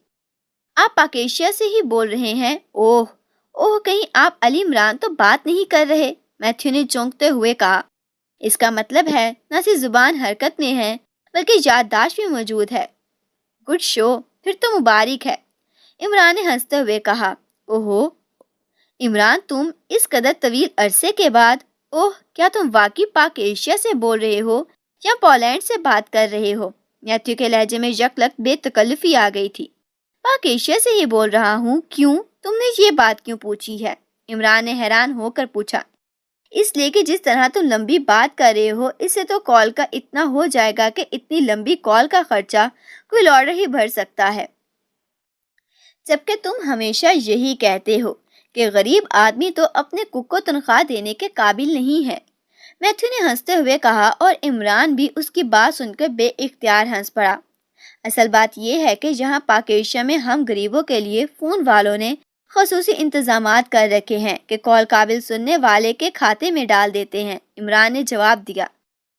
آپ پاکیشیا سے ہی بول رہے ہیں؟ اوہ، کہیں آپ علی عمران تو بات نہیں کر رہے؟ میتھیو نے چونکتے ہوئے کہا۔ اس کا مطلب ہے نہ صرف زبان حرکت میں ہے بلکہ یادداشت بھی موجود ہے۔ گڈ شو، پھر تو مبارک ہے، عمران نے ہنستے ہوئے کہا۔ اوہو عمران، تم اس قدر طویل عرصے کے بعد، اوہ کیا تم واقعی پاک ایشیا سے بول رہے ہو یا پولینڈ سے بات کر رہے ہو؟ میتھیو کے لہجے میں یکلخت بے تکلفی آ گئی تھی۔ پاک ایشیا سے ہی بول رہا ہوں۔ کیوں؟ تم نے یہ بات کیوں پوچھی ہے؟ عمران نے حیران ہو کر پوچھا۔ اس لیے کہ جس طرح تم لمبی بات کر رہے ہو، اس سے تو کال کا اتنا ہو جائے گا کہ اتنی لمبی کال کا خرچہ کوئی لارڈر ہی بھر سکتا ہے، جبکہ تم ہمیشہ یہی کہتے ہو کہ غریب آدمی تو اپنے کک کو تنخواہ دینے کے قابل نہیں ہے۔ میتھیو نے ہنستے ہوئے کہا اور عمران بھی اس کی بات سن کر بے اختیار ہنس پڑا۔ اصل بات یہ ہے کہ یہاں پاک ایشیا میں ہم غریبوں کے لیے فون والوں نے خصوصی انتظامات کر رکھے ہیں کہ کال قابل سننے والے کے کھاتے میں ڈال دیتے ہیں، عمران نے جواب دیا۔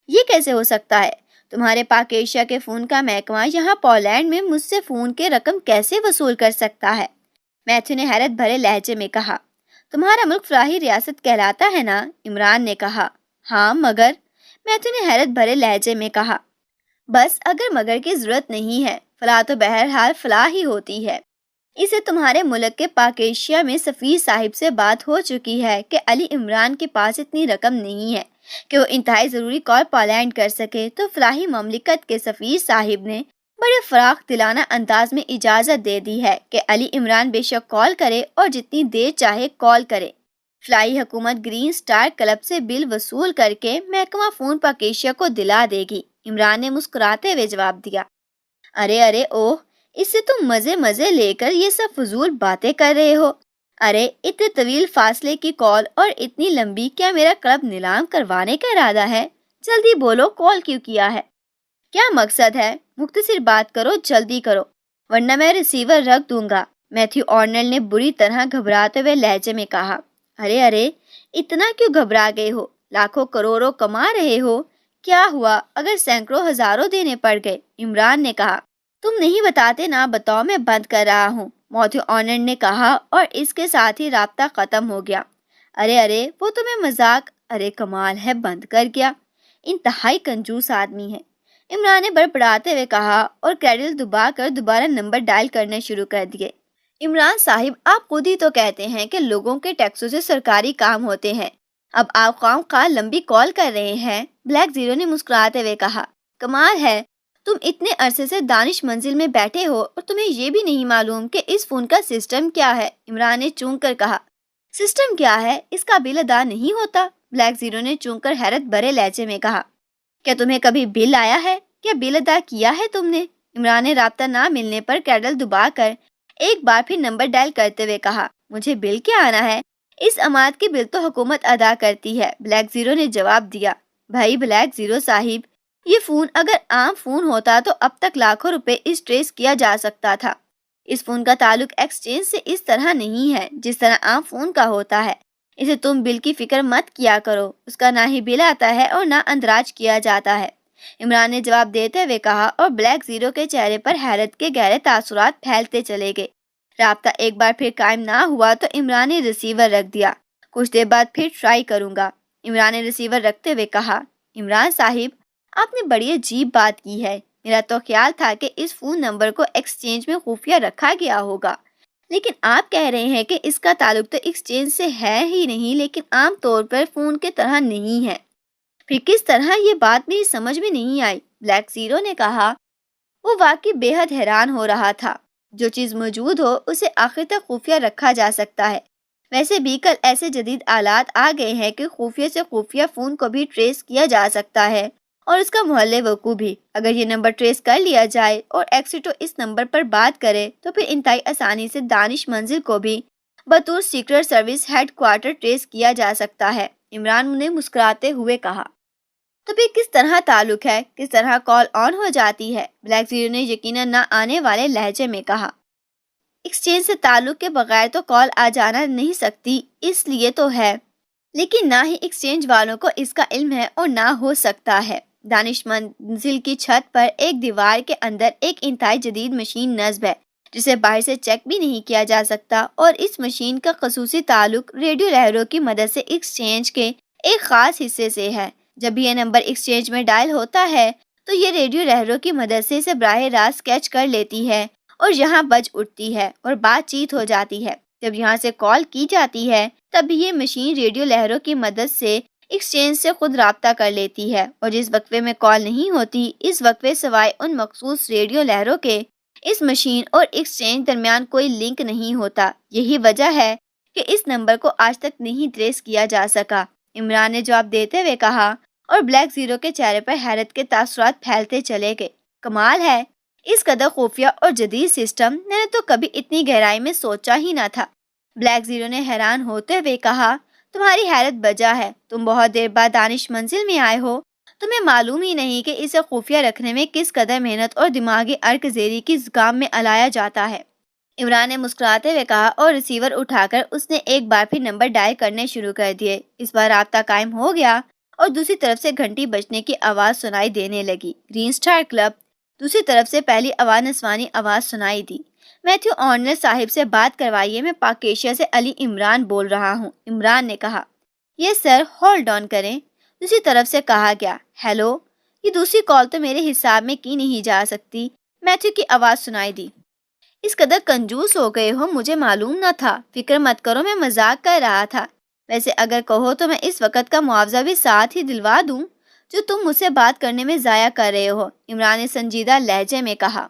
یہ کیسے ہو سکتا ہے؟ تمہارے پاک ایشیا کے فون کا محکمہ یہاں پولینڈ میں مجھ سے فون کے رقم کیسے وصول کر سکتا ہے؟ میتھیو نے حیرت بھرے لہجے میں کہا۔ تمہارا ملک فلاحی ریاست کہلاتا ہے نا؟ عمران نے کہا۔ ہاں مگر، میتھیو نے حیرت بھرے لہجے میں کہا۔ بس اگر مگر کی ضرورت نہیں ہے، فلاح تو بہرحال فلاح ہی ہوتی ہے۔ اسے تمہارے ملک کے پاک ایشیا میں سفیر صاحب سے بات ہو چکی ہے کہ علی عمران کے پاس اتنی رقم نہیں ہے کہ وہ انتہائی ضروری کال پولینڈ کر سکے، تو فلاحی مملکت کے سفیر صاحب نے بڑے فراخ دلانہ انداز میں اجازت دے دی ہے کہ علی عمران بے شک کال کرے اور جتنی دیر چاہے کال کرے۔ فلاحی حکومت گرین سٹار کلب سے بل وصول کر کے محکمہ فون پاک ایشیا کو دلا دے گی، عمران نے مسکراتے ہوئے جواب دیا۔ ارے اوہ، اس سے تم مزے لے کر یہ سب فضول باتیں کر رہے ہو۔ ارے اتنے طویل فاصلے کی کال اور اتنی لمبی، کیا میرا کلب نیلام کروانے کا ارادہ ہے؟ جلدی بولو، کال کیوں کیا ہے؟ کیا مقصد ہے؟ مختصر بات کرو، جلدی کرو ورنہ میں ریسیور رکھ دوں گا، میتھیو آرنلڈ نے بری طرح گھبراتے ہوئے لہجے میں کہا۔ ارے اتنا کیوں گھبرا گئے ہو؟ لاکھوں کروڑوں کما رہے ہو، کیا ہوا اگر سینکڑوں ہزاروں دینے پڑ گئے؟ عمران نے کہا۔ تم نہیں بتاتے نا، بتاؤ، میں بند کر رہا ہوں، میتھیو آرنلڈ نے کہا، اور اس کے ساتھ ہی رابطہ ختم ہو گیا۔ ارے وہ تمہیں مذاق، ارے کمال ہے، بند کر گیا، انتہائی کنجوس آدمی ہے، عمران نے بڑبڑاتے ہوئے کہا اور کریڈل دبا کر دوبارہ نمبر ڈائل کرنے شروع کر دیے۔ عمران صاحب، آپ خود ہی تو کہتے ہیں کہ لوگوں کے ٹیکسوں سے سرکاری کام ہوتے ہیں، اب آپ خواہ خواہ لمبی کال کر رہے ہیں، بلیک زیرو نے مسکراتے ہوئے کہا۔ کمال ہے، تم اتنے عرصے سے دانش منزل میں بیٹھے ہو اور تمہیں یہ بھی نہیں معلوم کہ اس فون کا سسٹم کیا ہے، عمران نے چونک کر کہا۔ سسٹم کیا ہے؟ اس کا بل ادا نہیں ہوتا، بلیک زیرو نے چونک کر حیرت بھرے لہجے میں کہا۔ کیا تمہیں کبھی بل آیا ہے؟ کیا بل ادا کیا ہے تم نے؟ عمران نے رابطہ نہ ملنے پر کیڈل دبا کر ایک بار پھر نمبر ڈائل کرتے ہوئے کہا۔ مجھے بل کیا آنا ہے؟ اس امانت کی بل تو حکومت ادا کرتی ہے، بلیک زیرو نے جواب دیا۔ بھائی بلیک زیرو صاحب، یہ فون اگر عام فون ہوتا تو اب تک لاکھوں روپے اس ٹریس کیا جا سکتا تھا۔ اس فون کا تعلق ایکسچینج سے اس طرح نہیں ہے جس طرح عام فون کا ہوتا ہے، اسے تم بل کی فکر مت کیا کرو، اس کا نہ ہی بل آتا ہے اور نہ اندراج کیا جاتا ہے، عمران نے جواب دیتے ہوئے کہا، اور بلیک زیرو کے چہرے پر حیرت کے گہرے تاثرات پھیلتے چلے گئے۔ رابطہ ایک بار پھر قائم نہ ہوا تو عمران نے ریسیور رکھ دیا۔ کچھ دیر بعد پھر ٹرائی کروں گا، عمران نے ریسیور رکھتے ہوئے کہا۔ عمران صاحب، آپ نے بڑی عجیب بات کی ہے، میرا تو خیال تھا کہ اس فون نمبر کو ایکسچینج میں خفیہ رکھا گیا ہوگا، لیکن آپ کہہ رہے ہیں کہ اس کا تعلق تو ایکسچینج سے ہے ہی نہیں، لیکن عام طور پر فون کے طرح نہیں ہے، پھر کس طرح؟ یہ بات میری سمجھ میں نہیں آئی، بلیک زیرو نے کہا۔ وہ واقعی بے حد حیران ہو رہا تھا، جو چیز موجود ہو اسے آخر تک خفیہ رکھا جا سکتا ہے، ویسے بھی کل ایسے جدید آلات آ گئے ہیں کہ خفیہ سے خفیہ فون کو بھی ٹریس کیا جا سکتا ہے، اور اس کا محل وقوع بھی۔ اگر یہ نمبر ٹریس کر لیا جائے اور ایکسیٹو اس نمبر پر بات کرے تو پھر انتہائی آسانی سے دانش منزل کو بھی بطور secret service headquarter trace کیا جا سکتا ہے، عمران نے مسکراتے ہوئے کہا۔ تو پھر کس طرح تعلق ہے، کس طرح کال آن ہو جاتی ہے؟ بلیک زیرو نے یقیناً نہ آنے والے لہجے میں کہا۔ ایکسچینج سے تعلق کے بغیر تو کال آ جانا نہیں سکتی، اس لیے تو ہے، لیکن نہ ہی ایکسچینج والوں کو اس کا علم ہے اور نہ ہو سکتا ہے۔ دانش منزل کی چھت پر ایک دیوار کے اندر ایک انتہائی جدید مشین نصب ہے جسے باہر سے چیک بھی نہیں کیا جا سکتا، اور اس مشین کا خصوصی تعلق ریڈیو لہروں کی مدد سے ایکسچینج کے ایک خاص حصے سے ہے۔ جب یہ نمبر ایکسچینج میں ڈائل ہوتا ہے تو یہ ریڈیو لہروں کی مدد سے اسے براہ راست کیچ کر لیتی ہے اور یہاں بج اٹھتی ہے اور بات چیت ہو جاتی ہے۔ جب یہاں سے کال کی جاتی ہے تب بھی یہ مشین ریڈیو لہروں کی مدد سے ایکسچینج سے خود رابطہ کر لیتی ہے، اور جس وقفے میں کال نہیں ہوتی، اس وقفے سوائے ان مخصوص ریڈیو لہروں کے اس مشین اور ایکسچینج درمیان کوئی لنک نہیں ہوتا۔ یہی وجہ ہے کہ اس نمبر کو آج تک نہیں ٹریس کیا جا سکا، عمران نے جواب دیتے ہوئے کہا، اور بلیک زیرو کے چہرے پر حیرت کے تاثرات پھیلتے چلے گئے۔ کمال ہے، اس قدر خفیہ اور جدید سسٹم میں نے تو کبھی اتنی گہرائی میں سوچا ہی نہ تھا، بلیک زیرو نے حیران ہوتے ہوئے کہا۔ تمہاری حیرت بجا ہے، تم بہت دیر بعد دانش منزل میں آئے ہو، تمہیں معلوم ہی نہیں کہ اسے خفیہ رکھنے میں کس قدر محنت اور دماغی ارک زیری کی کام میں الایا جاتا ہے، عمران نے مسکراتے ہوئے کہا، اور ریسیور اٹھا کر اس نے ایک بار پھر نمبر ڈائل کرنے شروع کر دیے۔ اس بار رابطہ قائم ہو گیا اور دوسری طرف سے گھنٹی بجنے کی آواز سنائی دینے لگی۔ گرین سٹار کلب، دوسری طرف سے پہلی آواز نسوانی آواز سنائی دی۔ میتھیو آرنلڈ صاحب سے بات کروائیے، میں پاک ایشیا سے علی عمران بول رہا ہوں، عمران نے کہا۔ یس سر، ہولڈ آن کریں، دوسری طرف سے کہا گیا۔ ہیلو، یہ دوسری کال تو میرے حساب میں کی نہیں جا سکتی، میتھیو کی آواز سنائی دی۔ اس قدر کنجوس ہو گئے ہو، مجھے معلوم نہ تھا، فکر مت کرو، میں مذاق کر رہا تھا، ویسے اگر کہو تو میں اس وقت کا معاوضہ بھی ساتھ ہی دلوا دوں جو تم مجھ سے بات کرنے میں ضائع کر رہے ہو، عمران نے سنجیدہ لہجے میں کہا۔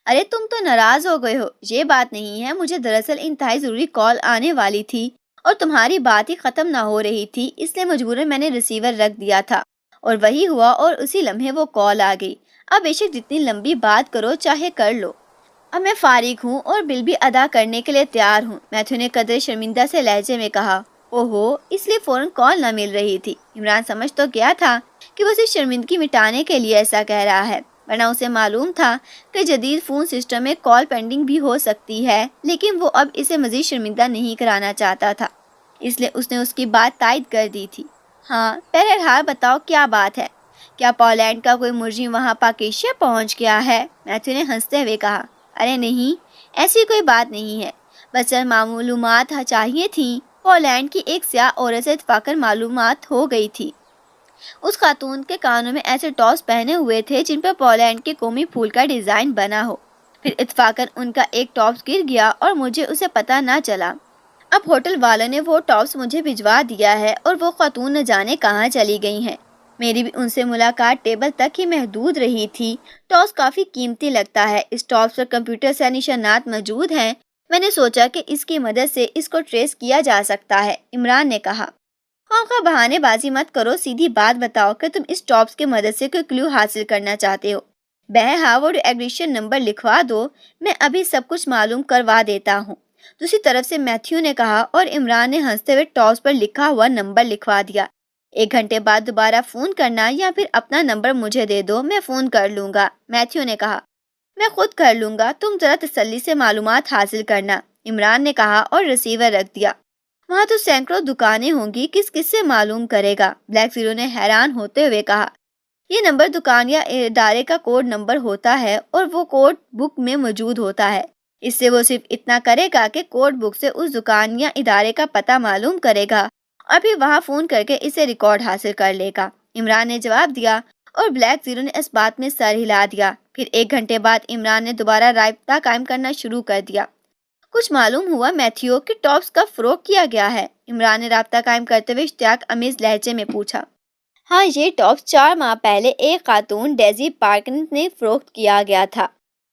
ارے تم تو ناراض ہو گئے ہو، یہ بات نہیں ہے، مجھے دراصل انتہائی ضروری کال آنے والی تھی اور تمہاری بات ہی ختم نہ ہو رہی تھی، اس لیے مجبوراً میں نے ریسیور رکھ دیا تھا، اور وہی ہوا اور اسی لمحے وہ کال آ گئی۔ اب بے شک جتنی لمبی بات کرو چاہے کر لو، اب میں فارغ ہوں اور بل بھی ادا کرنے کے لیے تیار ہوں، میتھیو نے قدرے شرمندہ سے لہجے میں کہا۔ اوہو، اس لیے فوراً کال نہ مل رہی تھی۔ عمران سمجھ تو گیا تھا کہ وہ صرف شرمندگی مٹانے کے لیے ایسا کہہ رہا ہے، ورنہ اسے معلوم تھا کہ جدید فون سسٹم میں کال پینڈنگ بھی ہو سکتی ہے، لیکن وہ اب اسے مزید شرمندہ نہیں کرانا چاہتا تھا، اس لیے اس نے اس کی بات تائید کر دی تھی۔ ہاں، بہرحال بتاؤ کیا بات ہے؟ کیا پولینڈ کا کوئی مجرم وہاں پاکیشیا پہنچ گیا ہے؟ میتھیو نے ہنستے ہوئے کہا۔ ارے نہیں، ایسی کوئی بات نہیں ہے، بس چند معلومات چاہیے تھیں۔ پولینڈ کی ایک سیاہ عورت سے اتفاقاً معلومات ہو گئی تھی۔ اس خاتون کے کانوں میں ایسے ٹاپس پہنے ہوئے تھے جن پر پولینڈ کے قومی پھول کا ڈیزائن بنا ہو۔ پھر اتفاقاً ان کا ایک ٹاپس گر گیا اور مجھے اسے پتہ نہ چلا۔ اب ہوٹل والوں نے وہ ٹاپس مجھے بھجوا دیا ہے اور وہ خاتون نہ جانے کہاں چلی گئی ہیں۔ میری بھی ان سے ملاقات ٹیبل تک ہی محدود رہی تھی۔ ٹاپس کافی قیمتی لگتا ہے، اس ٹاپس پر کمپیوٹر سے نشانات موجود ہیں۔ میں نے سوچا کہ اس کی مدد سے اس کو ٹریس کیا جا سکتا ہے، عمران نے کہا۔ خواہ بہانے بازی مت کرو، سیدھی بات بتاؤ کہ تم اس ٹاپس کی مدد سے کوئی کلیو حاصل کرنا چاہتے ہو۔ بہرحال وہ ایگریشن نمبر لکھوا دو، میں ابھی سب کچھ معلوم کروا دیتا ہوں، دوسری طرف سے میتھیو نے کہا، اور عمران نے ہنستے ہوئے ٹاپس پر لکھا ہوا نمبر لکھوا دیا۔ 1 گھنٹے بعد دوبارہ فون کرنا یا پھر اپنا نمبر مجھے دے دو، میں فون کر لوں گا، میتھیو نے کہا۔ میں خود کر لوں گا، تم ذرا تسلی سے معلومات حاصل کرنا، عمران نے کہا اور ریسیور رکھ دیا۔ وہاں تو سینکڑوں دکانیں ہوں گی، کس سے معلوم کرے گا؟ بلیک زیرو نے حیران ہوتے ہوئے کہا۔ یہ نمبر دکان یا ادارے کا کوڈ نمبر ہوتا ہے اور وہ کوڈ بک میں موجود ہوتا ہے۔ اس سے وہ صرف اتنا کرے گا کہ کوڈ بک سے اس دکان یا ادارے کا پتہ معلوم کرے گا اور پھر وہاں فون کر کے اسے ریکارڈ حاصل کر لے گا، عمران نے جواب دیا، اور بلیک زیرو نے اس بات میں سر ہلا دیا۔ پھر 1 گھنٹے بعد عمران نے دوبارہ رابطہ قائم کرنا شروع کر دیا۔ کچھ معلوم ہوا میتھیو کہ ٹاپس کا فروخت کیا گیا ہے؟ عمران نے رابطہ قائم کرتے ہوئے اشتیاق امیز لہجے میں پوچھا۔ ہاں، یہ ٹاپس 4 ماہ پہلے ایک خاتون ڈیزی پارکنس نے فروخت کیا گیا تھا۔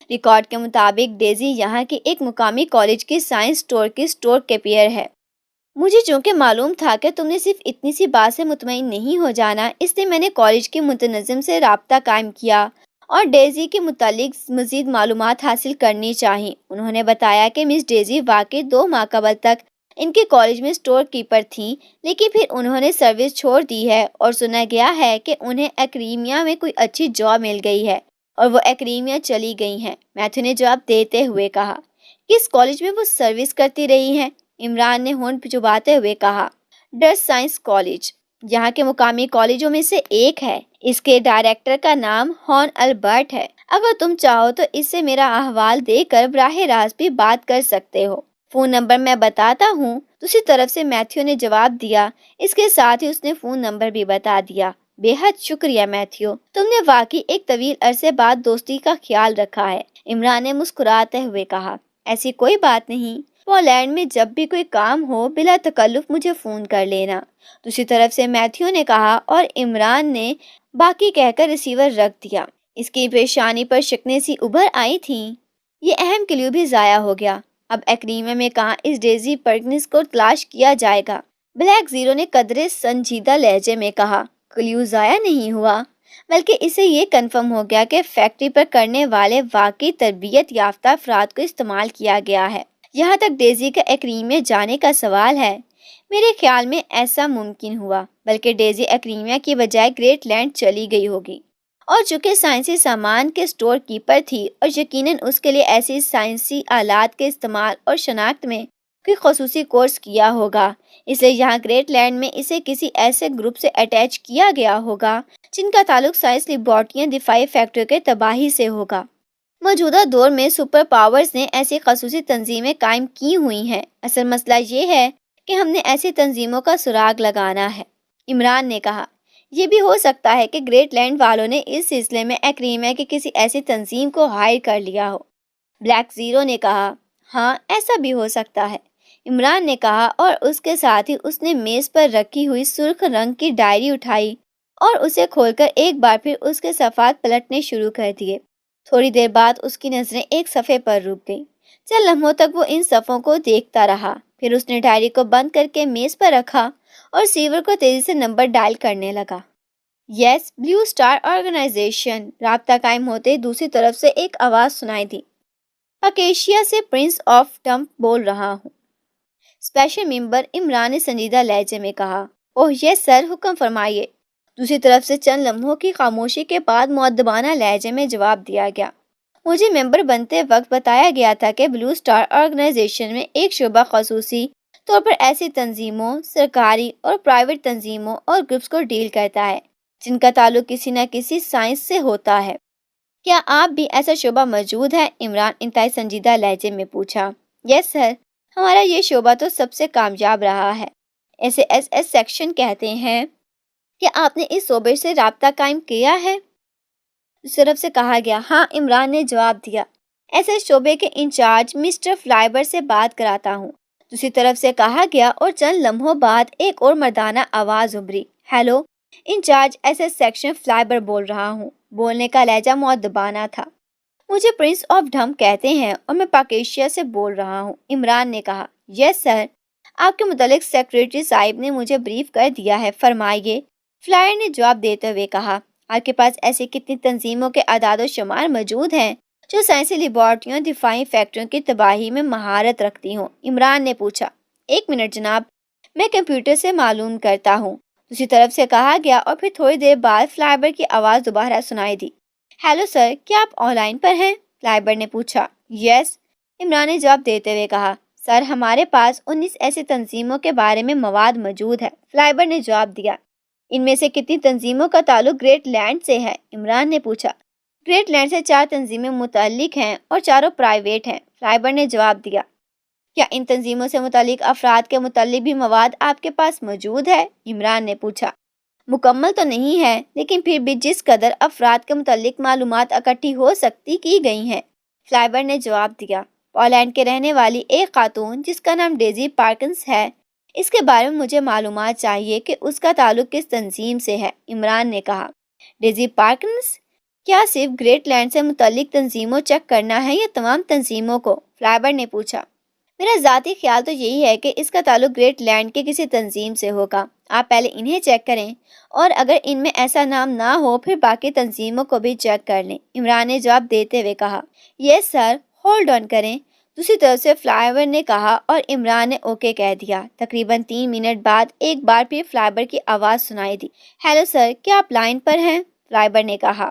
ریکارڈ کے مطابق ڈیزی یہاں کی ایک مقامی کالج کی سائنس اسٹور کی اسٹور کیپیر ہے۔ مجھے چونکہ معلوم تھا کہ تم نے صرف اتنی سی بات سے مطمئن نہیں ہو جانا، اس لیے میں نے کالج کے متنظم سے رابطہ قائم کیا اور ڈیزی کے متعلق مزید معلومات حاصل کرنی چاہیے۔ انہوں نے بتایا کہ مس ڈیزی واقعی 2 ماہ قبل تک ان کے کالج میں اسٹور کیپر تھیں، لیکن پھر انہوں نے سروس چھوڑ دی ہے اور سنا گیا ہے کہ انہیں ایکریمیا میں کوئی اچھی جاب مل گئی ہے اور وہ ایکریمیا چلی گئی ہیں، میتھیو نے جواب دیتے ہوئے کہا۔ کس کالج میں وہ سروس کرتی رہی ہیں؟ عمران نے ہونٹ چباتے ہوئے کہا۔ ڈرس سائنس کالج یہاں کے مقامی کالجوں میں سے ایک ہے۔ اس کے ڈائریکٹر کا نام ہان البرٹ ہے۔ اگر تم چاہو تو اس سے میرا احوال دے کر براہ راست بھی بات کر سکتے ہو۔ فون نمبر میں بتاتا ہوں، دوسری طرف سے میتھیو نے جواب دیا۔ اس کے ساتھ ہی اس نے فون نمبر بھی بتا دیا۔ بے حد شکریہ میتھیو، تم نے واقعی ایک طویل عرصے بعد دوستی کا خیال رکھا ہے، عمران نے مسکراتے ہوئے کہا۔ ایسی کوئی بات نہیں، پولینڈ میں جب بھی کوئی کام ہو بلا تکلف مجھے فون کر لینا، دوسری طرف سے میتھیو نے کہا، اور عمران نے باقی کہہ کر ریسیور رکھ دیا۔ اس کی پیشانی پر شکنیں سی ابھر آئی تھیں۔ یہ اہم کلیو بھی ضائع ہو گیا۔ اب ایکریمیا میں کہاں اس ڈیزی پرکنس کو تلاش کیا جائے گا؟ بلیک زیرو نے قدرے سنجیدہ لہجے میں کہا۔ کلیو ضائع نہیں ہوا، بلکہ اسے یہ کنفرم ہو گیا کہ فیکٹری پر کرنے والے واقعی تربیت یافتہ افراد کو استعمال کیا گیا ہے۔ یہاں تک ڈیزی کا ایکریمیا جانے کا سوال ہے، میرے خیال میں ایسا ممکن ہوا، بلکہ ڈیزی ایکریمیا کی بجائے گریٹ لینڈ چلی گئی ہوگی، اور چونکہ سائنسی سامان کے اسٹور کیپر تھی اور یقیناً اس کے لیے ایسی سائنسی آلات کے استعمال اور شناخت میں کوئی خصوصی کورس کیا ہوگا، اس لیے یہاں گریٹ لینڈ میں اسے کسی ایسے گروپ سے اٹیچ کیا گیا ہوگا جن کا تعلق سائنس لیبارٹریاں دفاعی فیکٹریوں کے تباہی سے ہوگا۔ موجودہ دور میں سپر پاورز نے ایسی خصوصی تنظیمیں قائم کی ہوئی ہیں، اصل مسئلہ یہ ہے کہ ہم نے ایسی تنظیموں کا سراغ لگانا ہے، عمران نے کہا۔ یہ بھی ہو سکتا ہے کہ گریٹ لینڈ والوں نے اس سلسلے میں ایکریمیا کی کسی ایسی تنظیم کو ہائر کر لیا ہو، بلیک زیرو نے کہا۔ ہاں، ایسا بھی ہو سکتا ہے، عمران نے کہا، اور اس کے ساتھ ہی اس نے میز پر رکھی ہوئی سرخ رنگ کی ڈائری اٹھائی اور اسے کھول کر ایک بار پھر اس کے صفحات پلٹنے شروع کر دیے۔ تھوڑی دیر بعد اس کی نظریں ایک صفحے پر رک گئیں۔ چند لمحوں تک وہ ان صفحوں کو دیکھتا رہا، پھر اس نے ڈائری کو بند کر کے میز پر رکھا اور سیور کو تیزی سے نمبر ڈائل کرنے لگا۔ یس، بلیو اسٹار آرگنائزیشن، رابطہ قائم ہوتے ہی دوسری طرف سے ایک آواز سنائی دی۔ اکیشیا سے پرنس آف ٹمپ بول رہا ہوں۔ اسپیشل ممبر عمران نے سنجیدہ لہجے میں کہا۔ اوہ یس سر، حکم فرمائیے۔ دوسری طرف سے چند لمحوں کی خاموشی کے بعد مؤدبانہ لہجے میں جواب دیا گیا۔ مجھے ممبر بنتے وقت بتایا گیا تھا کہ بلو اسٹار آرگنائزیشن میں ایک شعبہ خصوصی طور پر ایسی تنظیموں، سرکاری اور پرائیویٹ تنظیموں اور گروپس کو ڈیل کرتا ہے جن کا تعلق کسی نہ کسی سائنس سے ہوتا ہے۔ کیا آپ بھی ایسا شعبہ موجود ہے؟ عمران انتہائی سنجیدہ لہجے میں پوچھا۔ یس سر، ہمارا یہ شعبہ تو سب سے کامیاب رہا ہے، ایسے ایس ایس سیکشن کہتے ہیں۔ کیا آپ نے اس شعبے سے رابطہ قائم کیا ہے؟ اس طرف سے کہا گیا۔ ہاں، عمران نے جواب دیا، ایسے شعبے کے انچارج مسٹر فلائبر سے بات کراتا ہوں۔ دوسری طرف سے کہا گیا اور چند لمحوں بعد ایک اور مردانہ آواز ابھری۔ Hello, in-charge S S section فلائبر بول رہا ہوں۔ بولنے کا لہجہ مؤدبانہ تھا۔ مجھے پرنس آف ڈھم کہتے ہیں اور میں پاکیشیا سے بول رہا ہوں، عمران نے کہا۔ یس سر، آپ کے متعلق سیکریٹری صاحب نے مجھے بریف کر دیا ہے، فرمائیے، فلائر نے جواب دیتے ہوئے کہا۔ آپ کے پاس ایسی کتنی تنظیموں کے اعداد و شمار موجود ہیں جو سائنسی لیبارٹریوں، دفاعی فیکٹریوں کی تباہی میں مہارت رکھتی ہوں؟ عمران نے پوچھا۔ ایک منٹ جناب، میں کمپیوٹر سے معلوم کرتا ہوں، دوسری طرف سے کہا گیا اور پھر تھوڑی دیر بعد فلائبر کی آواز دوبارہ سنائی دی۔ ہیلو سر، کیا آپ آن لائن پر ہیں؟ فلائبر نے پوچھا۔ یس، عمران نے جواب دیتے ہوئے کہا۔ سر، ہمارے پاس 19 ایسی تنظیموں کے بارے میں مواد موجود ہے، فلائبر نے جواب دیا۔ ان میں سے کتنی تنظیموں کا تعلق گریٹ لینڈ سے ہے؟ عمران نے پوچھا۔ گریٹ لینڈ سے 4 تنظیمیں متعلق ہیں اور چاروں پرائیویٹ ہیں، فلائبر نے جواب دیا۔ کیا ان تنظیموں سے متعلق افراد کے متعلق بھی مواد آپ کے پاس موجود ہے؟ عمران نے پوچھا۔ مکمل تو نہیں ہے، لیکن پھر بھی جس قدر افراد کے متعلق معلومات اکٹھی ہو سکتی کی گئی ہیں، فلائبر نے جواب دیا۔ پولینڈ کے رہنے والی ایک خاتون جس کا نام ڈیزی پارکنس ہے، اس کے بارے میں مجھے معلومات چاہیے کہ اس کا تعلق کس تنظیم سے ہے، عمران نے کہا۔ ڈیزی پارکنس؟ کیا صرف گریٹ لینڈ سے متعلق تنظیموں چیک کرنا ہے یا تمام تنظیموں کو؟ فلائبر نے پوچھا۔ میرا ذاتی خیال تو یہی ہے کہ اس کا تعلق گریٹ لینڈ کے کسی تنظیم سے ہوگا۔ آپ پہلے انہیں چیک کریں اور اگر ان میں ایسا نام نہ ہو پھر باقی تنظیموں کو بھی چیک کر لیں، عمران نے جواب دیتے ہوئے کہا۔ یس سر، ہولڈ آن کریں، دوسری طرف سے فلائبر نے کہا اور عمران نے اوکے کہہ دیا۔ تقریباً 3 منٹ بعد ایک بار پھر فلائبر کی آواز سنائی دی۔ ہیلو سر، کیا آپ لائن پر ہیں؟ فلائبر نے کہا۔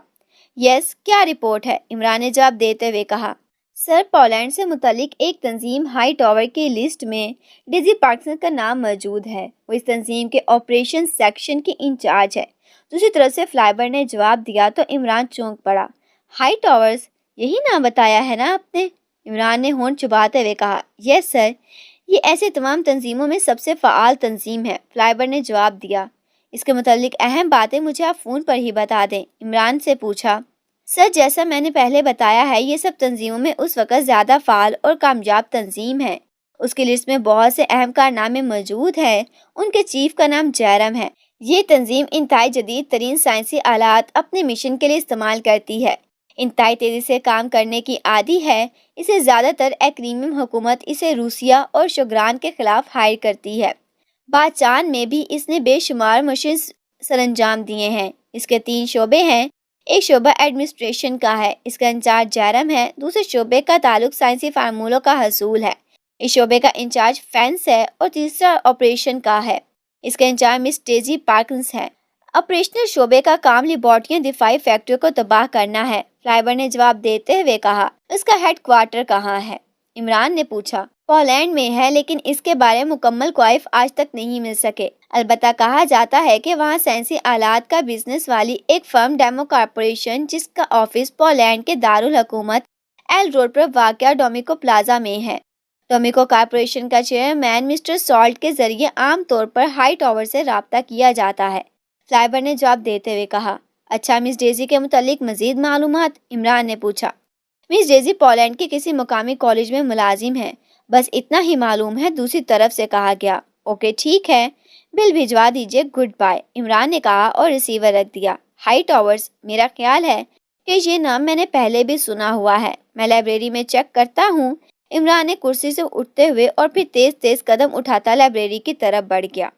یس، کیا رپورٹ ہے؟ عمران نے جواب دیتے ہوئے کہا۔ سر، پولینڈ سے متعلق ایک تنظیم ہائی ٹاور کی لسٹ میں ڈیزی پارکنس کا نام موجود ہے، وہ اس تنظیم کے آپریشن سیکشن کی انچارج ہے، دوسری طرف سے فلائبر نے جواب دیا تو عمران چونک پڑا۔ ہائی ٹاورز، یہی نام بتایا ہے نا آپ نے؟ عمران نے ہونٹ چباتے ہوئے کہا۔ یس سر، یہ ایسے تمام تنظیموں میں سب سے فعال تنظیم ہے، فلائبر نے جواب دیا۔ اس کے متعلق اہم باتیں مجھے آپ فون پر ہی بتا دیں، عمران سے پوچھا۔ سر، جیسا میں نے پہلے بتایا ہے، یہ سب تنظیموں میں اس وقت زیادہ فعال اور کامیاب تنظیم ہے۔ اس کی لسٹ میں بہت سے اہم کارنامے موجود ہیں۔ ان کے چیف کا نام جیرم ہے۔ یہ تنظیم انتہائی جدید ترین سائنسی آلات اپنے مشن کے لیے استعمال کرتی ہے، انتہائی تیزی سے کام کرنے کی عادی ہے۔ اسے زیادہ تر ایکریمیم حکومت اسے روسیہ اور شوگران کے خلاف ہائر کرتی ہے۔ بعد چاند میں بھی اس نے بے شمار مشن سر انجام دیے ہیں۔ اس کے 3 شعبے ہیں۔ ایک شعبہ ایڈمنسٹریشن کا ہے، اس کا انچارج جیرم ہے۔ دوسرے شعبے کا تعلق سائنسی فارمولوں کا حصول ہے، اس شعبے کا انچارج فینس ہے۔ اور تیسرا آپریشن کا ہے، اس کا انچارج مس ڈیزی پارکنس ہے۔ آپریشنل شعبے کا کام لیبارٹریوں، دفاعی فیکٹریوں کو تباہ کرنا ہے، فلائبر نے جواب دیتے ہوئے کہا۔ اس کا ہیڈ کوارٹر کہاں ہے؟ عمران نے پوچھا۔ پولینڈ میں ہے، لیکن اس کے بارے میں مکمل کوائف آج تک نہیں مل سکے۔ البتہ کہا جاتا ہے کہ وہاں سائنسی آلات کا بزنس والی ایک فرم ڈیمو کارپوریشن، جس کا آفس پولینڈ کے دارالحکومت ایل روڈ پر واقع ڈومیکو پلازا میں ہے۔ ڈومیکو کارپوریشن کا چیئرمین مسٹر سالٹ کے ذریعے عام طور پر ہائی ٹاور سے رابطہ کیا جاتا ہے، فلائبر نے جواب دیتے ہوئے کہا۔ اچھا، مس ڈیزی کے متعلق مزید معلومات؟ عمران نے پوچھا۔ مس ڈیزی پولینڈ کے کسی مقامی کالج میں ملازم ہے، بس اتنا ہی معلوم ہے، دوسری طرف سے کہا گیا۔ اوکے ٹھیک ہے، بل بھجوا دیجیے، گڈ بائے، عمران نے کہا اور ریسیور رکھ دیا۔ ہائی ٹاورز، میرا خیال ہے کہ یہ نام میں نے پہلے بھی سنا ہوا ہے، میں لائبریری میں چیک کرتا ہوں۔ عمران نے کرسی سے اٹھتے ہوئے اور پھر تیز تیز قدم اٹھاتا لائبریری کی طرف بڑھ گیا۔